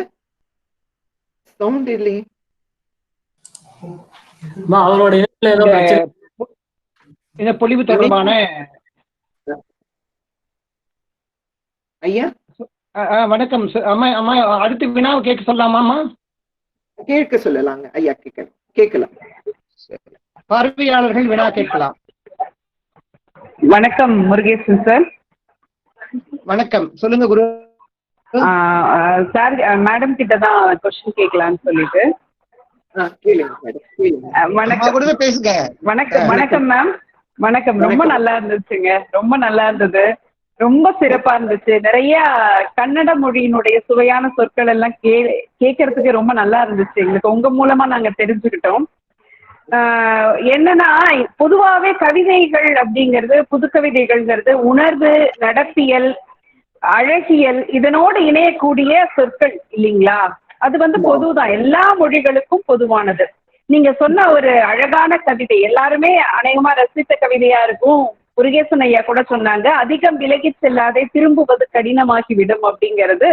சவுண்ட் இல்லையே. இந்த பொலிவு தொடர்பான ஐயா வணக்கம். அம்மா அடுத்த வினாவை கேட்க சொல்லலாமா? கேட்க சொல்லலாங்க ஐயா, கேட்கலாம். பார்வையாளர்கள் வினா கேட்கலாம். வணக்கம் முருகேசன் சார். வணக்கம், சொல்லுங்க குரு. சார், மேடம் கிட்ட தான் கொஸ்டின் கேட்கலான்னு சொல்லிட்டு. பேசுங்க. வணக்கம் மேம். வணக்கம். ரொம்ப நல்லா இருந்துச்சுங்க, ரொம்ப நல்லா இருந்தது, ரொம்ப சிறப்பா இருந்துச்சு. நிறைய கன்னட மொழியினுடைய சுவையான சொற்கள் எல்லாம் கேட்கறதுக்கு ரொம்ப நல்லா இருந்துச்சு. எங்களுக்கு உங்க மூலமா நாங்க தெரிஞ்சுக்கிட்டோம். என்னன்னா, பொதுவாவே கவிதைகள் அப்படிங்கிறது, புது கவிதைகள்ங்கிறது உணர்வு, நடப்பியல், அழகியல் இதனோடு இணையக்கூடிய சொற்கள் இல்லைங்களா? அது பொதுதான், எல்லா மொழிகளுக்கும் பொதுவானது. நீங்க சொன்ன ஒரு அழகான கவிதை எல்லாருமே அநேகமா ரசித்த கவிதையா இருக்கும். முருகேசன் ஐயா கூட சொன்னாங்க, அதிகம் விலகி செல்லாதே திரும்புவது கடினமாகிவிடும் அப்படிங்கிறது.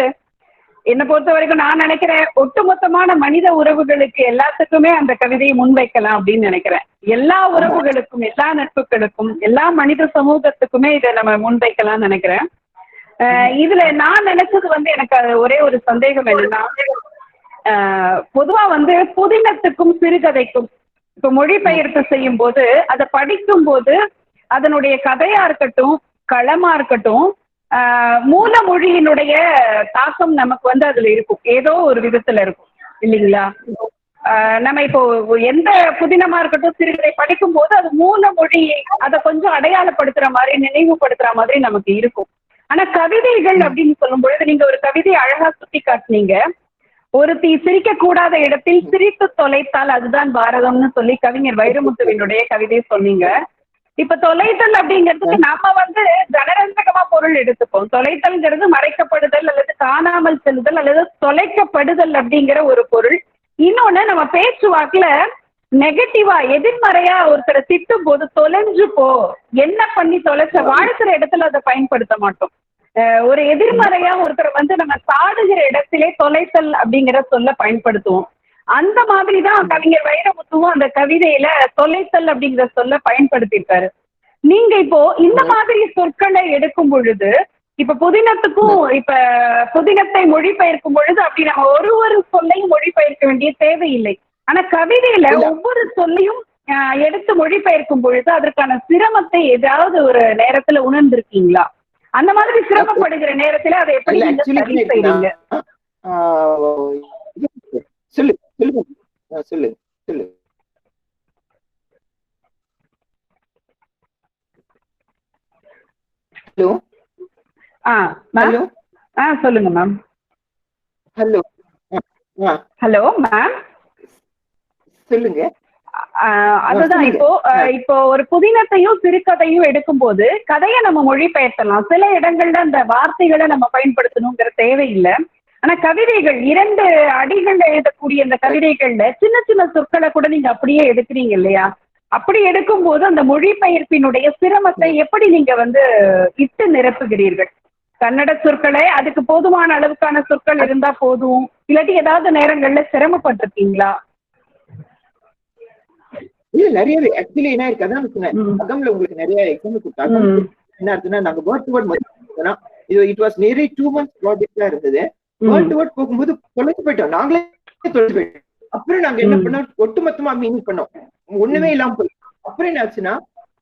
என்னை பொறுத்த வரைக்கும் நான் நினைக்கிறேன், ஒட்டுமொத்தமான மனித உறவுகளுக்கு எல்லாத்துக்குமே அந்த கவிதையை முன்வைக்கலாம் அப்படின்னு நினைக்கிறேன். எல்லா உறவுகளுக்கும், எல்லா நட்புகளுக்கும், எல்லா மனித சமூகத்துக்குமே இதை நம்ம முன்வைக்கலாம்னு நினைக்கிறேன். இதுல நான் நினைச்சது எனக்கு ஒரே ஒரு சந்தேகம் என்னன்னா, பொதுவா புதினத்துக்கும் சிறுகதைக்கும் இப்ப மொழிபெயர்ப்பு செய்யும் போது, அதை படிக்கும் போது அதனுடைய கதையா இருக்கட்டும், களமா இருக்கட்டும், மூல மொழியினுடைய தாக்கம் நமக்கு அதுல இருக்கும், ஏதோ ஒரு விதத்துல இருக்கும் இல்லைங்களா? நம்ம இப்போ எந்த புதினமா இருக்கட்டும், சிறுகதை படிக்கும் போது அது மூல மொழி அதை கொஞ்சம் அடையாளப்படுத்துற மாதிரி, நினைவுபடுத்துற மாதிரி நமக்கு இருக்கும். ஆனா கவிதைகள் அப்படின்னு சொல்லும் பொழுது, நீங்க ஒரு கவிதையை அழகா சுட்டி காட்டினீங்க. ஒருத்தி சிரிக்க கூடாத இடத்தில் சிரித்து தொலைத்தால் அதுதான் பாரதம்னு சொல்லி கவிஞர் வைரமுத்துவினுடைய கவிதை சொன்னீங்க. இப்ப தொலைத்தல் அப்படிங்கிறதுக்கு நம்ம ஜனரஞ்சகமா பொருள் எடுத்துப்போம். தொலைத்தல்ங்கிறது மறைக்கப்படுதல் அல்லது காணாமல் செல்லுதல் அல்லது தொலைக்கப்படுதல் அப்படிங்கிற ஒரு பொருள். இன்னொன்னு, நம்ம பேச்சுவாக்குல நெகட்டிவா, எதிர்மறையா ஒருத்தரை திட்டும் போது தொலைஞ்சு போ, என்ன பண்ணி தொலைச்ச, வாழ்த்துற இடத்துல அதை பயன்படுத்த மாட்டோம். ஒரு எதிர்மறையா ஒருத்தரை நம்ம சாடுகிற இடத்திலே தொலைத்தல் அப்படிங்கிற சொல்ல பயன்படுத்துவோம். அந்த மாதிரிதான் கவிஞர் வைரமுத்துவும் அந்த கவிதையில தொலைத்தல் அப்படிங்கிற சொல்ல பயன்படுத்தியிருக்காரு. நீங்க இப்போ இந்த மாதிரி சொற்களை எடுக்கும் பொழுது, இப்ப புதினத்துக்கும், இப்ப புதினத்தை மொழிபெயர்க்கும் பொழுது அப்படி நம்ம ஒரு சொல்லையும் மொழிபெயர்க்க வேண்டிய தேவையில்லை. ஆனா கவிதையில ஒவ்வொரு சொல்லையும் எடுத்து மொழிபெயர்க்கும் பொழுது அதற்கான சிரமத்தை ஏதாவது ஒரு நேரத்துல உணர்ந்திருக்கீங்களா? அந்த மாதிரி சிரமப்படுகிற நேரத்துல அதை எப்படி நீங்க சரி செய்றீங்க? சொல்லு. ஹலோ. ஹலோ. சொல்லுங்க மேம். ஹலோ. ஹலோ மேம், சொல்லுங்க. அதுதான் இப்போ ஒரு புதினத்தையும் சிறுகதையும் எடுக்கும் போது கதையை நம்ம மொழிபெயர்த்தலாம். சில இடங்கள்ல அந்த வார்த்தைகளை நம்ம பயன்படுத்தணுங்கிற தேவையில்லை. ஆனா கவிதைகள், 2 அடிகள் எழுதக்கூடிய அந்த கவிதைகள்ல சின்ன சின்ன சொற்களை கூட நீங்க அப்படியே எடுக்கிறீங்க இல்லையா? அப்படி எடுக்கும் போது அந்த மொழிபெயர்ப்பினுடைய சிரமத்தை எப்படி நீங்க இட்டு நிரப்புகிறீர்கள்? கன்னட சொற்களை அதுக்கு போதுமான அளவுக்கான சொற்கள் இருந்தா போதும், இல்லாட்டி ஏதாவது நேரங்கள்ல சிரமப்பட்டிருக்கீங்களா? இல்ல, நிறையவே ஆக்சுவலி என்ன இருக்கு, அதான் அகம்ல உங்களுக்கு நிறைய எக்ஸாம்பிள் கொடுத்தாங்க. என்ன இருக்குன்னா, நாங்க word to word it was nearly 2 months ப்ராஜெக்டா இருந்தது. வேர்ட் டு வேர்ட் போகும்போது தொலைச்சு போயிட்டோம், நாங்களே தொலைச்சு போயிட்டோம். அப்புறம் நாங்க என்ன பண்ணோம், ஒட்டுமொத்தமா மீனிங் பண்ணோம், ஒண்ணுமே இல்லாம போய். அப்புறம் என்ன ஆச்சுன்னா,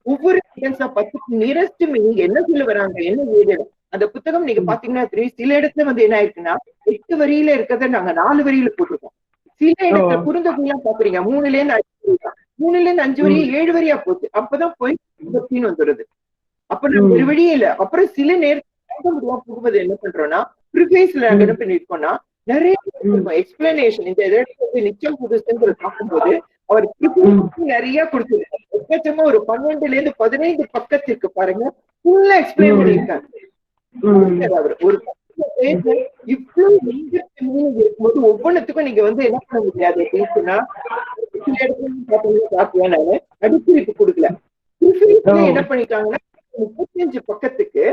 ஒவ்வொரு சென்டென்ஸா 10 நியரஸ்ட் மீனிங் என்ன சொல்ல வராங்க, என்ன ஏது, அந்த புத்தகம் நீங்க பாத்தீங்கன்னா தெரியும். சில இடத்துல என்ன ஆயிருக்குன்னா, 8 வரியில இருக்கிறத நாங்க 4 வரியில போட்டிருக்கோம். சில இடத்துல குறுந்தொகையெல்லாம் பாக்குறீங்க 3ல இருந்து 3ல இருந்து 5 வரையும் 7 வரையா போச்சு. அப்பதான் போய் வந்துடுது. அப்ப நம்ம ஒரு வழியே இல்ல. அப்புறம் சில நேரத்துல போகும்போது என்ன பண்றோம்னா ப்ரிஃபேஸ்ல நாங்க என்ன பண்ணிருக்கோம்னா நிறைய எக்ஸ்பிளனேஷன் இந்த நிச்சயம் புதுசுங்கிற பார்க்கும்போது அவர் நிறைய கொடுத்துருக்காரு. எக்கச்சக்கமா ஒரு 12ல இருந்து 15 பக்கத்திற்கு பாருங்க ஃபுல்லா எக்ஸ்பிளைன் பண்ணிருக்காரு. அவர் ஒரு இவ்வளவு இருக்கும்போது ஒவ்வொன்றுத்துக்கும் நீங்க வந்து என்ன பண்ண முடியாது அப்படின்னா அடிப்பிடிப்பு கொடுக்கல. என்ன பண்ணிட்டாங்கன்னா 35 பக்கத்துக்கு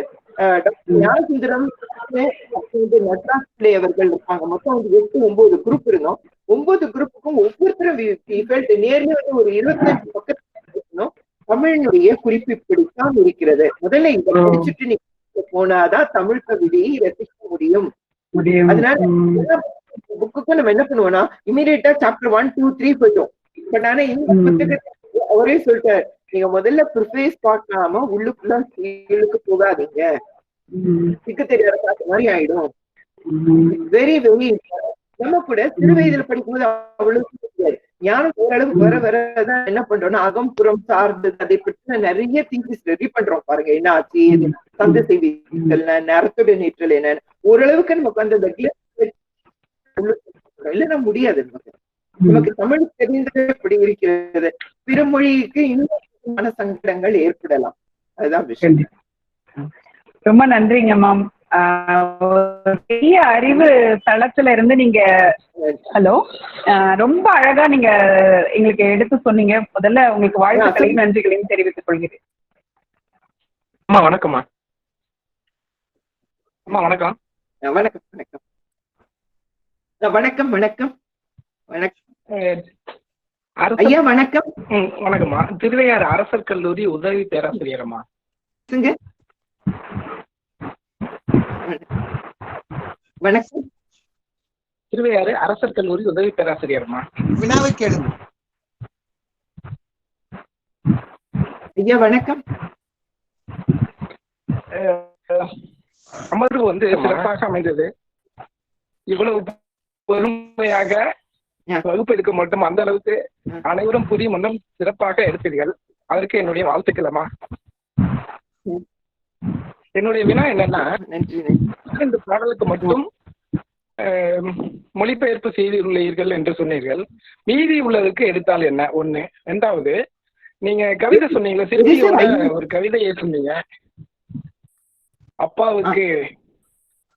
ஞானசுந்தரம் நட்ராஜ் பிள்ளை அவர்கள் இருப்பாங்க. மொத்தம் வந்து 8-9 குரூப் இருந்தோம். 9 குரூப்புக்கும் ஒவ்வொருத்தரும் நேர்ல வந்து ஒரு 25 பக்கத்துக்கு தமிழினுடைய குறிப்பு இப்படித்தான் இருக்கிறது. முதல்ல இதை படிச்சுட்டு நீங்க போனாதான் தமிழ் கவிதையை ரசிக்க முடியும். அதனால புக்குக்கும் நம்ம என்ன பண்ணுவோம்னா இமீடியட்டா சாப்டர் 1, 2, 3 போயிட்டோம். பட் ஆனா இந்த புத்தகத்தை அவரே சொல்லிட்டாரு, நீங்க முதல்ல ப்ரிஃபேஸ் பார்க்காம உள்ளுக்குள்ள கீழுக்கு போகாதீங்க, சிக்க தெரியாத பார்த்த மாதிரி ஆயிடும். வெரி வெரி நம்ம கூட சிறு வயதுல படிக்கும்போது அவ்வளவு தெரியாது. ஞானம் ஓரளவுக்கு வர வரதான் என்ன பண்றோம்னா அகம்புறம் சார்ந்தது அதை பற்றி நிறைய திங்ஸ் ரெடி பண்றோம். பாருங்க என்ன ஆச்சு, சந்த செய்திகள் நேரத்தோட நீற்றல் என்ன, ஓரளவுக்கு நமக்கு அந்த இல்லைன்னா முடியாது. நமக்கு தமிழ் தெரிந்தது எப்படி இருக்கிறது, பிற மொழிக்கு இன்னும் சங்கடங்கள் ஏற்படலாம். அதுதான் விஷயம். ரொம்ப நன்றிங்க மேம். பெரிய அறிவு தளத்துல இருந்து நீங்க ஹலோ ரொம்ப அழகா நீங்க எங்களுக்கு எடுத்து சொன்னீங்க. முதல்ல உங்களுக்கு வாழ்த்துக்களையும் நன்றிகளையும் தெரிவித்துக் கொள்கிறேன். அம்மா வணக்கம்மா. அம்மா வணக்கம். வணக்கம் வணக்கம் வணக்கம் வணக்கம் வணக்கம் ஐயா. வணக்கம். வணக்கம்மா. திருவையாறு அரசர் கல்லூரி உதவி பேராசிரியர் அம்மா. வணக்கம். திருவையாறு அரசர் கல்லூரி உதவி பேராசிரியர் அம்மா. வினாவை கேளுங்க ஐயா. வணக்கம். அமர்வு வந்து சிறப்பாக அமைந்தது. இவ்வளவு பொறுமையாக வகுப்பு எடுக்க மட்டும் அந்த அளவுக்கு அனைவரும் புதிய முன்னும் சிறப்பாக எடுப்பீர்கள். அதற்கு என்னுடைய வாழ்த்துக்கள் அம்மா. என்னுடைய வினா என்னன்னா, இந்த பாடலுக்கு மட்டும் மொழிபெயர்ப்பு செய்துள்ளீர்கள் என்று சொன்னீர்கள். மீதி உள்ளதுக்கு எடுத்தால் என்ன? ஒண்ணு. ரெண்டாவது, நீங்க கவிதை சொன்னீங்களா, சிற்பியோட ஒரு கவிதையை சொன்னீங்க. அப்பாவுக்கு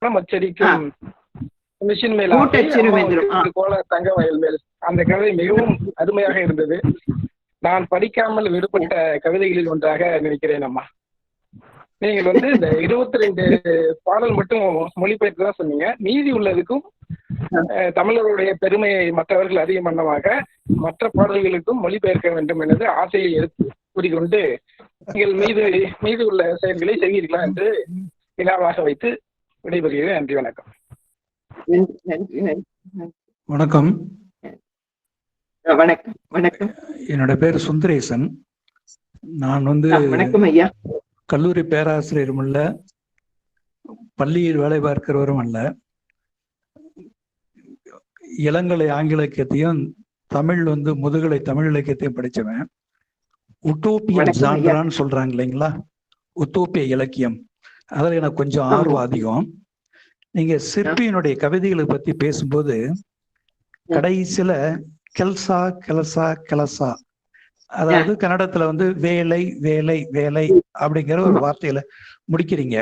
அச்சடிக்கும் மிஷின் மேல கோல தங்க வயல் மேல், அந்த கவிதை மிகவும் அருமையாக இருந்தது. நான் படிக்காமல் விடுபட்ட கவிதைகளில் ஒன்றாக நினைக்கிறேன் அம்மா. நீங்கள் வந்து இந்த 22 பாடல் மட்டும் மொழிபெயர்த்து தான் சொன்னீங்க. மீதி உள்ளதுக்கும் தமிழருடைய பெருமையை மற்றவர்கள் அதிகம் பண்ணமாக மற்ற பாடல்களுக்கும் மொழிபெயர்க்க வேண்டும் என்பது ஆசையை எடுத்து கூறிக்கொண்டு நீங்கள் மீது உள்ள செயல்களை செய்வீர்களா என்று வினாவாக வைத்து விடைபெறுகிறேன். நன்றி, வணக்கம். வணக்கம். வணக்கம் வணக்கம். என்னோட பேர் சுந்தரேசன். நான் வந்து வணக்கம் ஐயா. கல்லூரி பேராசிரியரும் அல்ல, பள்ளியில் வேலை பார்க்கிறவரும் அல்ல. இளங்கலை ஆங்கில இலக்கியத்தையும் தமிழ் வந்து முதுகலை தமிழ் இலக்கியத்தையும் படிச்சவன். உட்டோப்பியன் ஜான்ரான்னு சொல்றாங்க இல்லைங்களா, உத்தோப்பிய இலக்கியம், அதில் எனக்கு கொஞ்சம் ஆர்வம் அதிகம். நீங்க சிற்பியினுடைய கவிதைகளை பத்தி பேசும்போது கடைசியில கெல்சா கெலசா கெலசா, அதாவது கன்னடத்துல வந்து வேலை வேலை வேலை அப்படிங்கிற ஒரு வார்த்தையில முடிக்கிறீங்க.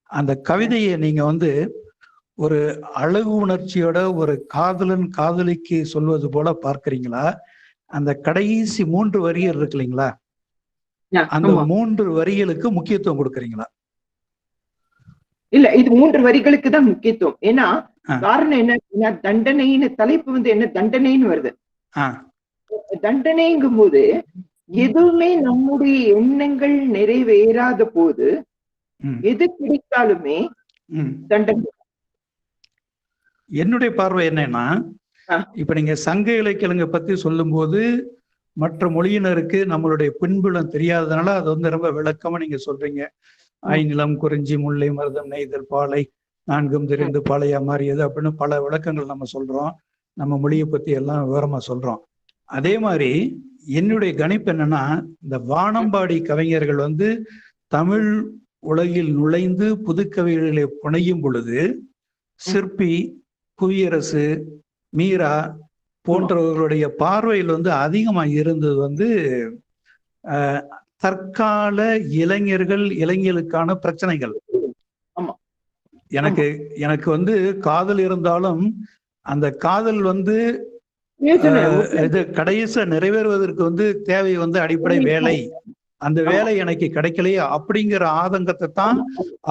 அந்த கவிதையை நீங்க வந்து ஒரு அழகு உணர்ச்சியோட ஒரு காதலன் காதலிக்கு சொல்வது போல பார்க்கிறீங்களா? அந்த கடைசி 3 வரிகள் இருக்கு இல்லைங்களா, அந்த 3 வரிகளுக்கு முக்கியத்துவம் கொடுக்குறீங்களா? இல்ல, இது 3 வரிகளுக்கு தான் முக்கியத்துவம். ஏன்னா காரணம் என்ன, தண்டனைன்னு தலைப்பு வந்து என்ன, தண்டனைன்னு வருது. தண்டனைங்கும் போது எதுவுமே நம்முடைய எண்ணங்கள் நிறைவேறாத போது எது கிடைத்தாலுமே தண்டனை. என்னுடைய பார்வை என்னன்னா, இப்ப நீங்க சங்க இலக்கியங்களை பத்தி சொல்லும் போது மற்ற மொழியினருக்கு நம்மளுடைய பின்புலம் தெரியாததுனால அது வந்து ரொம்ப விளக்கமா நீங்க சொல்றீங்க. ஐநிலம் குறிஞ்சி முல்லை மருதம் நெய்தல் பாலை நான்கும் தெரிந்து பாலையா மாறியது அப்படின்னு பல விளக்கங்கள் நம்ம சொல்றோம். நம்ம மொழியை பத்தி எல்லாம் விவரமா சொல்றோம். அதே மாதிரி என்னுடைய கணிப்பு என்னன்னா, இந்த வானம்பாடி கவிஞர்கள் வந்து தமிழ் உலகில் நுழைந்து புதுக்கவிகளை புனையும் பொழுது சிற்பி, புவியரசு, மீரா போன்றவர்களுடைய பார்வையில் வந்து அதிகமா இருந்தது வந்து தற்கால இளைஞர்களுக்கான பிரச்சனைகள். எனக்கு வந்து காதல் இருந்தாலும் அந்த காதல் வந்து இது கடைசியா நிறைவேறுவதற்கு வந்து தேவை வந்து அடிப்படை வேலை. அந்த வேலை எனக்கு கிடைக்கலையே அப்படிங்கிற ஆதங்கத்தை தான்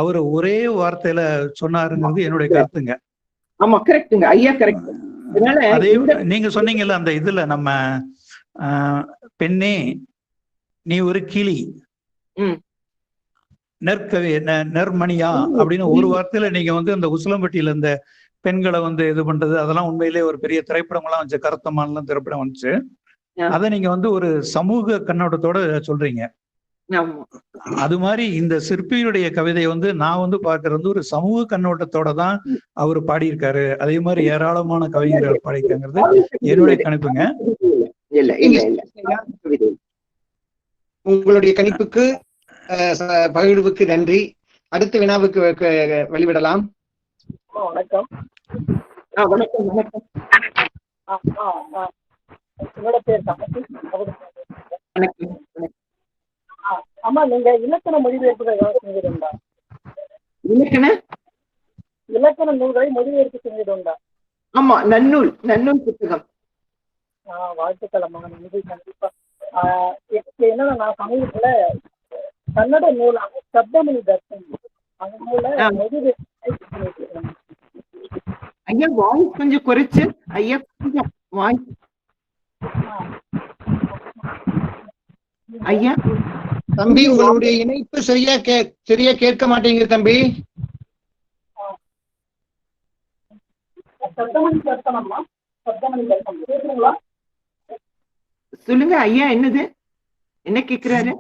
அவர் ஒரே வார்த்தையில சொன்னாருங்கிறது என்னுடைய கருத்துங்க. ஆமா, கரெக்ட்டுங்க ஐயா, கரெக்ட். அதே நீங்க சொன்னீங்கல்ல அந்த இதுல நம்ம பெண்ணே நீ ஒரு கிளி, நெற்மணியா அப்படின்னு ஒரு வார்த்தையில நீங்க வந்து அந்த உசிலம்பட்டியில இந்த பெண்களை வந்து இது பண்றது அதெல்லாம் உண்மையிலே ஒரு பெரிய திரைப்படங்கள்லாம் வந்துச்சு, கருத்தமானலாம் திரைப்படம் வந்துச்சு. அதை நீங்க வந்து ஒரு சமூக கண்ணோட்டத்தோட சொல்றீங்க. அது மாதிரி இந்த சிற்பியுடைய கவிதையை வந்து நான் வந்து பாக்குறது வந்து ஒரு சமூக கண்ணோட்டத்தோட தான் அவர் பாடியிருக்காரு. அதே மாதிரி ஏராளமான கவிஞர்கள் பாடியிருக்காங்கிறது என்னுடைய கணிப்புங்க. உங்களுடைய கணிப்புக்கு பகிர்வுக்கு நன்றி. அடுத்த வினாவுக்கு வழிவிடலாம். வணக்கம். வணக்கம். வணக்கம். என்னோட பேர் ஆமா, நீங்க இலக்கண மொழிபெயர்ப்புகள் ஏதாவது செஞ்சதுண்டா? இலக்கண நூல்களை மொழிபெயர்ப்பு செஞ்சதுண்டா? ஆமா, நன்னூல் புத்தகம். வாழ்த்துக்கள் அம்மா, நன்றி. கண்டிப்பா. எனக்கு என்னன்னா, நான் சமீபத்துல கன்னட நூலாக சப்தமணி தர்ஷன் அந்த நூலை மொழிபெயர்ப்பு. ஐயா வாய்ஸ் கொஞ்சம் குறைச்சு. ஐயா கொஞ்சம் வாய்ஸ். ஐயா தம்பி, உங்களுடைய இணைப்பு சரியா கேட்க மாட்டேங்குது தம்பி. சொல்லுங்க ஐயா, என்னது என்ன கேக்குறாரு?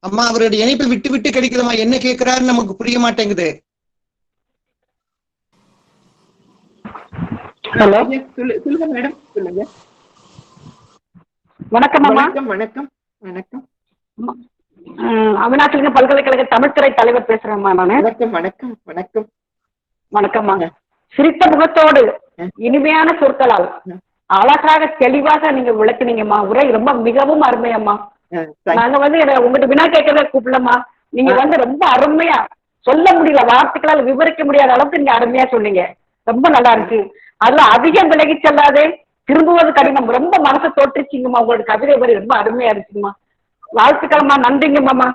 அம்மா, அவருடைய இணைப்பு விட்டு விட்டு கிடைக்குதுமா. என்ன கேட்கிறாரு நமக்கு புரிய மாட்டேங்குது. சொல்லுங்க மேடம், சொல்லுங்க. வணக்கம். வணக்கம். வணக்கம். அவிநாசி பல்கலைக்கழக தமிழ்துறை தலைவர் பேசுறேன்மா நானு. வணக்கம். வணக்கம். வணக்கம். வணக்கம்மா. சிரித்த முகத்தோடு இனிமையான சொற்களால் அழகாக தெளிவாக நீங்க விளக்குனீங்கம்மா. உரை ரொம்ப மிகவும் அருமையம்மா. நாங்க வந்து உங்ககிட்ட வினா கேட்கறத கூப்பிடலம்மா. நீங்க வந்து ரொம்ப அருமையா சொல்ல முடியல, வார்த்தைகளால் விவரிக்க முடியாத அளவுக்கு நீங்க அருமையா சொன்னீங்க. ரொம்ப நல்லா இருக்கு. அதுல அதிகம் விலகி செல்லாதே, திரும்புவது கடினம். ரொம்ப மனசை தோற்றுச்சிங்கம்மா. உங்களோட கவிதை வரி ரொம்ப அருமையா இருக்குங்கம்மா. வாழ்த்துக்கள்மா, நன்றிங்கம்மா.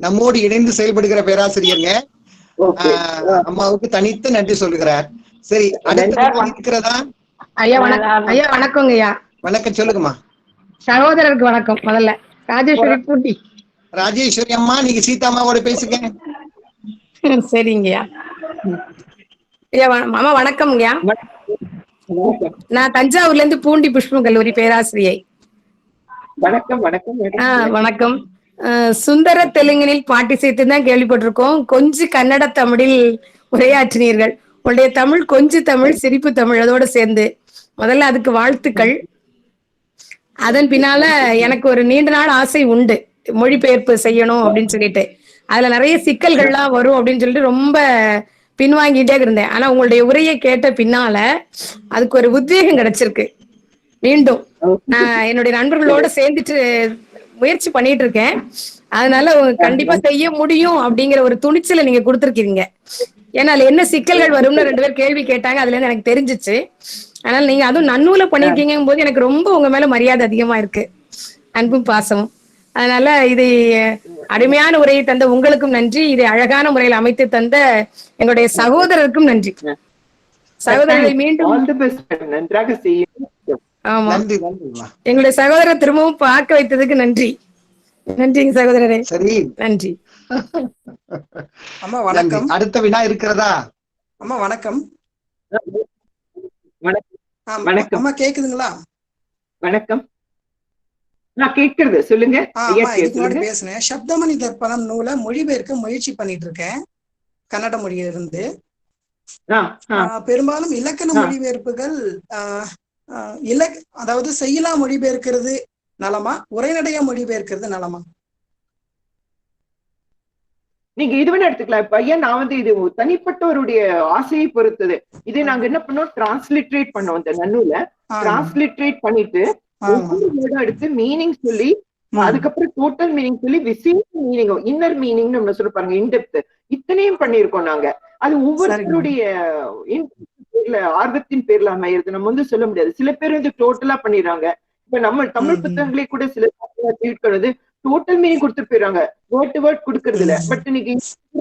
நம்மோடு இணைந்து செயல்படுகிற பேராசிரியருங்க. அம்மாவுக்கு தனித்து நன்றி சொல்லுகிறார். சரி, இருக்கிறதா? ஐயா வணக்கங்க. ஐயா வணக்கம், சொல்லுங்கம்மா. சகோதரருக்கு வணக்கம். முதல்ல ராஜேஸ்வரி பூட்டி. ராஜேஸ்வரி அம்மா, நீங்க சீதா அம்மாவோட பேசுங்க. சரிங்கய்யா. ஐயா அம்மா வணக்கம்ங்கய்யா. நான் தஞ்சாவூர்ல இருந்து பூண்டி புஷ்பம் கல்லூரி பேராசிரியை. வணக்கம். வணக்கம். வணக்கம். சுந்தர தெலுங்கினில் பாட்டி சேர்த்து தான் கேள்விப்பட்டிருக்கோம். கொஞ்சம் கன்னட தமிழில் உரையாற்றினீர்கள். உங்களுடைய தமிழ் கொஞ்சம் தமிழ், சிரிப்பு தமிழ் அதோட சேர்ந்து முதல்ல அதுக்கு வாழ்த்துக்கள். அதன் பின்னால எனக்கு ஒரு நீண்ட நாள் ஆசை உண்டு, மொழிபெயர்ப்பு செய்யணும் அப்படின்னு சொல்லிட்டு. அதுல நிறைய சிக்கல்கள்லாம் வரும் அப்படின்னு சொல்லிட்டு ரொம்ப பின்வாங்கிட்டே இருந்தேன். ஆனா உங்களுடைய உரையை கேட்ட பின்னால அதுக்கு ஒரு உத்வேகம் கிடைச்சிருக்கு. மீண்டும் நான் என்னுடைய நண்பர்களோட சேர்ந்துட்டு முயற்சி பண்ணிட்டு இருக்கேன். அதனால கண்டிப்பா செய்ய முடியும் அப்படிங்கிற ஒரு துணிச்சலை நீங்க கொடுத்துருக்கீங்க. ஏன்னா அதுல என்ன சிக்கல்கள் வரும்னு 2 பேர் கேள்வி கேட்டாங்க. அதுல இருந்து எனக்கு தெரிஞ்சிச்சு. அதனால நீங்க அதுவும் நன்னூல பண்ணிருக்கீங்க போது எனக்கு ரொம்ப உங்க மேல மரியாதை அதிகமா இருக்கு, அன்பும் பாசமும். அதனால இது அருமையான உரையை தந்த உங்களுக்கும் நன்றி. இதை அழகான முறையில் அமைத்து தந்த எங்களுடைய சகோதரருக்கும் நன்றி. சகோதரர்களை மீண்டும் நன்றாக செய்யும். ஆமா, எங்களுடைய சகோதரர் திரும்பவும் பார்க்க வைத்ததுக்கு நன்றி. நன்றிங்க சகோதரரே. சரி, நன்றி. அம்மா வணக்கம். அடுத்த வினா இருக்கிறதா? அம்மா வணக்கம். வணக்கம். அம்மா கேக்குதுங்களா? வணக்கம். நான் கேட்கறது சொல்லுங்க. பேசுறேன். சப்தமணி தர்ப்பணம் நூலை மொழிபெயர்க்க முயற்சி பண்ணிட்டு இருக்கேன், கன்னட மொழியிலிருந்து. பெரும்பாலும் இலக்கண மொழிபெயர்ப்புகள் அதாவது செய்யலா மொழிபெயர்க்கிறது நலமா, உரைநடையா மொழிபெயர்க்கிறது நலமா? நீங்க இது வேணா எடுத்துக்கலாம். இப்ப ஐயா நான் வந்து இது தனிப்பட்டவருடைய ஆசையை பொறுத்தது. இதை நாங்க என்ன பண்ணோம், டிரான்ஸ்லிட்ரேட் பண்ணோம். இந்த நன்னூல டிரான்ஸ்லிட்ரேட் பண்ணிட்டு ஒவ்வொரு வேர்டும் எடுத்து மீனிங் சொல்லி, அதுக்கப்புறம் டோட்டல் மீனிங் சொல்லி, விசேஷ மீனிங், இன்னர் மீனிங் நம்ம சொல்ல பாருங்க, இன்டெப்த், இத்தனையும் பண்ணிருக்கோம் நாங்க. அது ஒவ்வொருத்தருடைய பேர்ல, ஆர்வத்தின் பேர்ல அமையிறது. நம்ம வந்து சொல்ல முடியாது. சில பேர் வந்து டோட்டலா பண்ணிடுறாங்க. இப்ப நம்ம தமிழ் புத்தகங்களே கூட சில தீர்க்கிறது டோட்டல் மீனிங் கொடுத்துட்டு போயிடுறாங்க, வேர்ட் டு வேர்ட் கொடுக்கறது இல்ல. பட் இன்னைக்கு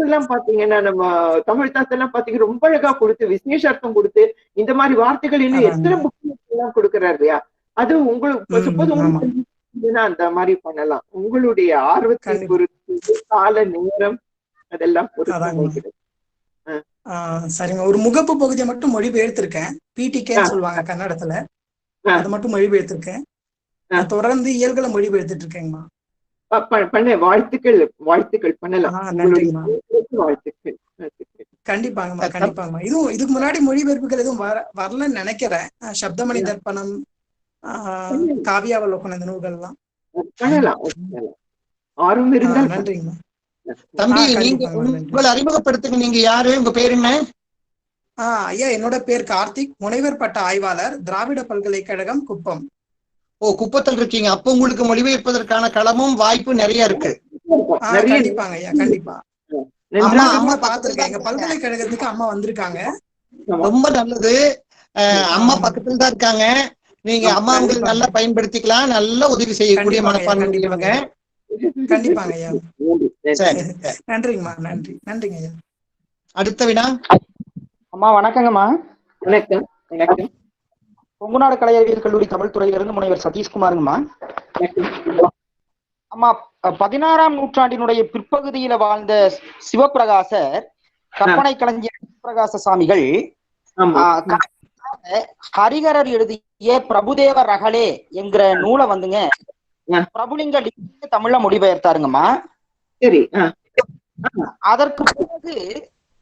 எல்லாம் பாத்தீங்கன்னா நம்ம தமிழ் தாத்தெல்லாம் பாத்தீங்கன்னா ரொம்ப அழகா கொடுத்து, விசேஷார்த்தம் கொடுத்து, இந்த மாதிரி வார்த்தைகள் இன்னும் எத்தனை புக் எல்லாம் கொடுக்கறாரு இல்லையா? அது உங்களுக்கு சப்போஸ் உங்களுக்கு அந்த மாதிரி பண்ணலாம். உங்களுடைய ஆர்வத்தை பொறுத்து, கால நேரம் அதெல்லாம் பொறுத்து. சரிங்க. ஒரு முகப்பு பகுதியை மட்டும் மொழிபெயர்த்திருக்கேன். பிடிகேன்னு சொல்லுவாங்க கன்னடத்துல. அது மட்டும் மொழிபெயர்த்திருக்கேன். தொடர்ந்து இயல்களை மொழிபெயர்த்துட்டு இருக்கேங்கம்மா. வாழ்த்துக்கள், வாழ்த்துக்கள் பண்ணலாம். வாழ்த்துக்கள். கண்டிப்பாங்கம்மா, கண்டிப்பாங்கம்மா. இதுக்கு முன்னாடி மொழிபெயர்ப்புகள் எதுவும் வரலன்னு நினைக்கிறேன். சப்தமணி தர்ப்பணம், காவியாவலோகனம், இந்த நூல்கள் எல்லாம் பண்ணலாம். ஆர்வம் இருந்தால் நன்றிங்கம்மா. தம்பி, நீங்க உங்களை அறிமுகப்படுத்துங்க. நீங்க யாரு, உங்க பேர் என்ன? ஐயா, என்னோட பேர் கார்த்திக், முனைவர் பட்ட ஆய்வாளர், திராவிட பல்கலைக்கழகம், குப்பம். குப்பத்தில் இருக்கீங்க. அப்ப உங்களுக்கு மொழிபெயர்ப்பதற்கான களமும் வாய்ப்பு நிறைய இருக்கு. கண்டிப்பாங்க ஐயா, கண்டிப்பா. அம்மா பாத்துருக்கேன், எங்க பல்கலைக்கழகத்துக்கு அம்மா வந்திருக்காங்க. ரொம்ப நல்லது. அம்மா பக்கத்துல தான் இருக்காங்க. நீங்க அம்மா உங்களுக்கு நல்லா பயன்படுத்திக்கலாம். நல்ல உதவி செய்யக்கூடிய மனப்பான்மை உடையவங்க. கண்டிப்பாங்க ஐயா. நன்றிங்கம்மா. நன்றிங்க ஐயா. அடுத்த வினா. அம்மா வணக்கங்கம்மா. வணக்கம். வணக்கம். கொங்குநாடு கலை அறிவியல் கல்லூரி தமிழ் துறையிலிருந்து முனைவர் சதீஷ்குமாருங்கம்மா. அம்மா, 16ஆம் நூற்றாண்டினுடைய பிற்பகுதியில வாழ்ந்த சிவபிரகாசர், கற்பனை கலைஞர் சிவபிரகாச சாமிகள் ஹரிகரர் எழுதிய பிரபுதேவ ரகலே என்கிற நூலை வந்துங்க பிரபுலிங்க தமிழ்ல மொழிபெயர்த்தாருங்கம்மா. சரி. அதற்கு பிறகு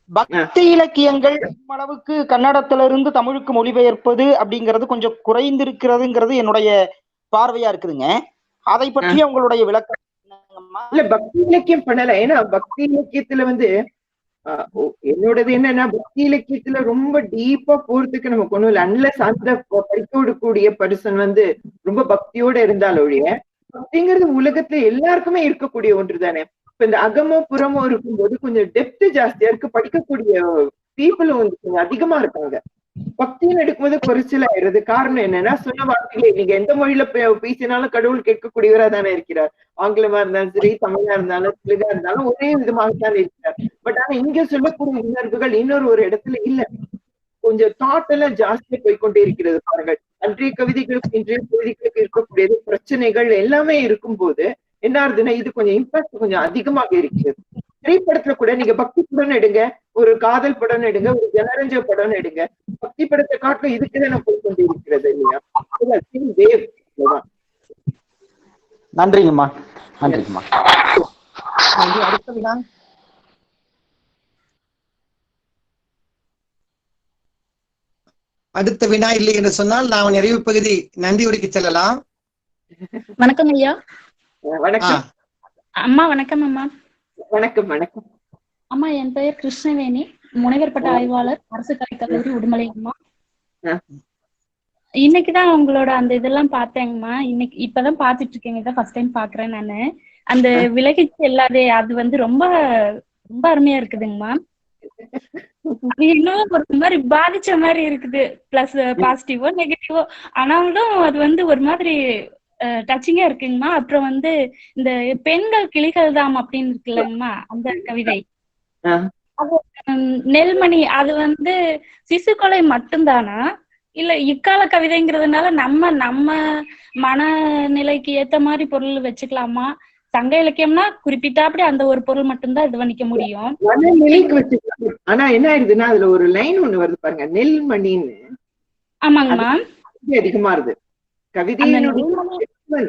பக்தி இலக்கியங்கள் அளவுக்கு கன்னடத்திலிருந்து தமிழுக்கு மொழிபெயர்ப்பது அப்படிங்கிறது கொஞ்சம் குறைந்திருக்கிறதுங்கிறது என்னுடைய பார்வையா இருக்குதுங்க. அதை பற்றி உங்களுடைய விளக்கம்? இல்ல, பக்தி இலக்கியம் பண்ணல. ஏன்னா பக்தி இலக்கியத்துல வந்து என்னோடது என்னன்னா, பக்தி இலக்கியத்துல ரொம்ப டீப்பா போறதுக்கு நம்ம கொண்டு இல்லை. அன்லஸ் அந்த படிக்கக்கூடிய பர்சன் வந்து ரொம்ப பக்தியோட இருந்தால் ஒழிய, பக்திங்கிறது உலகத்துல எல்லாருக்குமே இருக்கக்கூடிய ஒன்று தானே. இப்ப இந்த அகமோ புறமோ இருக்கும்போது கொஞ்சம் டெப்த் ஜாஸ்தியா இருக்கு. படிக்கக்கூடிய பீப்புளும் வந்து கொஞ்சம் அதிகமா இருக்காங்க. பக்தின்னு எடுக்கும்போது குறைச்சல் ஆயிடுறது. காரணம் என்னன்னா, சொன்ன வார்த்தைகளே, நீங்க எந்த மொழியில பேசினாலும் கடவுள் கேட்கக்கூடியவரா தானே இருக்கிறார். ஆங்கிலமா இருந்தாலும் சரி, தமிழா இருந்தாலும், தெலுங்கா இருந்தாலும் ஒரே விதமாகத்தான் இருக்கிறார். பட் ஆனா இங்க சொல்லக்கூடிய உணர்வுகள் இன்னொரு ஒரு இடத்துல இல்ல. கொஞ்சம் தாட் எல்லாம் ஜாஸ்தியா போய்கொண்டே இருக்கிறது பாருங்கள். அன்றைய கவிதைகளுக்கு இன்றைய கவிதைகளுக்கு இருக்கக்கூடியது பிரச்சனைகள் எல்லாமே இருக்கும்போது என்ன ஆகுதுன்னா, இது கொஞ்சம் இம்பாக்ட் கொஞ்சம் அதிகமாக இருக்கிறது. திரைப்படத்துல கூட நீங்க பக்தி படம் எடுங்க, ஒரு காதல் படம் எடுங்க, ஒரு ஜனரஞ்ச படம் எடுங்க, பக்தி படத்தை காட்டிலும் இதுக்குதான் போய் கொண்டு இருக்கிறது இல்லையா? நன்றிங்கம்மா. நன்றிங்கம்மா. அடுத்த வினா இல்லை என்று சொன்னால் நாம் நிறைவு பகுதி நன்றி உரைக்கு செல்லலாம். வணக்கம் ஐயா. வணக்கம் அம்மா. வணக்கம் அம்மா. வணக்கம். வணக்கம் அம்மா. என் பெயர் கிருஷ்ணவேணி, முனைவர் பட்ட ஆய்வாளர், அரசு கலைக்கல்லூரி, உடுமலை அம்மா. இன்னைக்குதான் உங்களோட அந்த இதெல்லாம் பார்த்தேங்கம்மா. இப்பதான் பாத்துட்டு இருக்கேங்க. இதான் ஃபர்ஸ்ட் டைம் பாக்குறேன் நானு. அந்த விலகிச்சு எல்லாதே அது வந்து ரொம்ப ரொம்ப அருமையா இருக்குதுங்கம்மா. இன்னும் ஒரு மாதிரி பாதிச்ச மாதிரி இருக்குது. பிளஸ் பாசிட்டிவோ நெகட்டிவோ ஆனாலும் அது வந்து ஒரு மாதிரி டச்சிங்கா இருக்குங்கம்மா. அப்புறம் வந்து இந்த பெண்கள் கிளிகள் தாம் அப்படின்னு இருக்குல்லங்கம்மா, அந்த கவிதை, அது நெல்மணி, அது வந்து சிசு கொலை மட்டும்தானா இல்ல இக்கால கவிதைங்கிறதுனால நம்ம மனநிலைக்கு ஏத்த மாதிரி பொருள் வச்சுக்கலாமா? சங்க இலக்கியம்னா குறிப்பிட்டாப்படி அந்த ஒரு பொருள் மட்டும்தான் இது பண்ணிக்க முடியும். ஆனா என்ன ஆயிடுதுன்னா, அதுல ஒரு லைன் ஒண்ணு வருது பாருங்க, நெல்மணின்னு. ஆமாங்கம்மா. அதிகமா இருக்கு கவிதையினுடைய.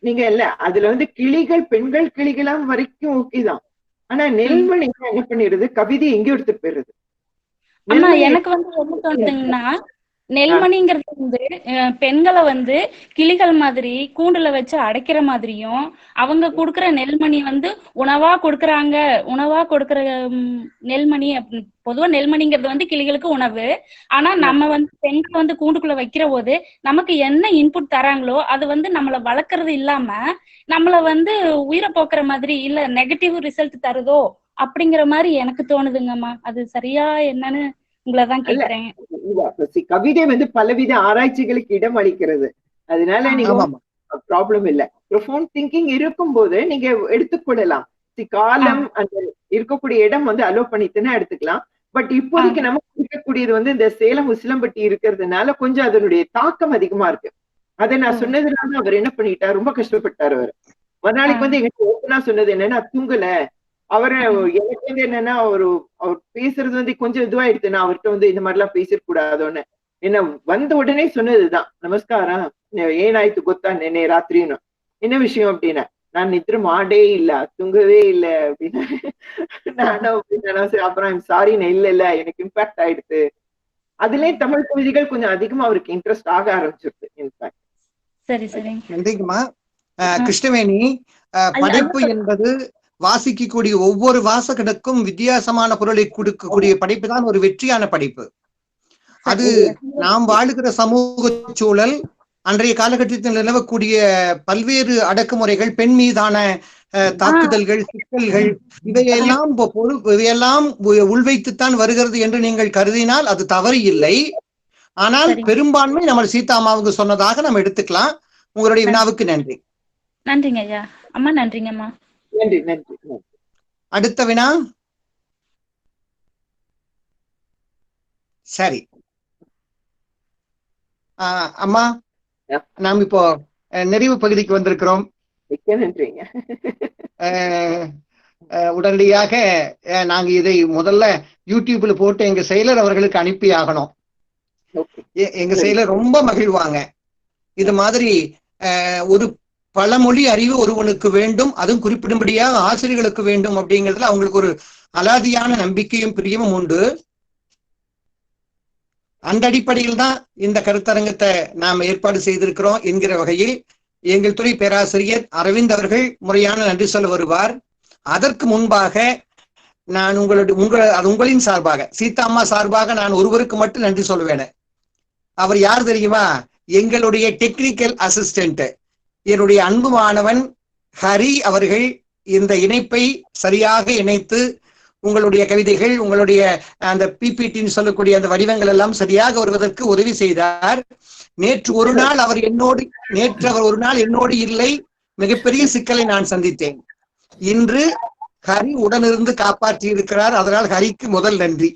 நீங்க இல்ல அதுல வந்து கிளிகள், பெண்கள் கிளிகளாம் வரைக்கும் ஓகேதான். ஆனா நெல்மணி என்ன பண்ணிடுது, கவிதை எங்க எடுத்துட்டு போயிடுது. எனக்கு வந்து என்ன தோணுதுங்கன்னா, நெல்மணிங்கிறது வந்து பெண்களை வந்து கிளிகள் மாதிரி கூண்டுல வச்சு அடைக்கிற மாதிரியும், அவங்க கொடுக்குற நெல்மணி வந்து உணவா கொடுக்குற நெல்மணி. பொதுவா நெல்மணிங்கிறது வந்து கிளிகளுக்கு உணவு. ஆனா நம்ம வந்து பெண்கள் வந்து கூண்டுக்குள்ள வைக்கிற போது நமக்கு என்ன இன்புட் தராங்களோ அது வந்து நம்மள வளர்க்கறது இல்லாம நம்மள வந்து உயிரை போக்குற மாதிரி, இல்ல நெகட்டிவ் ரிசல்ட் தருதோ அப்படிங்கிற மாதிரி எனக்கு தோணுதுங்கம்மா. அது சரியா என்னன்னு உங்களதான் கேக்குறேன். கவிதை வந்து பலவித ஆராய்ச்சிகளுக்கு இடம் அளிக்கிறது. அதனால நீங்க ப்ராப்ளம் இல்ல. ப்ரொஃபவுண்ட் திங்கிங் இருக்கும் போது நீங்க எடுத்துக்கொள்ளலாம். காலம் அந்த இருக்கக்கூடிய இடம் வந்து அலோ பண்ணிட்டுன்னா எடுத்துக்கலாம். பட் இப்போதைக்கு நமக்கு இருக்கக்கூடியது வந்து இந்த சேலம் உசிலம்பட்டி இருக்கிறதுனால கொஞ்சம் அதனுடைய தாக்கம் அதிகமா இருக்கு. அதை நான் சொன்னதுனால அவர் என்ன பண்ணிட்டார், ரொம்ப கஷ்டப்பட்டார். அவர் ஒரு நாளைக்கு வந்து எங்களுக்கு ஓப்பனா சொன்னது என்னன்னா, தூங்கல அவரை. எனக்கு வந்து என்னன்னா அவர் பேசுறது வந்து கொஞ்சம் இதுவாயிடுது. நான் அவர்கிட்ட வந்து இந்த மாதிரி எல்லாம் பேசிடக்கூடாதோன்னு என்ன வந்த உடனே சொன்னதுதான், நமஸ்காரம் ஏனாய்த்து கொத்தா நென்னை ராத்திரின்னு. என்ன விஷயம் அப்படின்னா, நான் நித்திர மாடே இல்ல, தூங்கவே இல்லை அப்படின்னா. நானும் அப்படின்னா சரி அப்புறம் சாரி இல்ல எனக்கு இம்பாக்ட் ஆயிடுது. அதுலயே தமிழ் கவிதைகள் கொஞ்சம் அதிகமா அவருக்கு இன்ட்ரெஸ்ட் ஆக ஆரம்பிச்சிருக்கு. இன்ஃபேக்ட் சரி சரி நன்றிங்கம்மா. கிருஷ்ணவேணி, படைப்பு என்பது வாசிக்கக்கூடிய ஒவ்வொரு வாசகனுக்கும் வித்தியாசமான பொருளை கொடுக்கக்கூடிய படைப்பு தான் ஒரு வெற்றியான படைப்பு. அது நாம் வாழுகிற சமூக சூழல், அன்றைய காலகட்டத்தில் நிலவக்கூடிய பல்வேறு அடக்குமுறைகள், பெண் மீதான தாக்குதல்கள், சிக்கல்கள், இவையெல்லாம் உள்வைத்துத்தான் வருகிறது என்று நீங்கள் கருதினால் அது தவறு இல்லை. ஆனால் பெரும்பான்மை நம்ம சீதா அம்மாவுக்கு சொன்னதாக நம்ம எடுத்துக்கலாம். உங்களுடைய வினாவுக்கு நன்றி. நன்றிங்க ஐயா. அம்மா நன்றிங்கம்மா. நன்றி நன்றி. அடுத்த வினா. சரி அம்மா, நாம் இப்போ நிறைவு பகுதிக்கு வந்திருக்கிறோம். உடனடியாக நாங்க இதை முதல்ல யூடியூப்ல போட்டு எங்க செயலர் அவர்களுக்கு அனுப்பி ஆகணும். எங்க செயலர் ரொம்ப மகிழ்வாங்க. இது மாதிரி ஒரு பழமொழி அறிவு ஒருவனுக்கு வேண்டும், அதுவும் குறிப்பிடும்படியாக ஆசிரியர்களுக்கு வேண்டும் அப்படிங்கிறதுல அவங்களுக்கு ஒரு அலாதியான நம்பிக்கையும் பிரியமும் உண்டு. அந்த அடிப்படையில் தான் இந்த கருத்தரங்கத்தை நாம் ஏற்பாடு செய்திருக்கிறோம் என்கிற வகையில் எங்கள் துறை பேராசிரியர் அரவிந்த் அவர்கள் முறையான நன்றி சொல்ல வருவார். அதற்கு முன்பாக நான் உங்களின் சார்பாக, சீதா அம்மா சார்பாக நான் ஒருவருக்கு மட்டும் நன்றி சொல்லுவேன். அவர் யார் தெரியுமா? எங்களுடைய டெக்னிக்கல் அசிஸ்டன்ட், என்னுடைய அன்பு மாணவன் ஹரி அவர்கள் இந்த இணைப்பை சரியாக இணைத்து உங்களுடைய கவிதைகள், உங்களுடைய அந்த பிபிடின்னு சொல்லக்கூடிய அந்த வடிவங்கள் எல்லாம் சரியாக வருவதற்கு உதவி செய்தார். நேற்று ஒரு நாள் அவர் என்னோடு இல்லை, மிகப்பெரிய சிக்கலை நான் சந்தித்தேன். இன்று ஹரி உடனிருந்து காப்பாற்றி இருக்கிறார். அதனால் ஹரிக்கு முதல் நன்றி.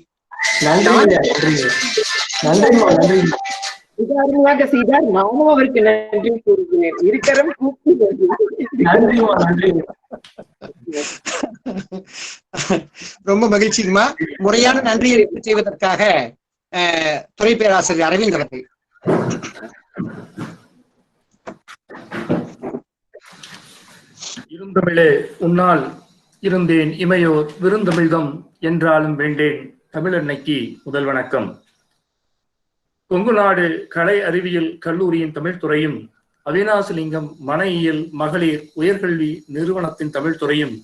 உதாரணமாக செய்தார், நானும் அவருக்கு நன்றி கூறுகிறேன். இருக்கிறோம் ரொம்ப மகிழ்ச்சிங்கம்மா. முறையான நன்றியை செய்வதற்காக துறை பேராசிரியர் அரவிந்த் அவர்கள். இருந்தமிழே உன்னால் இருந்தேன் இமையோர் விருந்தமிழ்தம் என்றாலும் வேண்டேன் தமிழன்னைக்கு முதல் வணக்கம். கொங்குநாடு கலை அறிவியல் கல்லூரியின் தமிழ்துறையும் அவினாசிலிங்கம் மனையியல் மகளிர் உயர்கல்வி நிறுவனத்தின் தமிழ்துறையும்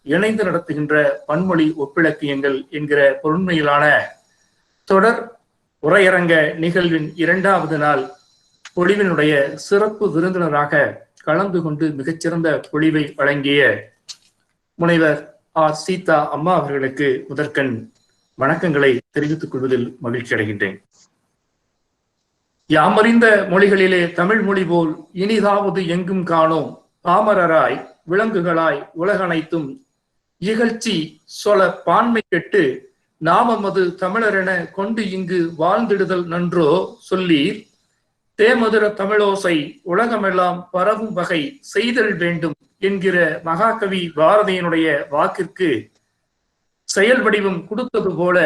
இணைந்து நடத்துகின்ற பன்மொழி ஒப்பிலக்கியங்கள் என்கிற பொருண்மையிலான தொடர் உரையரங்க நிகழ்வின் 2வது நாள் பொழிவினுடைய சிறப்பு விருந்தினராக கலந்து கொண்டு மிகச்சிறந்த பொழிவை வழங்கிய முனைவர் ஆர் சீதா அம்மா அவர்களுக்கு முதற்கண் வணக்கங்களை தெரிவித்துக் கொள்வதில் மகிழ்ச்சி அடைகின்றேன். யாமறிந்த மொழிகளிலே தமிழ் மொழி போல் இனிதாவது எங்கும் காணோம், பாமரராய் விலங்குகளாய் உலகனைத்தும் இகழ்ச்சி சொல பான்மை கெட்டு நாமமது தமிழரென கொண்டு இங்கு வாழ்ந்திடுதல் நன்றோ சொல்லீர், தேமதுர தமிழோசை உலகமெல்லாம் பரவும் வகை செய்தல் வேண்டும் என்கிற மகாகவி பாரதியினுடைய வாக்கிற்கு செயல் வடிவம் கொடுத்தது போல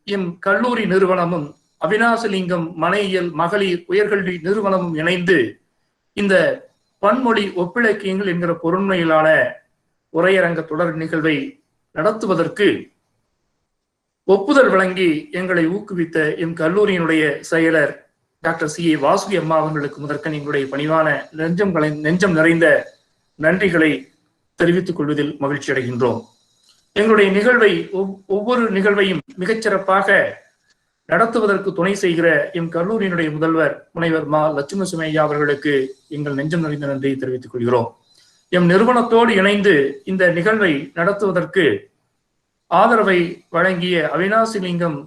எம் கல்லூரி நிறுவனமும் அவினாசிலிங்கம் மனையியல் மகளிர் உயர்கல்வி நிறுவனமும் இணைந்து இந்த பன்மொழி ஒப்பிலக்கியங்கள் என்கிற பொருண்மையிலான உரையரங்க தொடர் நிகழ்வை நடத்துவதற்கு ஒப்புதல் வழங்கி எங்களை ஊக்குவித்த எம் கல்லூரியினுடைய செயலர் டாக்டர் CA வாசுகி அம்மா அவர்களுக்கு முதற்கண் எங்களுடைய பணிவான நெஞ்சம் நிறைந்த நன்றிகளை தெரிவித்துக் கொள்வதில் மகிழ்ச்சி அடைகின்றோம். எங்களுடைய நிகழ்வை ஒவ்வொரு நிகழ்வையும் மிகச்சிறப்பாக நடத்துவதற்கு துணை செய்கிற எம் கல்லூரியினுடைய முதல்வர் முனைவர் மா லட்சுமி சுமையா அவர்களுக்கு எங்கள் நெஞ்சம் நிறைந்த நன்றியை தெரிவித்துக் கொள்கிறோம். எம் நிறுவனத்தோடு இணைந்து இந்த நிகழ்வை நடத்துவதற்கு ஆதரவை வழங்கிய அவினாசிலிங்கம்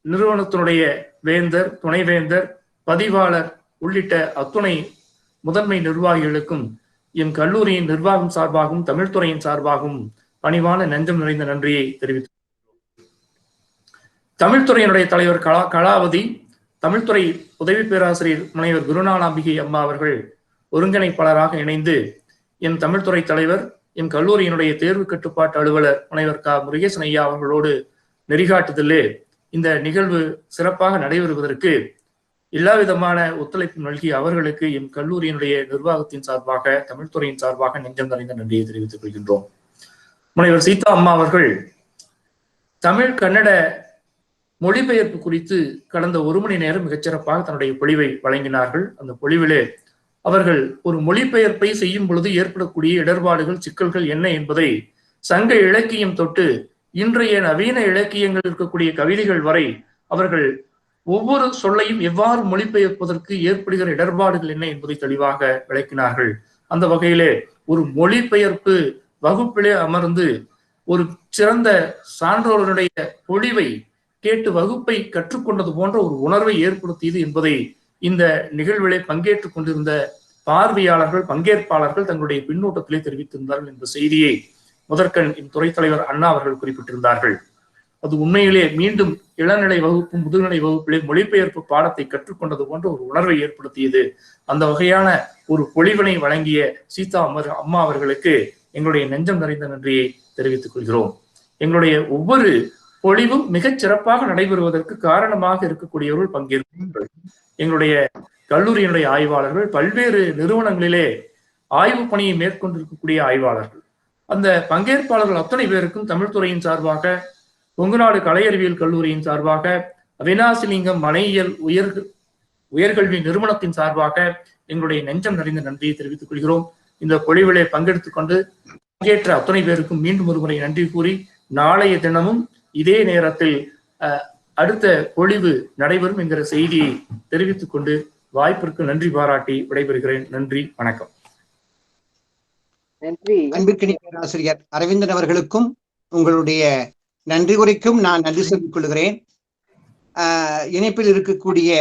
நிறுவனத்தினுடைய வேந்தர், துணைவேந்தர், பதிவாளர் உள்ளிட்ட அத்துணை முதன்மை நிர்வாகிகளுக்கும் எம் கல்லூரியின் நிர்வாகம் சார்பாகவும் தமிழ்துறையின் சார்பாகவும் பணிவான நெஞ்சம் நிறைந்த நன்றியை தெரிவித்து தமிழ்துறையினுடைய தலைவர் கலாவதி, தமிழ்துறை உதவி பேராசிரியர் முனைவர் குருநாளாம்பிகை அம்மா அவர்கள் ஒருங்கிணைப்பாளராக இணைந்து என் தமிழ்துறை தலைவர், என் கல்லூரியினுடைய தேர்வு கட்டுப்பாட்டு அலுவலர் முனைவர் முருகேசன் ஐயா அவர்களோடு நெறிகாட்டுதலே இந்த நிகழ்வு சிறப்பாக நடைபெறுவதற்கு எல்லா விதமான ஒத்துழைப்பு நல்கி அவர்களுக்கு என் கல்லூரியினுடைய நிர்வாகத்தின் சார்பாக, தமிழ்துறையின் சார்பாக நெஞ்சம் நிறைந்த நன்றியை தெரிவித்துக் கொள்கின்றோம். முனைவர் சீதா அம்மா அவர்கள் தமிழ் கன்னட மொழிபெயர்ப்பு குறித்து கடந்த 1 மணி நேரம் மிகச்சிறப்பாக தன்னுடைய பொழிவை வழங்கினார்கள். அந்த பொழிவிலே அவர்கள் ஒரு மொழிபெயர்ப்பை செய்யும் பொழுது ஏற்படக்கூடிய இடர்பாடுகள், சிக்கல்கள் என்ன என்பதை சங்க இலக்கியம் தொட்டு இன்றைய நவீன இலக்கியங்கள் இருக்கக்கூடிய கவிதைகள் வரை அவர்கள் ஒவ்வொரு சொல்லையும் எவ்வாறு மொழிபெயர்ப்பதற்கு ஏற்படுகிற இடர்பாடுகள் என்ன என்பதை தெளிவாக விளக்கினார்கள். அந்த வகையிலே ஒரு மொழிபெயர்ப்பு வகுப்பிலே அமர்ந்து ஒரு சிறந்த சான்றோருடைய பொழிவை கேட்டு வகுப்பை கற்றுக்கொண்டது போன்ற ஒரு உணர்வை ஏற்படுத்தியது என்பதை இந்த நிகழ்விலே பங்கேற்றுக் கொண்டிருந்த பார்வையாளர்கள், பங்கேற்பாளர்கள் தங்களுடைய பின்னூட்டத்திலே தெரிவித்திருந்தார்கள் என்ற செய்தியை முதற்கண் துறை தலைவர் அண்ணா அவர்கள் குறிப்பிட்டிருந்தார்கள். அது உண்மையிலே மீண்டும் இளநிலை வகுப்பு, முதுநிலை வகுப்பிலே மொழிபெயர்ப்பு பாடத்தை கற்றுக்கொண்டது போன்ற ஒரு உணர்வை ஏற்படுத்தியது. அந்த வகையான ஒரு பொழிவினை வழங்கிய சீதா அம்மா அவர்களுக்கு எங்களுடைய நெஞ்சம் நிறைந்த நன்றியை தெரிவித்துக் கொள்கிறோம். எங்களுடைய ஒவ்வொரு பொழிவும் மிகச் சிறப்பாக நடைபெறுவதற்கு காரணமாக இருக்கக்கூடியவர்கள் பங்கேற்பார்கள். எங்களுடைய கல்லூரியினுடைய ஆய்வாளர்கள், பல்வேறு நிறுவனங்களிலே ஆய்வு பணியை மேற்கொண்டிருக்கக்கூடிய ஆய்வாளர்கள், அந்த பங்கேற்பாளர்கள் அத்தனை பேருக்கும் தமிழ்துறையின் சார்பாக, கொங்குநாடு கலை அறிவியல் கல்லூரியின் சார்பாக, அவினாசிலிங்கம் மனையியல் உயர்கல்வி நிறுவனத்தின் சார்பாக எங்களுடைய நெஞ்சம் நிறைந்த நன்றியை தெரிவித்துக் கொள்கிறோம். இந்த பொழிவிலே பங்கெடுத்துக் கொண்டு பங்கேற்ற அத்தனை பேருக்கும் மீண்டும் ஒருமுறை நன்றி கூறி, நாளைய தினமும் இதே நேரத்தில் அடுத்த பொழிவு நடைபெறும் என்கிற செய்தியை தெரிவித்துக் கொண்டு வாய்ப்பிற்கு நன்றி பாராட்டி விடைபெறுகிறேன். நன்றி, வணக்கம். நன்றி. அன்பிற்கினிய பேராசிரியர் அரவிந்தன் அவர்களுக்கும் உங்களுடைய நன்றி உரைக்கும் நான் நன்றி சொல்லிக் கொள்கிறேன். இணைப்பில் இருக்கக்கூடிய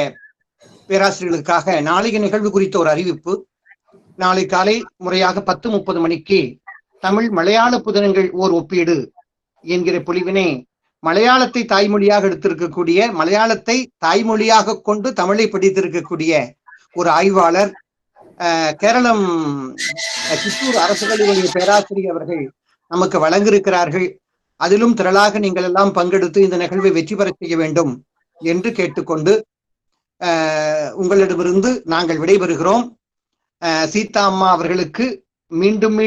பேராசிரியர்களுக்காக நாளைய நிகழ்வு குறித்த ஒரு அறிவிப்பு. நாளை காலை முறையாக 10:30 மணிக்கு தமிழ் மலையாள புதினங்கள் ஓர் ஒப்பீடு என்கிற பொழிவினை மலையாளத்தை தாய்மொழியாக எடுத்திருக்கக்கூடிய, மலையாளத்தை தாய்மொழியாக கொண்டு தமிழை படித்திருக்கக்கூடிய ஒரு ஆய்வாளர், கேரளம் சித்தூர் அரசு கல்லூரி பேராசிரியர் அவர்கள் நமக்கு வழங்கியிருக்கிறார்கள். அதிலும் திரளாக நீங்கள் எல்லாம் பங்கெடுத்து இந்த நிகழ்வை வெற்றி பெற செய்ய வேண்டும் என்று கேட்டுக்கொண்டு உங்களிடமிருந்து நாங்கள் விடைபெறுகிறோம். சீதா அம்மா அவர்களுக்கு மீண்டும்